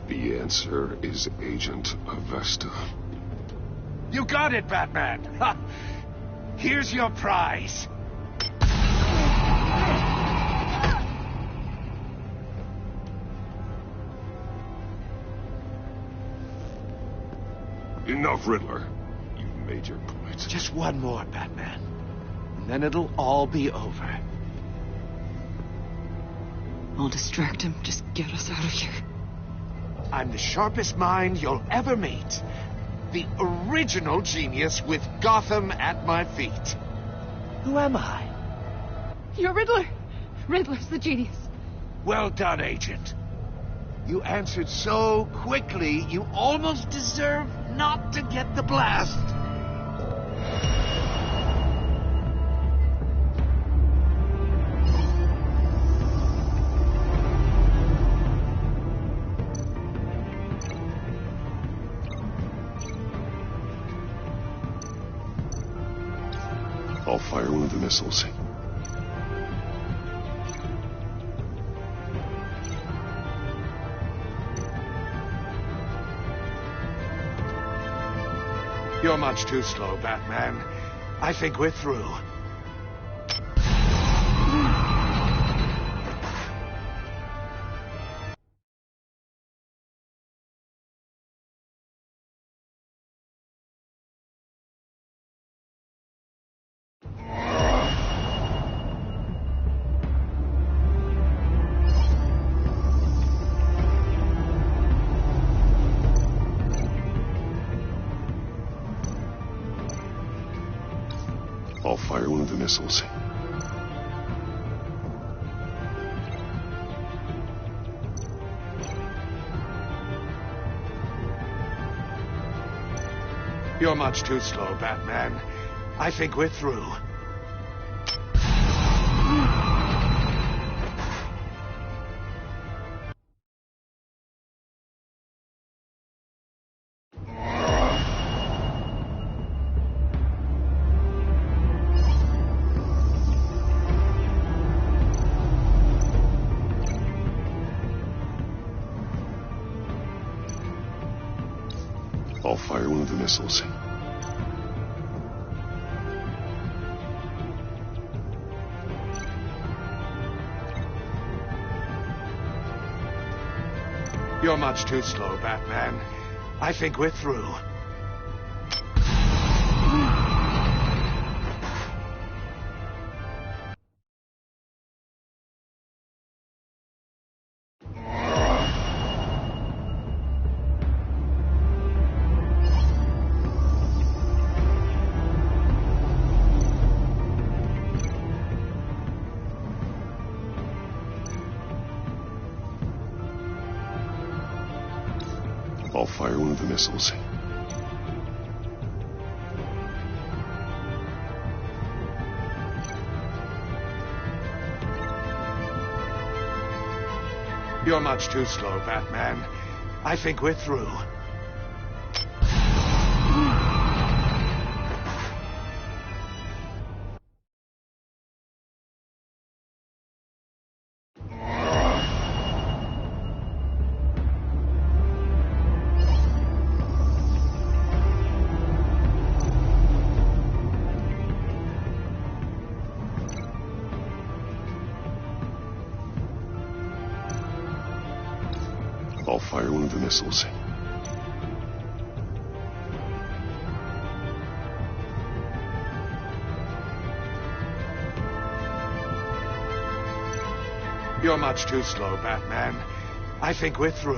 The answer is Agent Avesta. You got it, Batman! Ha! Here's your prize. Enough, Riddler. You've made your point. Just one more, Batman. And then it'll all be over. I'll distract him. Just get us out of here. I'm the sharpest mind you'll ever meet. The original genius with Gotham at my feet. Who am I? You're Riddler. Riddler's the genius. Well done, Agent. You answered so quickly, you almost deserve not to get the blast. I'll fire one of the missiles. You're much too slow, Batman. I think we're through. I'll fire one of the missiles. You're much too slow, Batman. I think we're through. I'll fire one of the missiles. You're much too slow, Batman. I think we're through. I'll fire one of the missiles. You're much too slow, Batman. I think we're through. I'll fire one of the missiles. You're much too slow, Batman. I think we're through.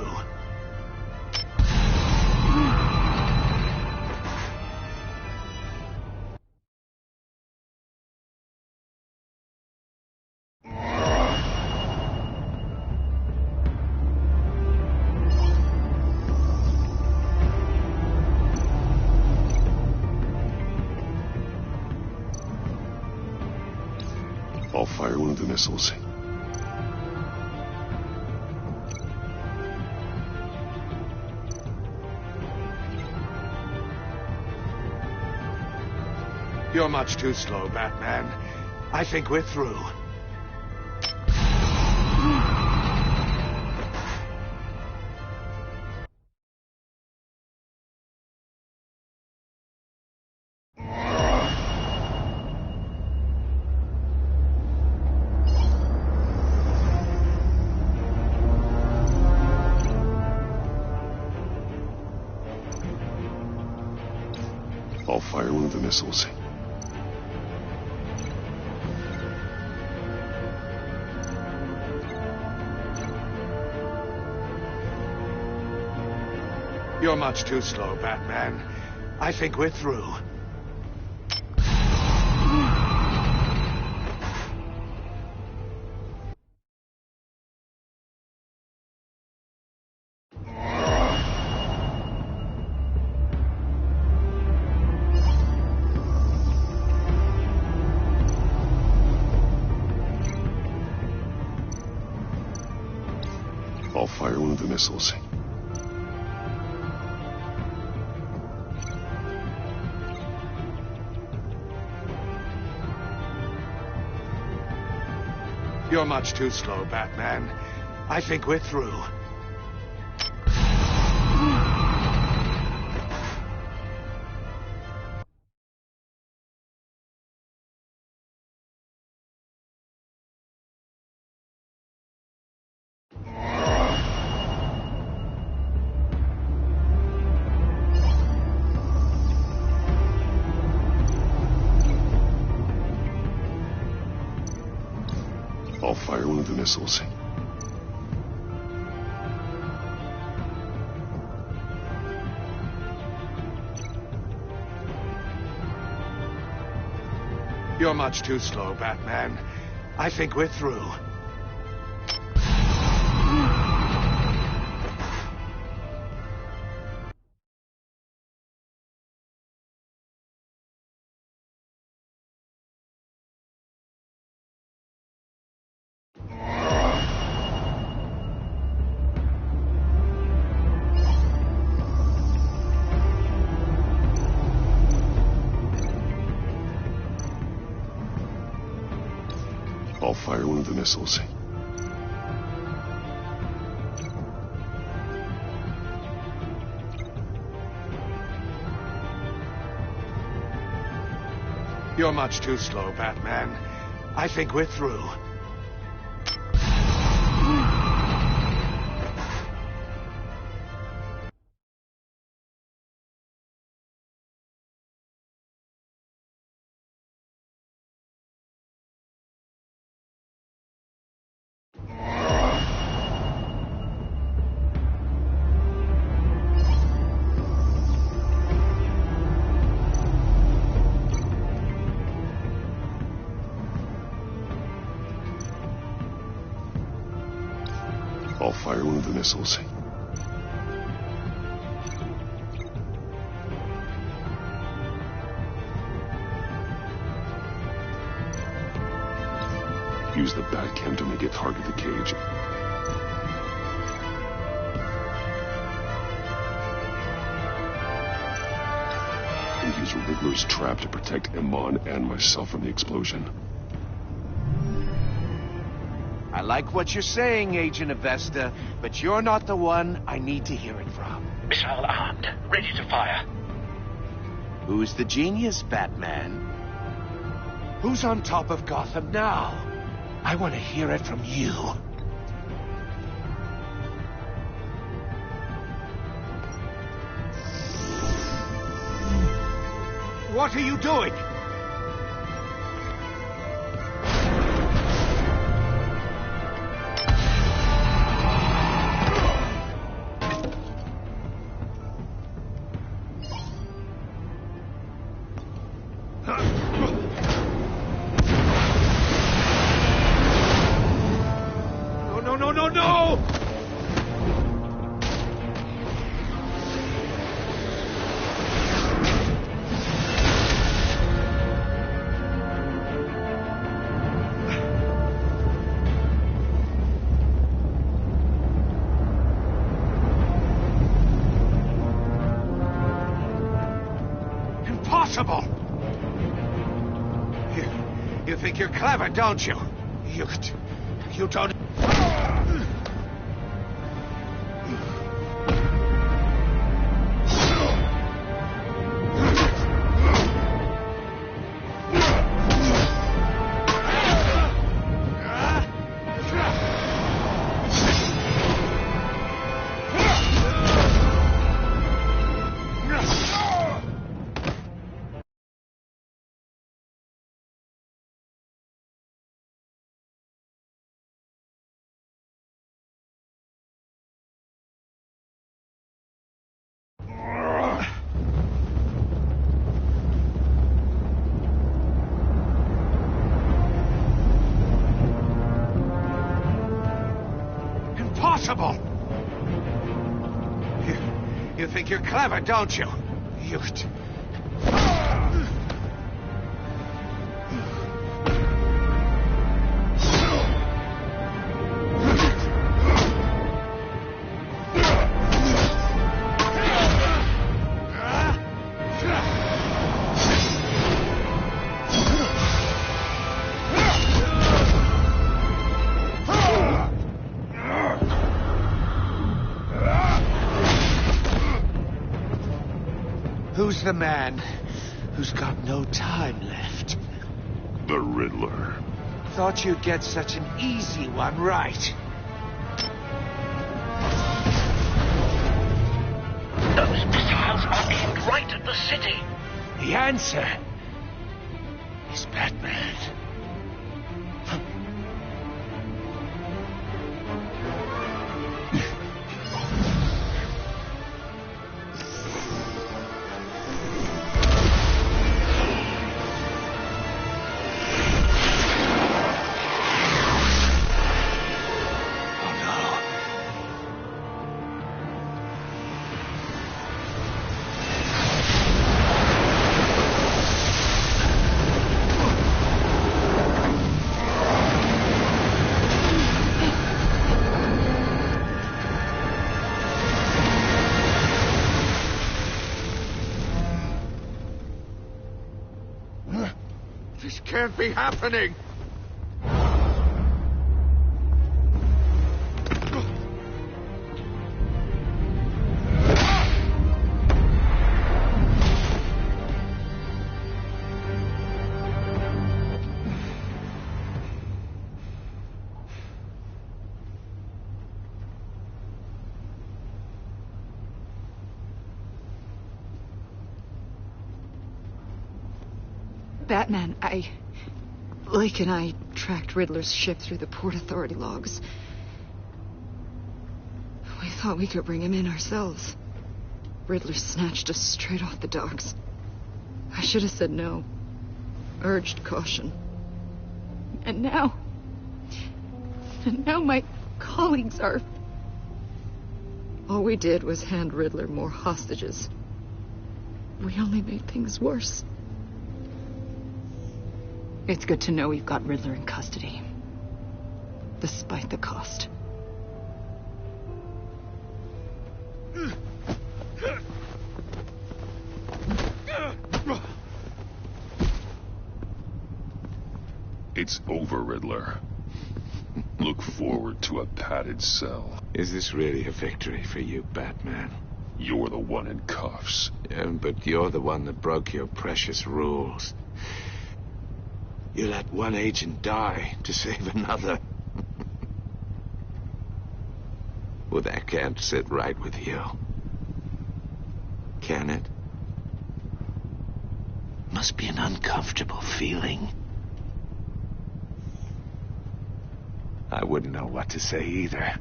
I'll fire one of the missiles. You're much too slow, Batman. I think we're through. I'll fire one of the missiles. You're much too slow, Batman. I think we're through. I'll fire one of the missiles. You're much too slow, Batman. I think we're through. I'll fire one of the missiles. You're much too slow, Batman. I think we're through. I'll fire one of the missiles. You're much too slow, Batman. I think we're through. I'll fire one of the missiles. Use the Batcam to make it target the cage. And use Riddler's trap to protect Iman and myself from the explosion. I like what you're saying, Agent Avesta, but you're not the one I need to hear it from. Missile armed, ready to fire. Who's the genius, Batman? Who's on top of Gotham now? I want to hear it from you. What are you doing? No! Impossible! You think you're clever, don't you? You don't... impossible! You think you're clever, don't you? You... Who's the man who's got no time left? The Riddler. Thought you'd get such an easy one right. Those missiles are aimed right at the city. The answer is Batman. This can't be happening! Batman, Lake and I tracked Riddler's ship through the Port Authority logs. We thought we could bring him in ourselves. Riddler snatched us straight off the docks. I should have said no. Urged caution. And now my colleagues are... All we did was hand Riddler more hostages. We only made things worse. It's good to know we've got Riddler in custody. Despite the cost. It's over, Riddler. Look forward to a padded cell. Is this really a victory for you, Batman? You're the one in cuffs. Yeah, but you're the one that broke your precious rules. You let one agent die to save another. Well, that can't sit right with you. Can it? Must be an uncomfortable feeling. I wouldn't know what to say either.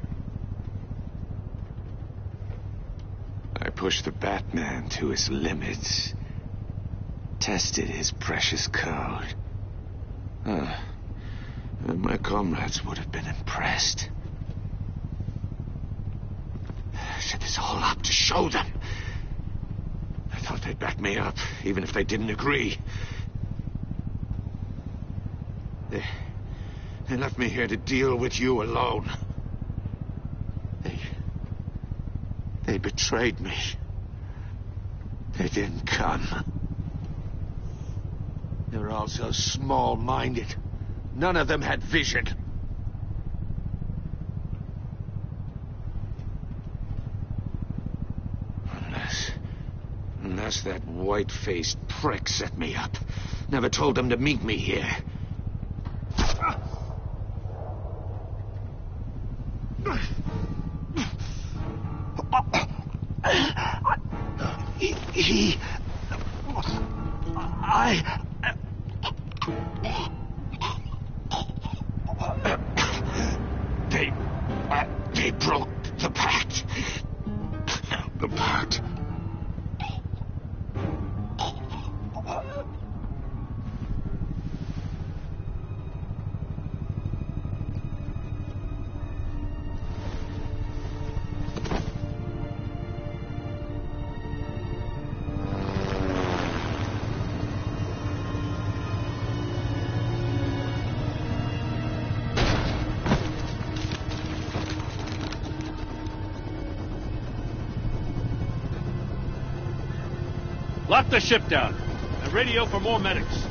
I pushed the Batman to his limits. Tested his precious code. My comrades would have been impressed. I set this all up to show them. I thought they'd back me up, even if they didn't agree. They left me here to deal with you alone. They betrayed me. They didn't come. They were all so small-minded. None of them had vision. Unless that white-faced prick set me up. Never told them to meet me here. They broke the pact. The pact? Lock the ship down and radio for more medics.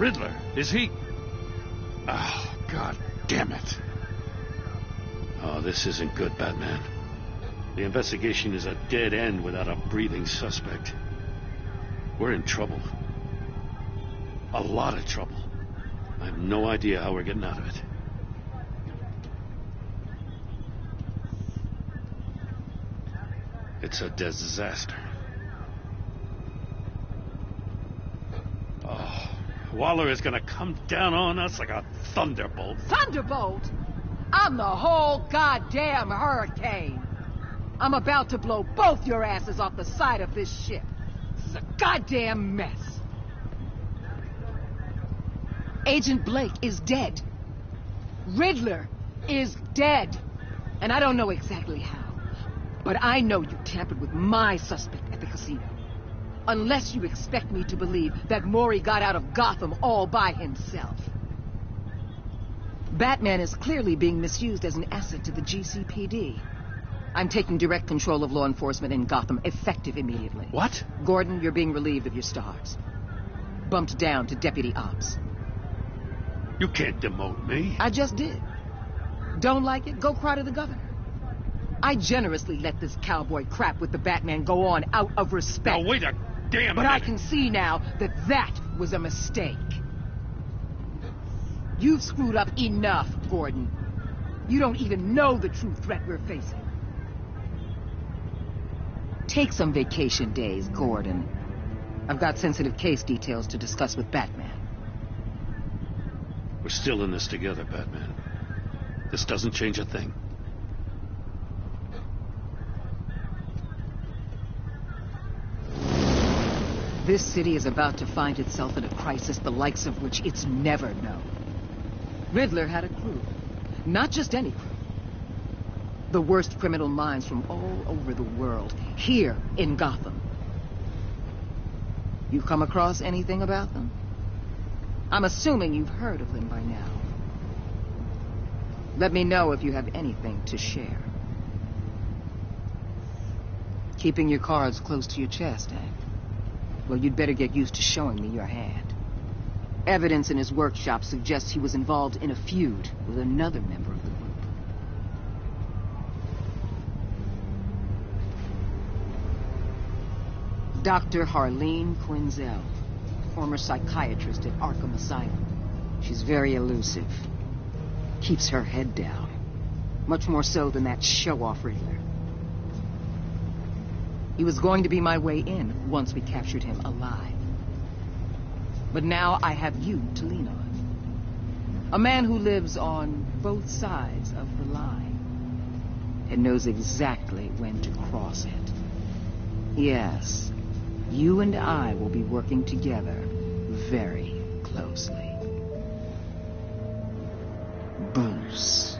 Riddler, is he... Oh, God damn it. Oh, this isn't good, Batman. The investigation is a dead end without a breathing suspect. We're in trouble. A lot of trouble. I have no idea how we're getting out of it. It's a disaster. Oh, Waller is gonna come down on us like a thunderbolt. Thunderbolt? I'm the whole goddamn hurricane. I'm about to blow both your asses off the side of this ship. This is a goddamn mess. Agent Blake is dead. Riddler is dead. And I don't know exactly how. But I know you tampered with my suspect at the casino. Unless you expect me to believe that Maury got out of Gotham all by himself. Batman is clearly being misused as an asset to the GCPD. I'm taking direct control of law enforcement in Gotham, effective immediately. What? Gordon, you're being relieved of your stars. Bumped down to Deputy Ops. You can't demote me. I just did. Don't like it? Go cry to the governor. I generously let this cowboy crap with the Batman go on out of respect. Now wait a damn But minute. I can see now that that was a mistake. You've screwed up enough, Gordon. You don't even know the true threat we're facing. Take some vacation days, Gordon. I've got sensitive case details to discuss with Batman. We're still in this together, Batman. This doesn't change a thing. This city is about to find itself in a crisis the likes of which it's never known. Riddler had a crew. Not just any crew. The worst criminal minds from all over the world, here in Gotham. You come across anything about them? I'm assuming you've heard of them by now. Let me know if you have anything to share. Keeping your cards close to your chest, eh? Well, you'd better get used to showing me your hand. Evidence in his workshop suggests he was involved in a feud with another member of the group. Dr. Harleen Quinzel, former psychiatrist at Arkham Asylum. She's very elusive. Keeps her head down. Much more so than that show-off Riddler. He was going to be my way in once we captured him alive. But now I have you to lean on. A man who lives on both sides of the line and knows exactly when to cross it. Yes, you and I will be working together very closely. Bruce.